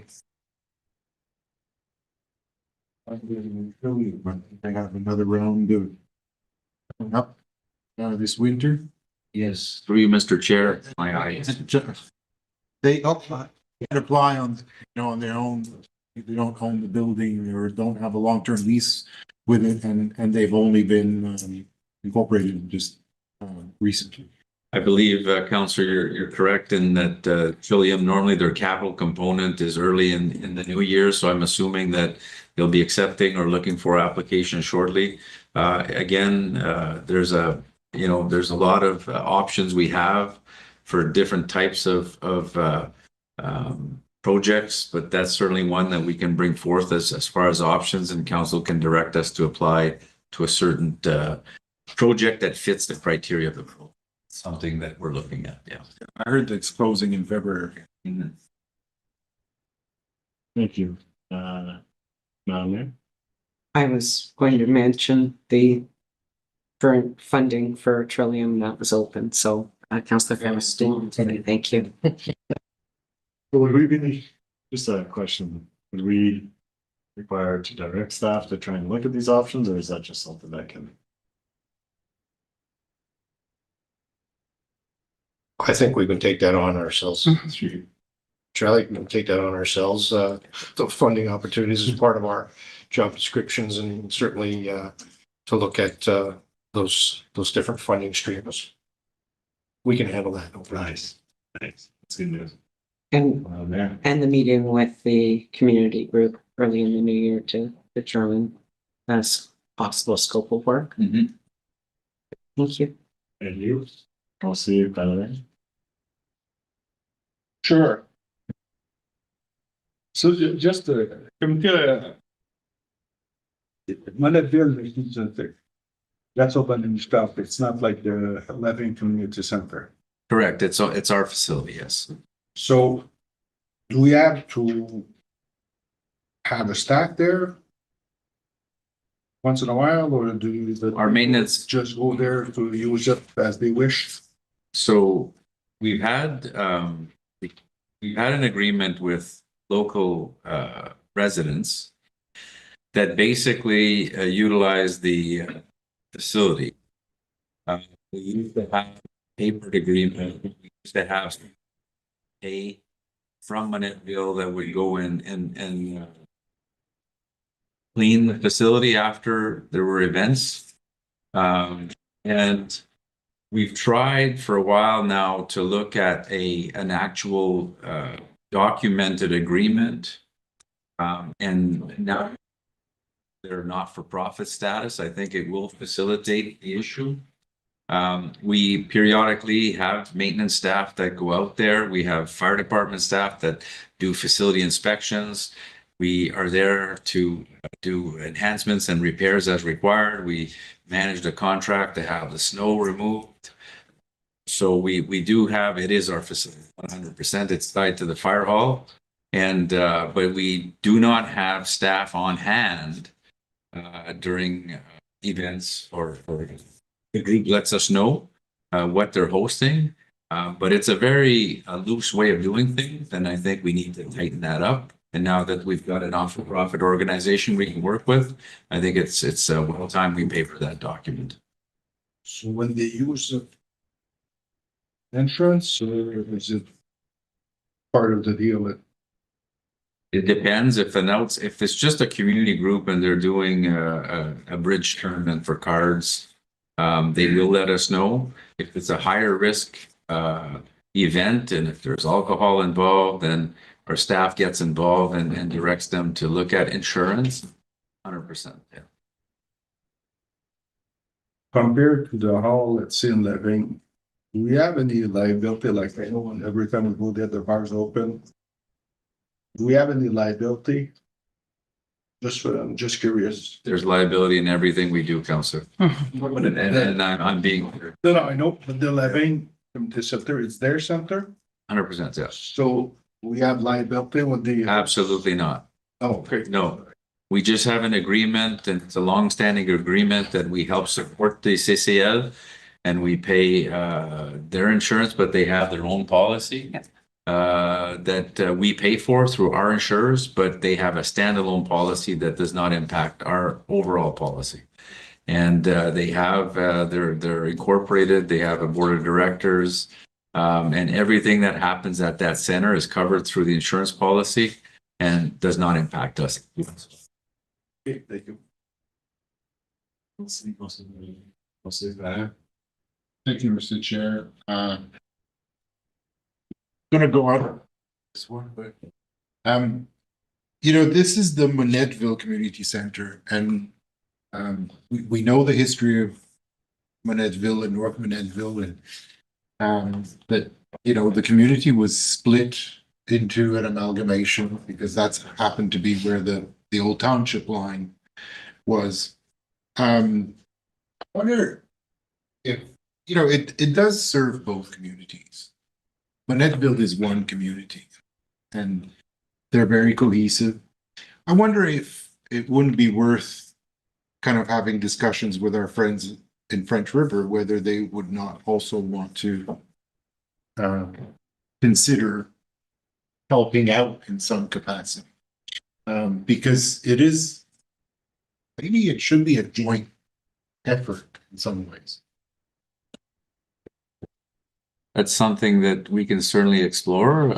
They have another round of coming up this winter. Yes. Through you, Mr. Chair, my eyes. They can apply on, on their own. They don't own the building or don't have a long-term lease with it, and they've only been incorporated just recently. I believe, Counselor, you're correct in that Trillium, normally their capital component is early in the new year, so I'm assuming that they'll be accepting or looking for application shortly. Again, there's a lot of options we have for different types of projects, but that's certainly one that we can bring forth as far as options, and council can direct us to apply to a certain project that fits the criteria of the program. Something that we're looking at, yeah. I heard that it's closing in February. Thank you. Madam Mayor? I was going to mention the current funding for Trillium that was open, so Councillor Femiston, thank you. Would we be, just a question, would we require to direct staff to try and look at these options, or is that just something that can? I think we can take that on ourselves. Charlie, we can take that on ourselves. The funding opportunities is part of our job descriptions, and certainly to look at those different funding streams. We can handle that. Nice. That's good news. And the meeting with the community group early in the new year to determine as possible scope of work. Mhm. Thank you. And you? I'll see you, Tyler. Sure. So just comité Manettville Center. That's open and stuff. It's not like the Living Community Center. Correct, it's our facility, yes. So do we have to have a staff there once in a while, or do Our maintenance, just go there to use it as they wish? so we've had an agreement with local residents that basically utilize the facility. We used to have papered agreement, we used to have pay from Monetville that would go in and clean the facility after there were events. And we've tried for a while now to look at an actual documented agreement. And now they're not-for-profit status. I think it will facilitate the issue. We periodically have maintenance staff that go out there. We have fire department staff that do facility inspections. We are there to do enhancements and repairs as required. We managed a contract to have the snow removed. So we do have, it is our facility, 100%. It's tied to the fire hall. And, but we do not have staff on hand during events or the group lets us know what they're hosting. But it's a very loose way of doing things. And I think we need to tighten that up. And now that we've got an not-for-profit organization we can work with, I think it's well time we paper that document. So when they use insurance, or is it part of the deal? It depends if it's just a community group and they're doing a bridge tournament for cards, they will let us know. If it's a higher risk event and if there's alcohol involved, then our staff gets involved and directs them to look at insurance. 100%. Yeah. Compared to the hall, let's say in Living, do we have any liability? Like I know when every time we go there, the bar's open. Do we have any liability? I'm just curious. There's liability in everything we do, Counselor. And I'm being No, I know, but the Living, the center, it's their center. 100%. Yes. So we have liability with the. Absolutely not. Oh, okay. No. We just have an agreement, and it's a long-standing agreement that we help support the CCL and we pay their insurance, but they have their own policy. Yes. That we pay for through our insurers, but they have a standalone policy that does not impact our overall policy. And they have they're incorporated, they have a board of directors, and everything that happens at that center is covered through the insurance policy and does not impact us. Okay, thank you. Thank you, Mr. Chair. Gonna go out this one, but this is the Monetville Community Center, and we know the history of Monetville and North Monetville, and that the community was split into an amalgamation because that's happened to be where the old township line was. I wonder if it does serve both communities. Monetville is one community and they're very cohesive. I wonder if it wouldn't be worth kind of having discussions with our friends in French River, whether they would not also want to consider helping out in some capacity. Because maybe it should be a joint effort in some ways. That's something that we can certainly explore.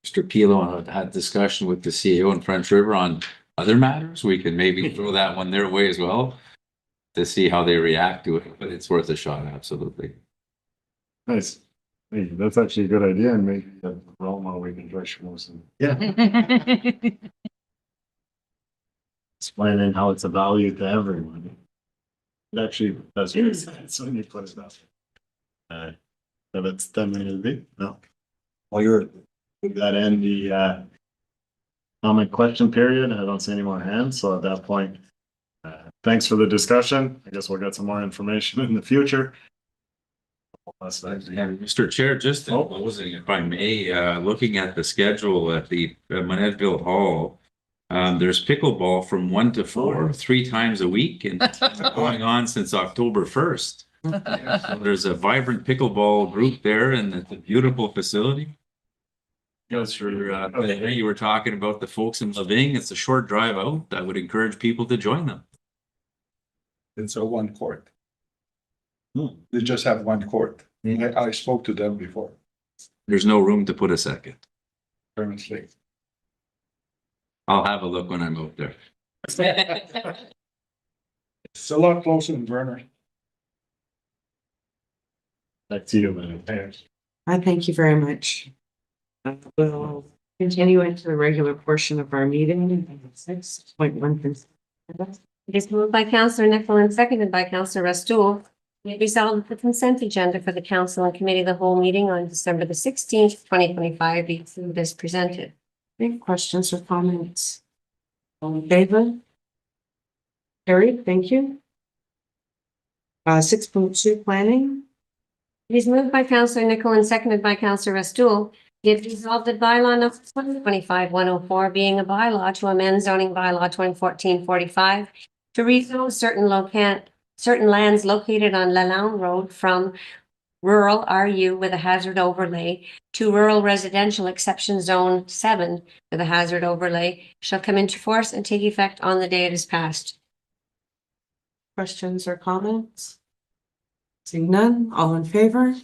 Mr. Pilo had discussion with the CEO in French River on other matters. We can maybe throw that one their way as well to see how they react to it, but it's worth a shot, absolutely. Nice. Hey, that's actually a good idea, and maybe a Roma we can try Schmosen. Yeah. Explaining how it's a value to everyone. It actually does make sense when you put it up. So it's 10 minutes big, no? Well, you're, Would that end the comment question period? I don't see any more hands, so at that point, thanks for the discussion. I guess we'll get some more information in the future. Mr. Chair, just in closing, if I may, looking at the schedule at the Monetville Hall, there's pickleball from 1 to 4, 3 times a week, and going on since October 1st. So there's a vibrant pickleball group there, and it's a beautiful facility. You were talking about the folks in Living. It's a short drive out. I would encourage people to join them. It's a one court. They just have one court. I spoke to them before, There's no room to put a second. apparently. I'll have a look when I'm out there. It's a lot closer than Vernon. Back to you, Madam Mayor. I thank you very much. We'll continue into the regular portion of our meeting. 6.1. It is moved by Councillor Nicol and seconded by Councillor Rastoul. Be it resolved that the consent agenda for the council and committee of the whole meeting on December the 16th, 2025 be approved as presented. Any questions or comments? All in favor? Carried, thank you. 6.2 planning. It is moved by Councillor Nicol and seconded by Councillor Rastoul. Be it resolved that bylaw number 2025-104 being a bylaw to amend zoning bylaw 2014-45 to rezone certain lands located on Lalonde Road from rural RU with a hazard overlay to rural residential exception zone 7 with a hazard overlay shall come into force and take effect on the day it is passed. Questions or comments? Seeing none, all in favor?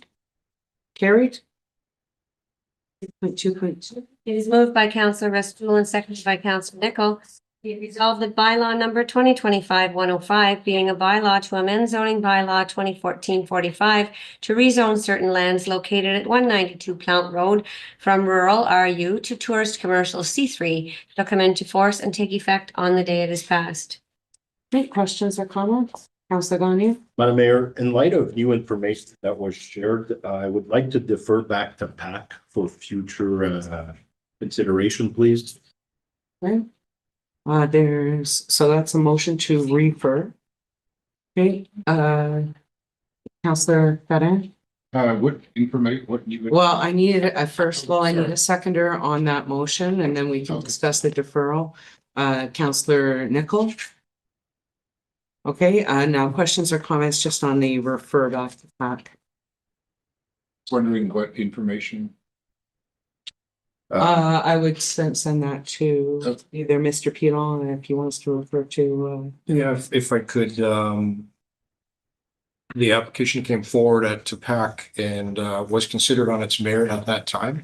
Carried. 6.2.2. It is moved by Councillor Rastoul and seconded by Councillor Nicol. Be it resolved that bylaw number 2025-105 being a bylaw to amend zoning bylaw 2014-45 to rezone certain lands located at 192 Plount Road from rural RU to tourist commercial C3 shall come into force and take effect on the day it is passed. Any questions or comments? Councillor Gagnon? Madam Mayor, in light of new information that was shared, I would like to defer back to PAC for future consideration, please. Okay. So that's a motion to refer. Okay, Councillor Fedin? What information, what you would? Well, I needed first of all, I need a seconder on that motion and then we can discuss the deferral. Councillor Nicol? Okay, now questions or comments just on the refer back to PAC? Wondering what information? I would send that to either Mr. Pilon if he wants to refer to, Yeah, if I could, the application came forward to PAC and was considered on its merit at that time.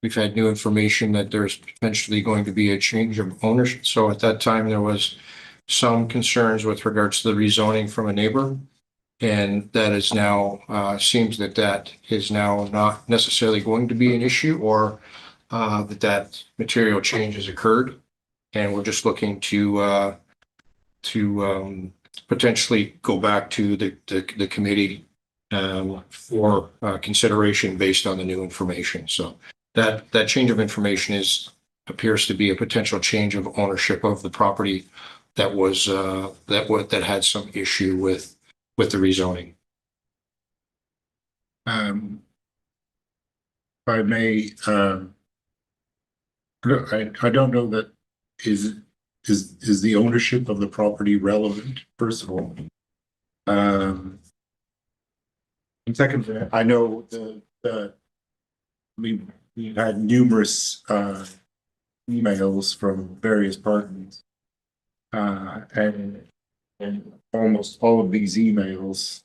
We've had new information that there's potentially going to be a change of ownership. So at that time, there was some concerns with regards to the rezoning from a neighbor. And that is now, seems that is now not necessarily going to be an issue, or that material change has occurred. And we're just looking to potentially go back to the committee for consideration based on the new information. So that change of information appears to be a potential change of ownership of the property that was that had some issue with the rezoning. If I may, I don't know that is the ownership of the property relevant, first of all. And second, I know we've had numerous emails from various partners. And almost all of these emails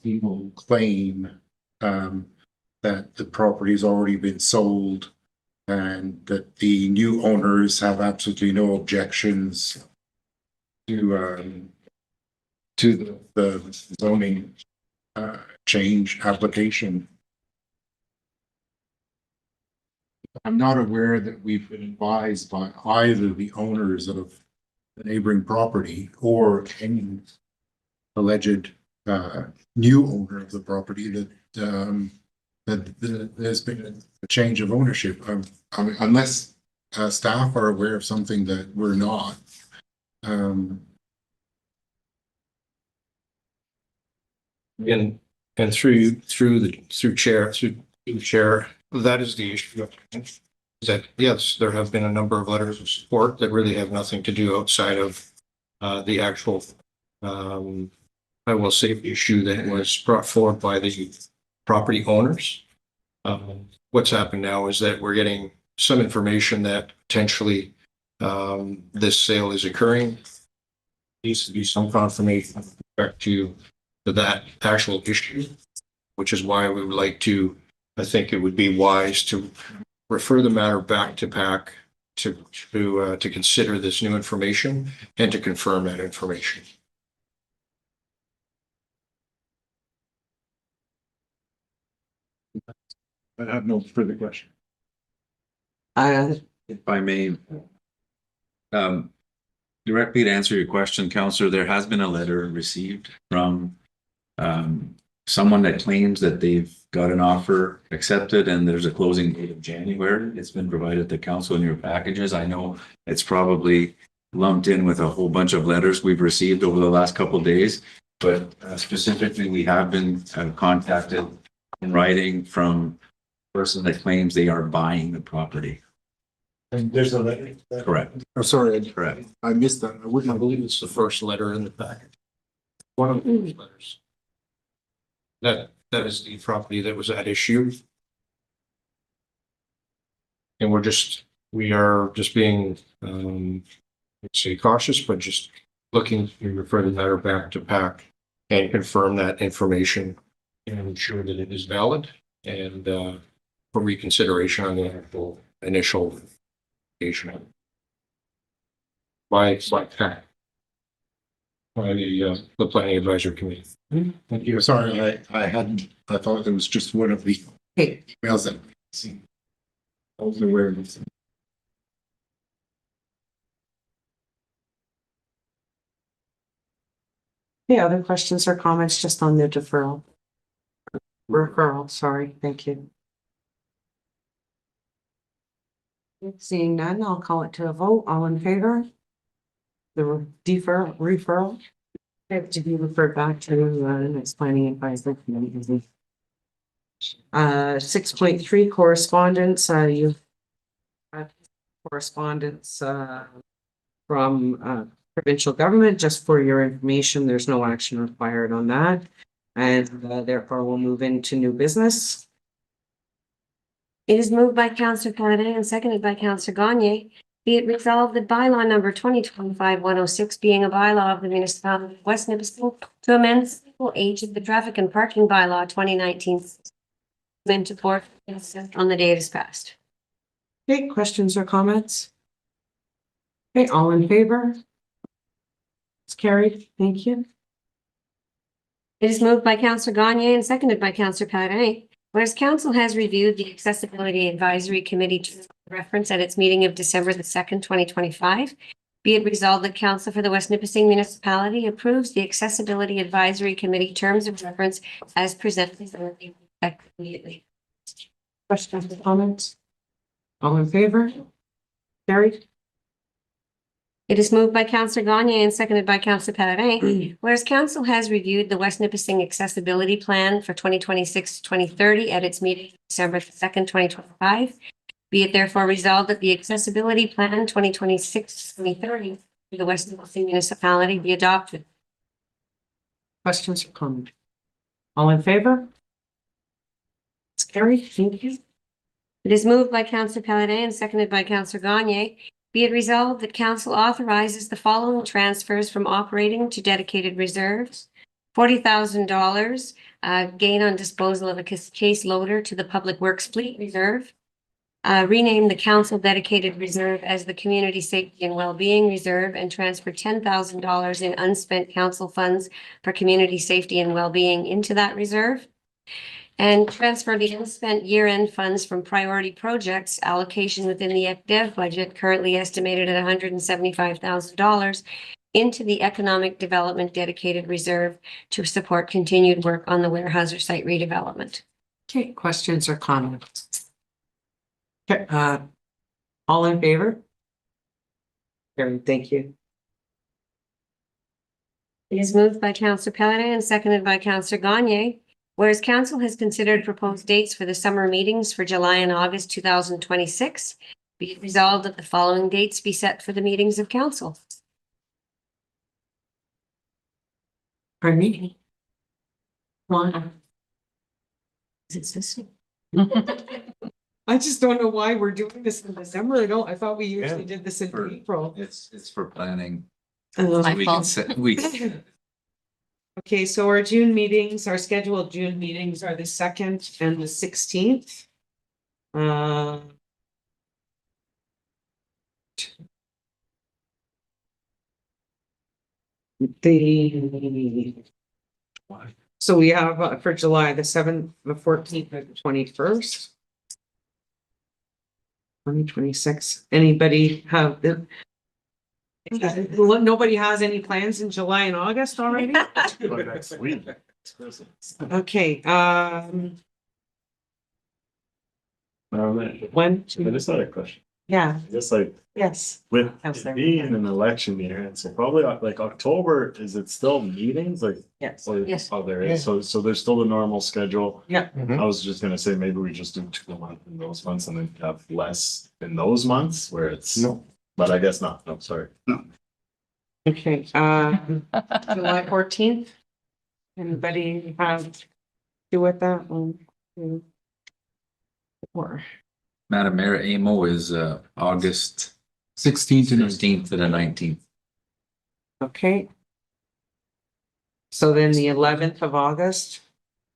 people claim that the property has already been sold and that the new owners have absolutely no objections to the zoning change application. I'm not aware that we've been advised by either the owners of the neighboring property or any alleged new owner of the property that there's been a change of ownership. Unless staff are aware of something that we're not. And through chair, that is the issue. That yes, there have been a number of letters of support that really have nothing to do outside of the actual I will say issue that was brought forward by the property owners. What's happened now is that we're getting some information that potentially this sale is occurring. needs to be some confirmation with respect to that actual issue, which is why we would like to, I think it would be wise to refer the matter back to PAC to consider this new information and to confirm that information. I have no further question. If I may. Directly to answer your question, Counselor, there has been a letter received from someone that claims that they've got an offer accepted and there's a closing date of January. It's been provided to council in your packages. I know it's probably lumped in with a whole bunch of letters we've received over the last couple of days, but specifically, we have been contacted in writing from a person that claims they are buying the property. And there's a letter. Correct. I'm sorry, Correct. I missed that. I wouldn't I have believe it's the first letter in the packet. One of those letters. That is the property that was at issue. And we are just being, let's say cautious, but just looking to refer the matter back to PAC and confirm that information and ensure that it is valid and for reconsideration on the actual initial application by PAC. By the planning advisory committee. Thank you. Sorry, I thought it was just one of the Okay, emails that we see. I wasn't aware of it. any other questions or comments just on the deferral? Referral, sorry, thank you. Seeing none, I'll call it to a vote. All in favor? The referral have to be referred back to the next planning advisory committee. 6.3 correspondence, you've had correspondence from provincial government. Just for your information, there's no action required on that. And therefore we'll move into new business. It is moved by Councillor Paladin and seconded by Councillor Gagne. Be it resolved that bylaw number 2025-106, being a bylaw of the municipality of West Nipissing to amend the civil age of the traffic and parking bylaw 2019, meant to forth on the date is passed. Okay, questions or comments? Okay, all in favor? It's carried. Thank you. It is moved by Councillor Gagne and seconded by Councillor Paladin. Whereas council has reviewed the Accessibility Advisory Committee terms of reference at its meeting of December the 2nd, 2025, be it resolved that council for the West Nipissing Municipality approves the Accessibility Advisory Committee terms of reference as presented immediately. Questions or comments? All in favor? Carried. It is moved by Councillor Gagne and seconded by Councillor Paladin. Whereas council has reviewed the West Nipissing Accessibility Plan for 2026 to 2030 at its meeting December 2nd, 2025, be it therefore resolved that the Accessibility Plan 2026 to 2030 for the West Nipissing Municipality be adopted. Questions or comments? All in favor? It's carried. Thank you. It is moved by Councillor Paladin and seconded by Councillor Gagne. Be it resolved that council authorizes the following transfers from operating to dedicated reserves. $40,000 gain on disposal of a case loader to the Public Works Fleet Reserve. Rename the council dedicated reserve as the Community Safety and Wellbeing Reserve and transfer $10,000 in unspent council funds for community safety and wellbeing into that reserve. And transfer the unspent year-end funds from priority projects allocation within the ECDEV budget, currently estimated at $175,000, into the Economic Development Dedicated Reserve to support continued work on the Weyerhaeuser site redevelopment. Okay, questions or comments? Okay, all in favor? Carried. Thank you. It is moved by Councillor Paladin and seconded by Councillor Gagne. Whereas council has considered proposed dates for the summer meetings for July and August 2026, be it resolved that the following dates be set for the meetings of council. Pardon me? One. Is it this? I just don't know why we're doing this in December. I thought we usually did this in April. It's for planning My We can fault. set, Okay, so our June meetings, our scheduled June meetings are the 2nd and the 16th. So we have for July, the 7th, the 14th, and the 21st. 2026. Anybody have the? Nobody has any plans in July and August already? Like next week. Okay, When? I just had a question. yeah, Just like yes. with Yes, sir. it being an election year, and so probably like October, is it still meetings like? Yes. Or- Yes. Oh, there is. So there's still the normal schedule. Yeah. I was just gonna say, maybe we just do 2 a month in those months and then have less in those months where it's. No. But I guess not. No, sorry. Okay, July 14th. Anybody have do with that one? Or, Madam Mayor, AMO is August 16th to 16th to the 19th. okay. So then the 11th of August,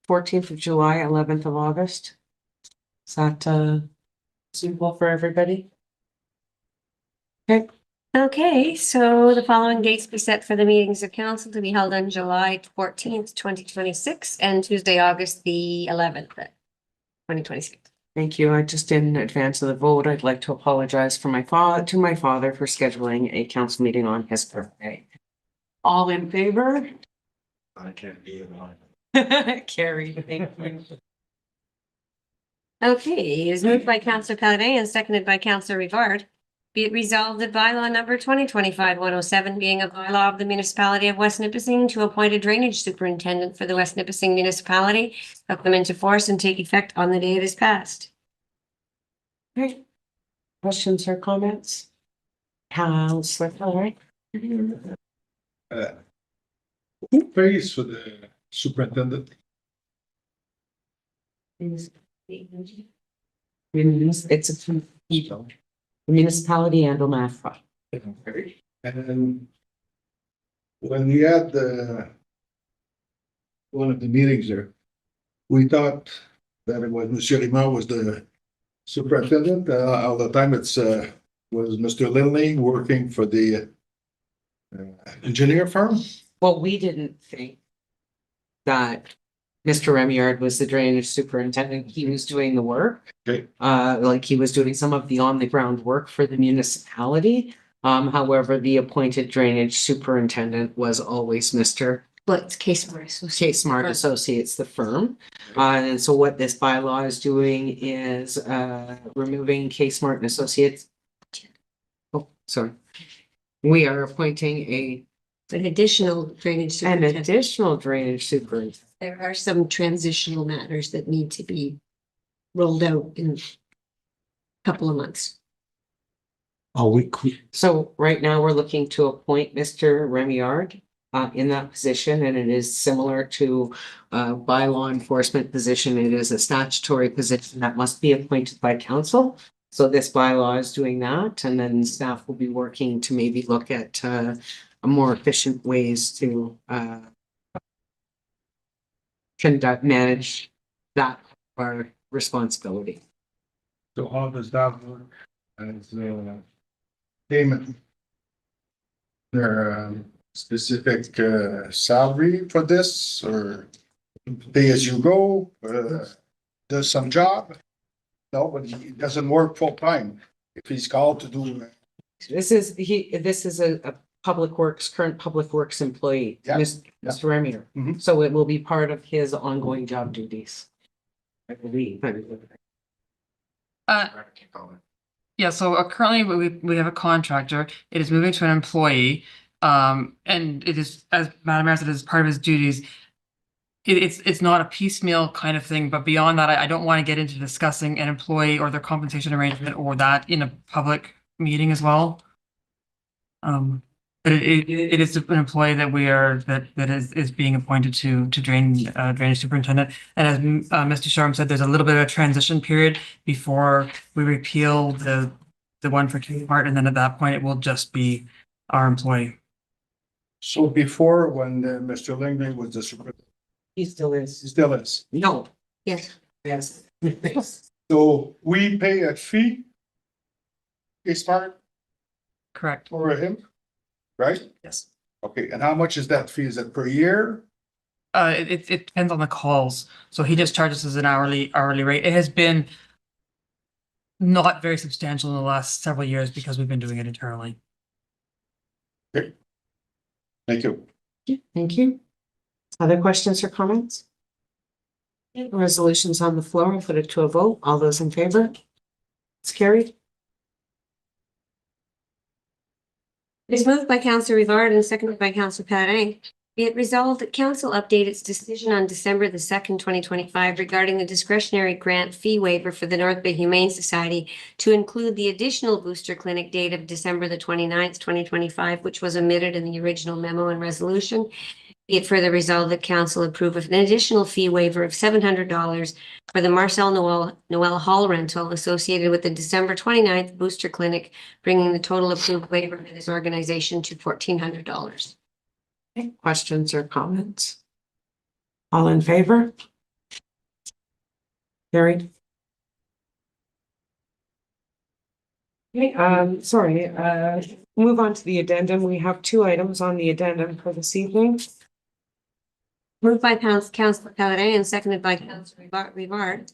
14th of July, 11th of August. Is that suitable for everybody? Okay. Okay, so the following dates be set for the meetings of council to be held on July 14th, 2026, and Tuesday, August the 11th, 2026. Thank you. I just in advance of the vote, I'd like to apologize for my father for scheduling a council meeting on his birthday. All in favor? I can't be in line. Carried, thank you. Okay, it is moved by Councillor Paladin and seconded by Councillor Rivard. Be it resolved that bylaw number 2025-107 being a bylaw of the municipality of West Nipissing to appoint a drainage superintendent for the West Nipissing municipality, have come into force and take effect on the day it is passed. Okay. Questions or comments? Councillor Hillary? Who pays for the superintendent? It's a people, the municipality and Omafra. And when we had one of the meetings there, we thought that it was Monsieur Rima was the superintendent. All the time it's was Mr. Lindley working for the engineer firm. Well, we didn't think that Mr. Remyard was the drainage superintendent. He was doing the work. Okay. Like he was doing some of the on the ground work for the municipality. However, the appointed drainage superintendent was always Mr. Well, it's Case Smart Associates. K Smart Associates, the firm. And so what this bylaw is doing is removing K Smart and Associates. Oh, sorry. We are appointing An additional drainage an superintendent. additional drainage superintendent. There are some transitional matters that need to be rolled out in a couple of months. Oh, we, So right now, we're looking to appoint Mr. Remyard in that position, and it is similar to by law enforcement position. It is a statutory position that must be appointed by council. So this bylaw is doing that, and then staff will be working to maybe look at a more efficient ways to manage that our responsibility. So how does that work? As payment? There specific salary for this or pay as you go? Does some job? No, but he doesn't work full time. If he's called to do. This is a public works, current public works employee, Yeah, Mr. Remier. Mhm. So it will be part of his ongoing job duties. I believe. Yeah, so currently we have a contractor. It is moving to an employee. And it is, as Madam Mayor said, as part of his duties. It's not a piecemeal kind of thing, but beyond that, I don't want to get into discussing an employee or their compensation arrangement or that in a public meeting as well. But it is an employee that that is being appointed to drainage superintendent. And as Mr. Sharm said, there's a little bit of a transition period before we repeal the one for King Part, and then at that point, it will just be our employee. So before, when Mr. Langley was the superintendent, He still he is. still is. No, Yes. yes. So we pay a fee. A start Correct. for him, right? Yes. Okay, and how much is that fee? Is it per year? It depends on the calls. So he just charges us an hourly rate. It has been not very substantial in the last several years because we've been doing it internally. Thank you. Thank you. Other questions or comments? Resolutions on the floor. I'll put it to a vote. All those in favor? It's carried. It is moved by Councillor Rivard and seconded by Councillor Parin. Be it resolved that council update its decision on December the 2nd, 2025 regarding the discretionary grant fee waiver for the North Bay Humane Society to include the additional booster clinic date of December the 29th, 2025, which was omitted in the original memo and resolution. Be it further resolved that council approve of an additional fee waiver of $700 for the Marcel Noel Hall rental associated with the December 29th booster clinic, bringing the total approved waiver for this organization to $1,400. Questions or comments? All in favor? Carried. Okay, sorry, move on to the addendum. We have two items on the addendum for this evening. Moved by Councillor Paladin and seconded by Councillor Rivard.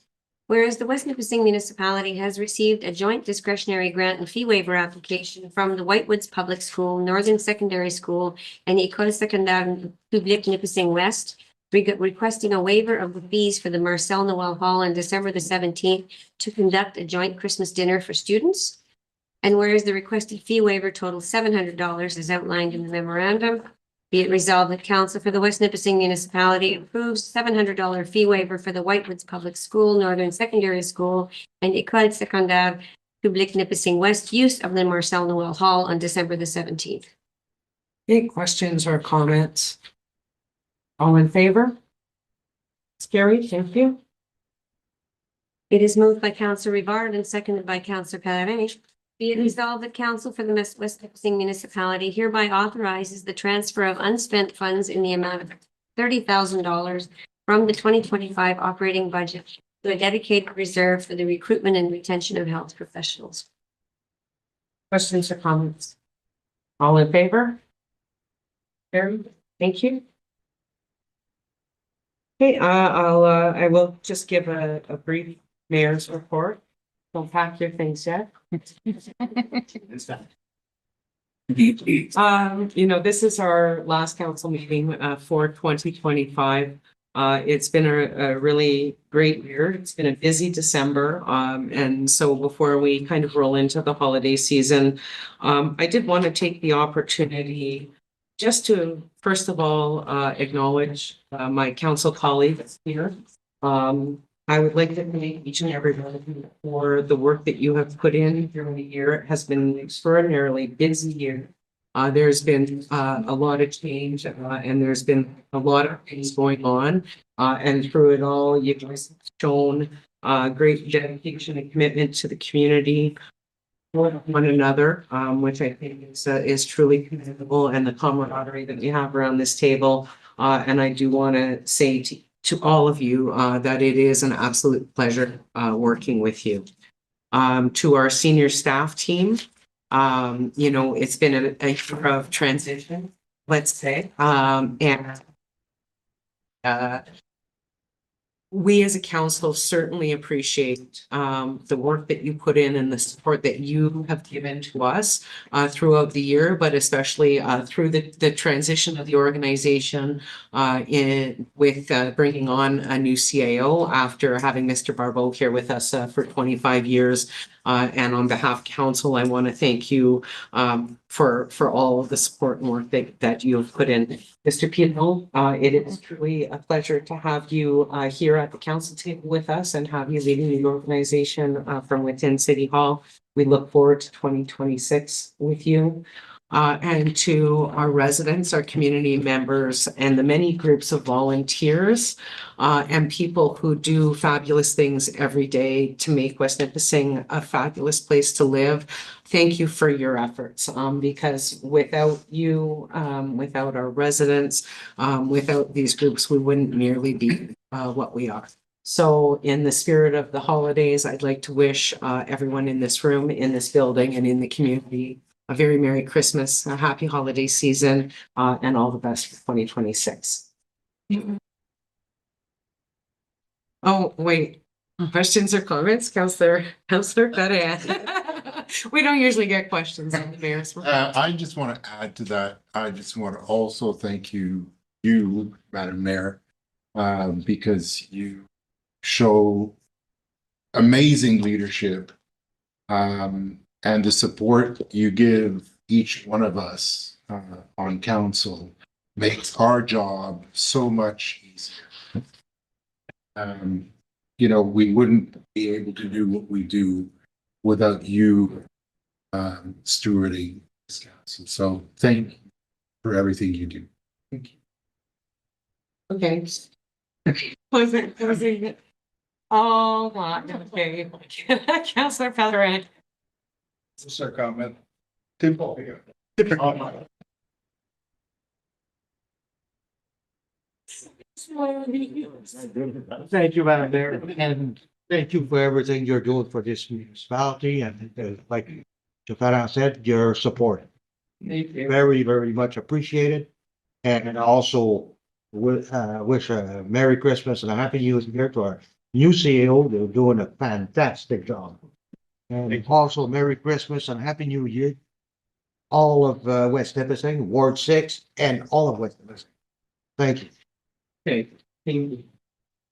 Whereas the West Nipissing Municipality has received a joint discretionary grant and fee waiver application from the Whitewoods Public School, Northern Secondary School, and École Secondaire Publique Nipissing West, requesting a waiver of the fees for the Marcel Noel Hall on December the 17th to conduct a joint Christmas dinner for students. And whereas the requested fee waiver totals $700 as outlined in the memorandum, be it resolved that council for the West Nipissing Municipality approves $700 fee waiver for the Whitewoods Public School, Northern Secondary School, and École Secondaire Publique Nipissing West use of the Marcel Noel Hall on December the 17th. Any questions or comments? All in favor? It's carried. Thank you. It is moved by Councillor Rivard and seconded by Councillor Parin. Be it resolved that council for the West Nipissing Municipality hereby authorizes the transfer of unspent funds in the amount of $30,000 from the 2025 operating budget to a dedicated reserve for the recruitment and retention of health professionals. Questions or comments? All in favor? Carried. Thank you. Okay, I will just give a brief mayor's report. Don't pack your things yet. This is our last council meeting for 2025. It's been a really great year. It's been a busy December. And so before we kind of roll into the holiday season, I did want to take the opportunity just to, first of all, acknowledge my council colleagues here. I would like to thank each and every one of you for the work that you have put in during the year. It has been an extraordinarily busy year. There's been a lot of change and there's been a lot of things going on. And through it all, you guys have shown great dedication and commitment to the community, one another, which I think is truly commendable, and the camaraderie that we have around this table. And I do want to say to all of you that it is an absolute pleasure working with you. To our senior staff team, it's been a year of transition, let's say, and we as a council certainly appreciate the work that you put in and the support that you have given to us throughout the year, but especially through the transition of the organization with bringing on a new CAO after having Mr. Barbeau here with us for 25 years. And on behalf of council, I want to thank you for all of the support and work that you have put in. Mr. Piedmont, it is truly a pleasure to have you here at the council table with us and have you leading the organization from within City Hall. We look forward to 2026 with you. and to our residents, our community members, and the many groups of volunteers and people who do fabulous things every day to make West Nipissing a fabulous place to live. Thank you for your efforts, because without you, without our residents, without these groups, we wouldn't merely be what we are. So in the spirit of the holidays, I'd like to wish everyone in this room, in this building, and in the community a very Merry Christmas, a happy holiday season, and all the best for 2026. Oh, wait, questions or comments, Councillor Betty? We don't usually get questions on the mayor's. I just want to add to that. I just want to also thank you, Madam Mayor, because you show amazing leadership, and the support you give each one of us on council makes our job so much easier. We wouldn't be able to do what we do without you stewarding this council. So thank you for everything you do. Thank you. Okay. Was it? Oh, my, okay. Councillor Pellerin. Just a comment. Tempo here. Thank you, Madam Mayor, and thank you for everything you're doing for this municipality, and like Jafara said, your support. Very, very much appreciated. And also wish a Merry Christmas and a Happy New Year to our new CEO. They're doing a fantastic job. And also Merry Christmas and Happy New Year, all of West Nipissing, Ward 6, and all of West Nipissing. Thank you. Okay. It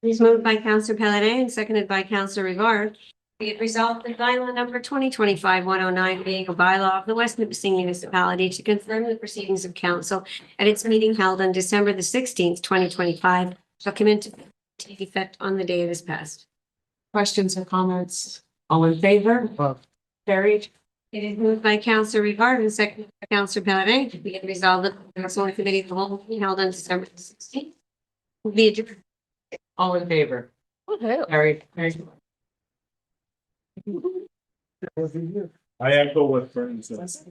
is moved by Councillor Pellerin and seconded by Councillor Rivard. Be it resolved that bylaw number 2025-109 being a bylaw of the West Nipissing Municipality to confirm the proceedings of council at its meeting held on December the 16th, 2025 shall come into effect on the day it is passed. Questions or comments? All in favor? Carried. It is moved by Councillor Rivard and seconded by Councillor Pellerin. Be it resolved that the council committee of the whole meeting held on December the 16th will be adjourned. All in favor? Carried. I echo what Fern says.